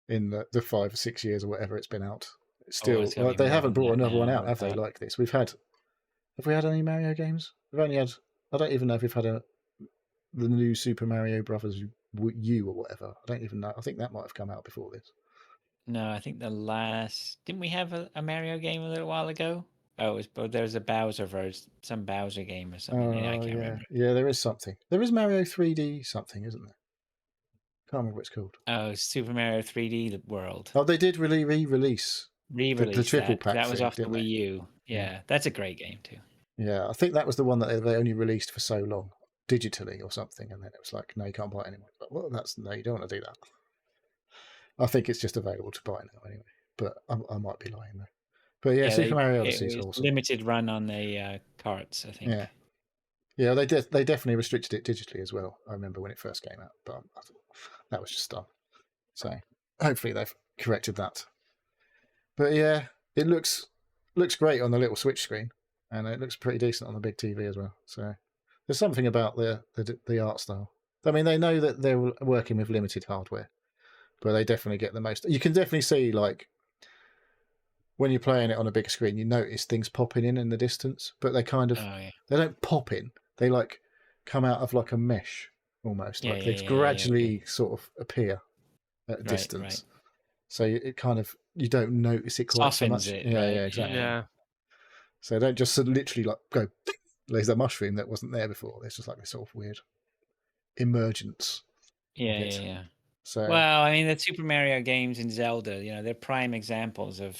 in the 5 or 6 years or whatever it's been out. It's still it's gotta be they more haven't than brought that another one now, out, have they? but- Like this, have we had any Mario games? We've only had. I don't even know if we've had the new Super Mario Brothers U or whatever. I don't even know. I think that might have come out before this. No, I think the last didn't we have a Mario game a little while ago? Oh, there was a Bowser version, some Bowser game or something. I can't remember. Yeah, there is something. There is Mario 3D something, isn't there? Can't remember what it's called. Oh, Super Mario 3D World. Oh, they did re-release Re-release triple that. pack That was thing, off the didn't they? Wii U. Yeah, that's a great game too. Yeah, I think that was the one that they only released for so long digitally or something, and then it was like, no, you can't buy it anymore. But well, no, you don't want to do that. I think it's just available to buy now anyway, but I might be lying there. But yeah, Super Mario Odyssey is awesome. Limited run on the carts, I think. Yeah, they definitely restricted it digitally as well. I remember when it first came out, but I thought that was just dumb. So hopefully they've corrected that. But yeah, it looks great on the little Switch screen, and it looks pretty decent on the big TV as well. So there's something about the art style. I mean, they know that they're working with limited hardware, but they definitely get the most. You can definitely see, like, when you're playing it on a big screen, you notice things popping in the distance, but they kind of they don't pop in. They like come out of like a mesh almost. Like they gradually sort of appear at a distance. Right. So it kind of you don't notice it quite so much. It, yeah, right? yeah, exactly. Yeah. So they don't just literally like go. There's a mushroom that wasn't there before. There's just like this sort of weird emergence. Yeah. So well, I mean, the Super Mario games and Zelda, they're prime examples of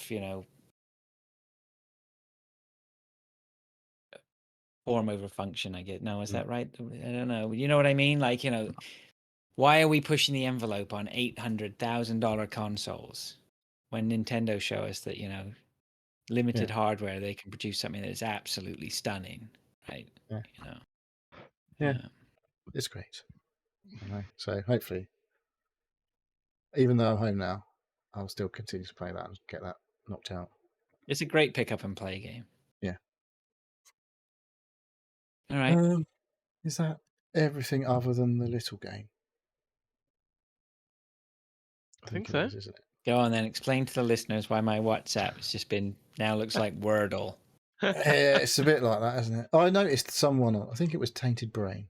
form over function. I get. No, is that right? I don't know. You know what I mean? Like, why are we pushing the envelope on $800,000 consoles when Nintendo show us that limited hardware, they can produce something that is absolutely stunning, right? Yeah. It's great. So hopefully, even though I'm home now, I'll still continue to play that and get that knocked out. It's a great pick up and play game. Yeah. All right. Is that everything other than the little game? I think so. Isn't it? Go on then. Explain to the listeners why my WhatsApp has just been now looks like Wordle. Yeah, it's a bit like that, isn't it? I noticed someone, I think it was Tainted Brain,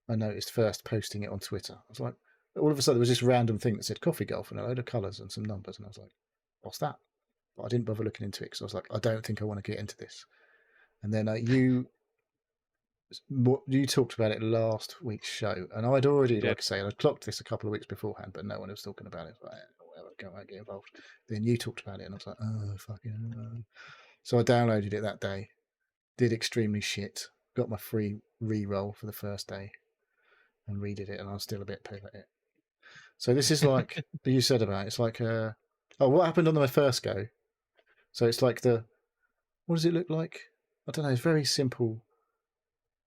I noticed first posting it on Twitter. I was like, all of a sudden there was this random thing that said coffee golf and a load of colours and some numbers. And I was like, what's that? But I didn't bother looking into it because I was like, I don't think I want to get into this. And then you talked about it last week's show. And I'd already, like I say, I'd clocked this a couple of weeks beforehand, but no one was talking about it. So I won't get involved. Then you talked about it and I was like, oh, fucking. So I downloaded it that day, did extremely shit, got my free re-roll for the first day and redid it, and I was still a bit pissed at it. So this is like you said about it. It's like what happened on my first go? So it's like what does it look like? I don't know. It's very simple.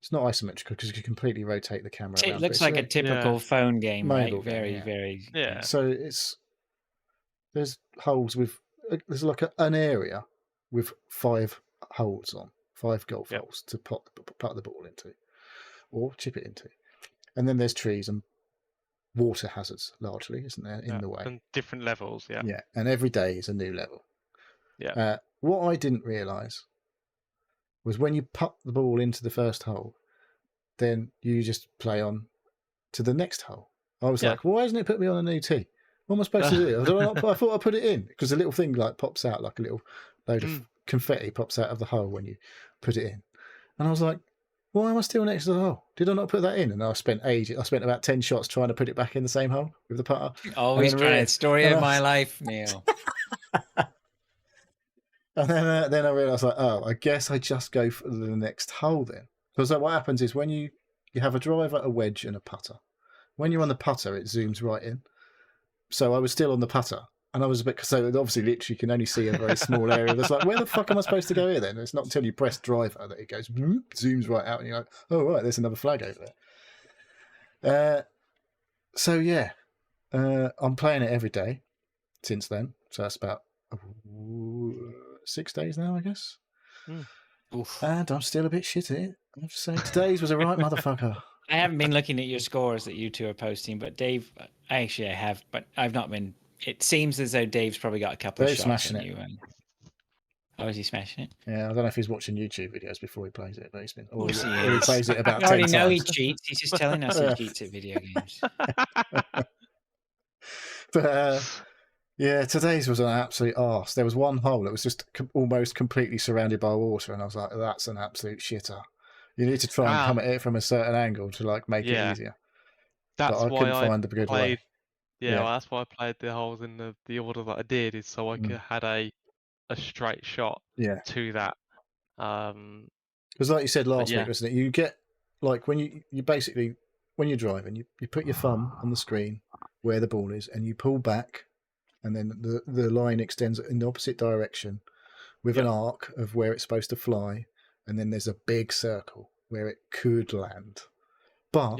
It's not isometrical because you can completely rotate the camera around. It looks like a typical phone game, right? Very, very. Yeah. So there's holes with there's like an area with 5 holes on 5 golf Yep. holes to putt the ball into, or chip it into. And then there's trees and water hazards, largely, isn't there, in the way? And different levels, yeah. Yeah, and every day is a new level. Yeah. What I didn't realise was when you putt the ball into the first hole, then you just play on to the next hole. I was like, why hasn't it put me on a new tee? What am I supposed to do? I thought I put it in, because the little thing like pops out, like a little load of confetti pops out of the hole when you put it in. And I was like, why am I still next to the hole? Did I not put that in? And I spent ages. I spent about 10 shots trying to put it back in the same hole with the putter. Always trying. Story of my life, Neil. And then I realised, like, oh, I guess I just go for the next hole then. Because what happens is when you have a driver, a wedge, and a putter. When you're on the putter, it zooms right in. So I was still on the putter, and I was a bit, so obviously literally you can only see a very small area. That's like, where the fuck am I supposed to go here then? It's not until you press driver that it goes, zooms right out, and you're like, oh, right, there's another flag over there. So yeah, I'm playing it every day since then. So that's about 6 days now, I guess. And I'm still a bit shit at it. I have to say, today's was a right motherfucker. I haven't been looking at your scores that you two are posting, but Dave, I have, but I've not been. It seems as though Dave's probably got a couple of shots smashing on it. you. Oh, is he smashing it? Yeah, I don't know if he's watching YouTube videos before he plays it, but he's been. Or course he he is. plays it about I 10 already times. know he cheats. He's just telling us he cheats at video games. But yeah, today's was an absolute arse. There was one hole that was just almost completely surrounded by water, and I was like, that's an absolute shitter. You need to try and come at it from a certain angle to like make it easier. That's but I why couldn't I find the good played. way. Yeah, well, that's why I played the holes in the order that I did, is so I had a straight shot to that. Because like you said last week, wasn't it? You get like when you basically when you're driving, you put your thumb on the screen where the ball is, and you pull back, and then the line extends in the opposite direction with an arc of where it's supposed to fly, and then there's a big circle where it could land. But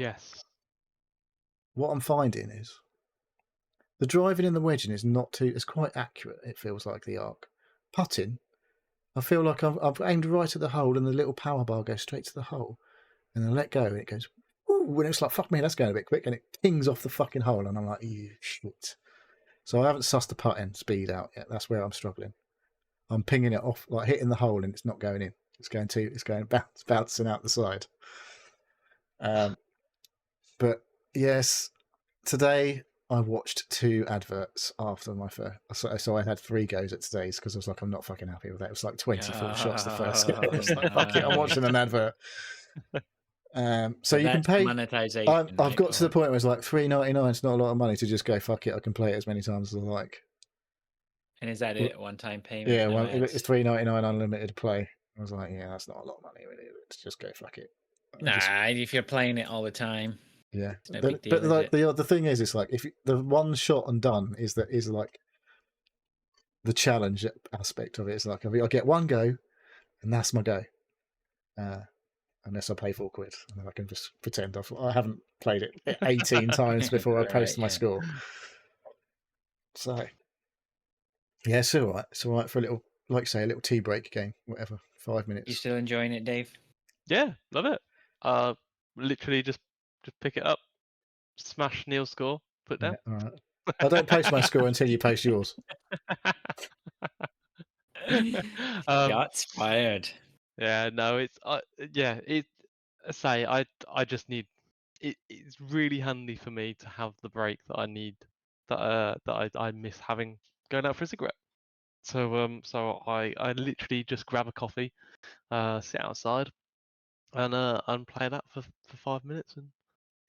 what I'm finding is the driving and the wedging is not too. It's quite accurate. It feels like the arc. Putting, I feel like I've aimed right at the hole, and the little power bar goes straight to the hole, and I let go, and it goes. Ooh, and it's like, fuck me, that's going a bit quick, and it pings off the fucking hole, and I'm like, ew, shit. So I haven't sussed the putting speed out yet. That's where I'm struggling. I'm pinging it off, like hitting the hole, and it's not going in. It's going bouncing out the side. But yes, today I watched 2 adverts after my first. So I had 3 goes at today's because I was like, I'm not fucking happy with that. It was like 24 shots the first go. I was like, fuck it, I'm watching an advert. So you can pay monetization. I've got to the point where it's like $3.99. It's not a lot of money to just go, fuck it, I can play it as many times as I like. And is that it? One-time payment? Yeah, well, it's $3.99 unlimited play. I was like, yeah, that's not a lot of money, really. Let's just go, fuck it. If you're playing it all the time. Yeah, no big deal, but like the thing is, it's like if the one shot and done is like the challenge aspect of it. It's like I get one go, and that's my go. Unless I pay £4, and then I can just pretend I haven't played it 18 times before I post my score. So yeah, it's all right. It's all right for a little, like say, a little tea break game, whatever, 5 minutes. You still enjoying it, Dave? Yeah, love it. Literally just pick it up, smash Neil's score, put down. Yeah, all right. I don't post my score until you post yours. Shots fired. Yeah, no, it's I say I just need it's really handy for me to have the break that I need that I miss having going out for a cigarette. So I literally just grab a coffee, sit outside, and play that for 5 minutes, and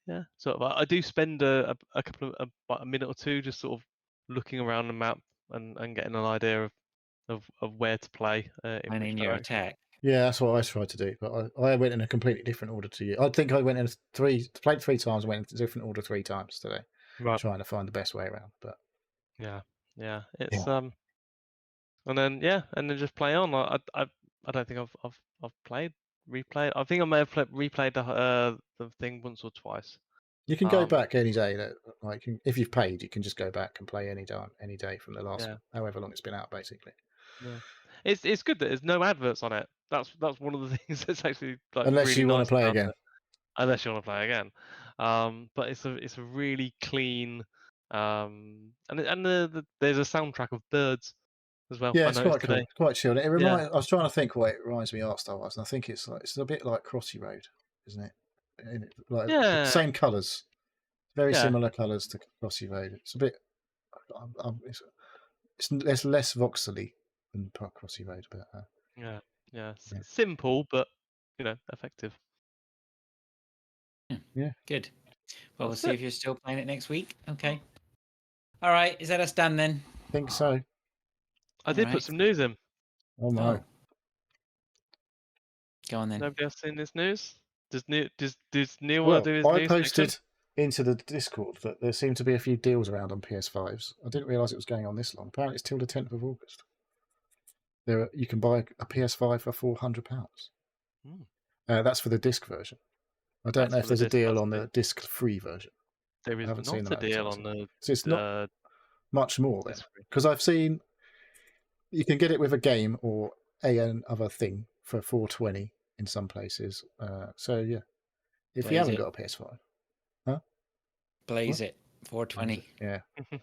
yeah, sort of I do spend a couple of about a minute or two just sort of looking around the map and getting an idea of where to play and in your attack. Yeah, that's what I tried to do, but I went in a completely different order to you. I think I went in played 3 times, went in a different order 3 times today, trying to find the best way around. But yeah, it's and then just play on. I don't think I've replayed. I think I may have replayed the thing once or twice. You can go back any day. Like if you've paid, you can just go back and play any day from the last however long it's been out, basically. Yeah. It's good that there's no adverts on it. That's one of the things that's actually like Unless really you want nice to play about again. it. Unless you want to play again. But it's a really clean and there's a soundtrack of birds as well. Yeah, I it's noticed quite cool, today. quite chilled. It Yeah. reminds. I was trying to think what it reminds me art style wise, and I think it's a bit like Crossy Road, isn't it? Like Yeah. same colours, very Yeah. similar colours to Crossy Road. It's a bit. It's less voxely than Crossy Road, but Yeah. Yeah. Simple but effective. Yeah. Good. Well, we'll That's see it. if you're still playing it next week. Okay. All right. Is that us done then? I think so. I did Alright. put some news in. Oh my! Oh. Go on then. Nobody else seen this news? Does Neil Well, want to do his I news posted section? into the Discord that there seemed to be a few deals around on PS5s. I didn't realise it was going on this long. Apparently, it's till the 10th of August. You can buy a PS5 for £400. Hmm. That's for the disc version. I don't That's know for if the there's a disc, deal that's on the- the disc-free version. There I is haven't seen not them a deal on advertising. the So it's not much more then, disc free. because I've seen you can get it with a game or another thing for $420 in some places. So yeah, if Blaze you haven't it. got a PS5, Blaze What? it. 420. yeah. It's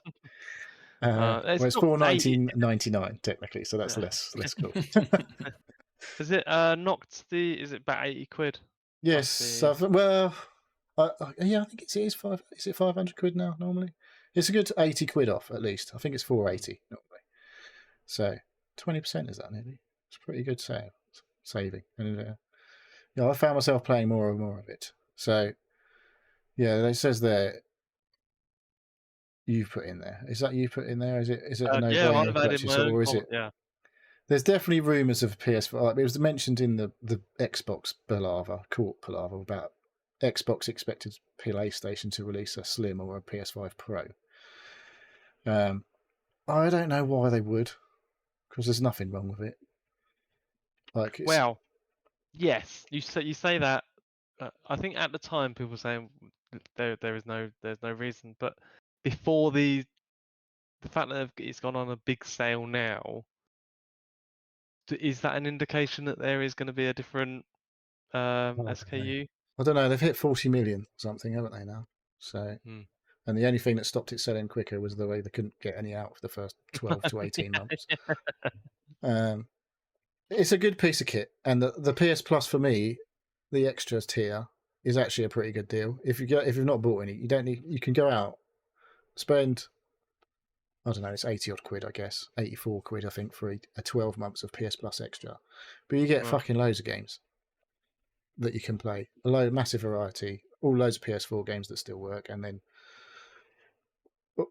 Well, it's not $419.99 technically, so that's Yeah. less cool. Is it knocked is it about 80 quid? Yes, Off well, yeah, I think it is five. Is it £500 now? Normally, it's a good £80 off at least. I think it's $480 normally. So 20% is that nearly? It's a pretty good saving, and I found myself playing more and more of it. So yeah, it says there you've put in there. Is that you put in there? Is it a yeah, no-brainer I've added purchase, my own or is comment, it? yeah. There's definitely rumours of PS5. Like, it was mentioned in the Xbox court palaver about Xbox expected PlayStation to release a Slim or a PS5 Pro. I don't know why they would, because there's nothing wrong with it. Like, Well, yes, you say that. I think at the time people were saying there's no reason, but before the fact that it's gone on a big sale now, is that an indication that there is going to be a different SKU? I don't know. They've hit 40 million something, haven't they now? So, and the only thing that stopped it selling quicker was the way they couldn't get any out for the first 12 to 18 months. It's a good piece of kit, and the PS Plus for me, the extras tier is actually a pretty good deal. If you've not bought any, you can go out, spend, I don't know, it's 80 odd quid, I guess, 84 quid, I think, for a 12 months of PS Plus extra, but you get fucking loads of games that you can play, massive variety, all loads of PS4 games that still work, and then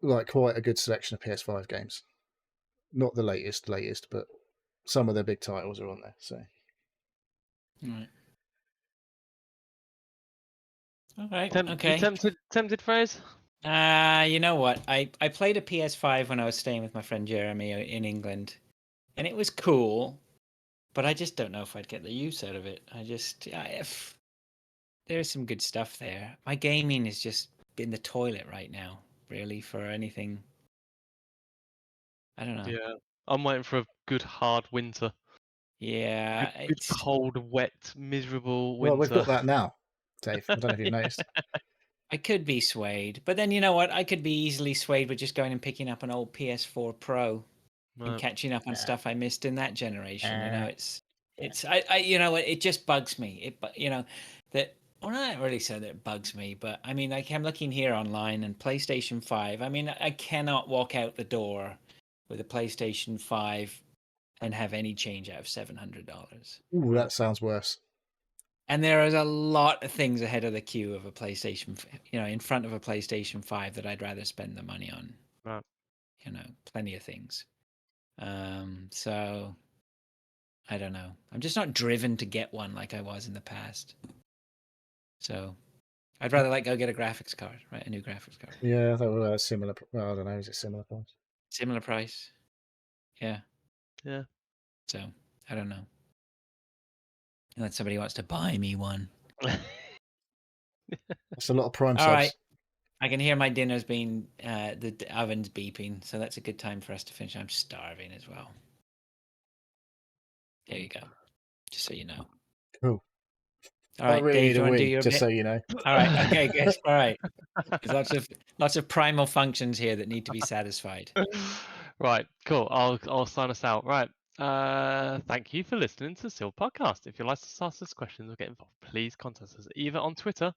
like quite a good selection of PS5 games. Not the latest, but some of their big titles are on there. So, Right. All right. You Okay. tempted phrase? You know what? I played a PS5 when I was staying with my friend Jeremy in England, and it was cool, but I just don't know if I'd get the use out of it. There's some good stuff there. My gaming is just in the toilet right now, really, for anything. I don't know. Yeah, I'm waiting for a good hard winter. Yeah, Good cold, wet, miserable winter. well, we've got that now, Dave. I don't know if you've noticed. I could be swayed, but then you know what? I could be easily swayed with just going and picking up an old PS4 Pro and catching up on stuff I missed in that generation. You know, it's you know, it just bugs me. Well, not really so that it bugs me, but I mean, like I'm looking here online and PlayStation 5. I mean, I cannot walk out the door with a PlayStation 5 and have any change out of $700. Ooh, that sounds worse. And there is a lot of things ahead of the queue of a PlayStation, in front of a PlayStation 5 that I'd rather spend the money on. Right. Plenty of things. So I don't know. I'm just not driven to get one like I was in the past. So I'd rather go get a graphics card, right? A new graphics card. Yeah, that was similar. Well, I don't know. Is it similar price? Similar price. Yeah. Yeah. So I don't know. Unless somebody wants to buy me one. That's a lot of Prime All subs. right. I can hear my dinner's been, the oven's beeping, so that's a good time for us to finish. I'm starving as well. There you go. Just so you know. Cool. All I right, really Dave, need do you a want to do wee, your just bit? so you know. All right. Okay, good. All right. There's lots of primal functions here that need to be satisfied. Right, cool. I'll sign us out. Right. Thank you for listening to Seal Podcast. If you'd like to ask us questions or get involved, please contact us either on Twitter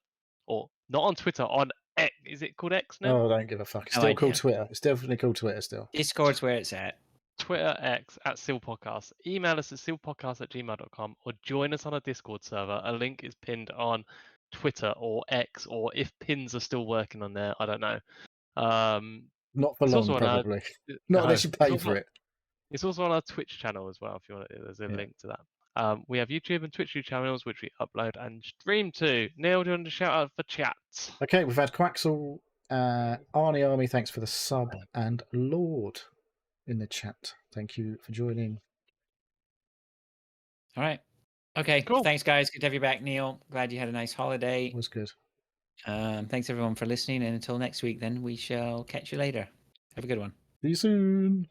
or not on Twitter, on X. Is it called X now? Oh, I don't give a fuck. It's No still called idea. Twitter. It's definitely called Twitter still. Discord's where it's at. Twitter X at Seal Podcast. Email us at sealpodcast@gmail.com or join us on a Discord server. A link is pinned on Twitter or X, or if pins are still working on there, I don't know. Not for It's long, also on our probably. no, Not unless you it's pay also, for it. it's also on our Twitch channel as well. If you want, there's a Yeah. link to that. We have YouTube and Twitch channels which we upload and stream to. Neil, do you want to shout out for chat? Okay, we've had Quaxel, Arnie Army, thanks for the sub, and Lord in the chat. Thank you for joining. All right. Okay. Cool. Thanks, guys. Good to have you back, Neil. Glad you had a nice holiday. It was good. Thanks, everyone, for listening. And until next week, then we shall catch you later. Have a good one. See you soon.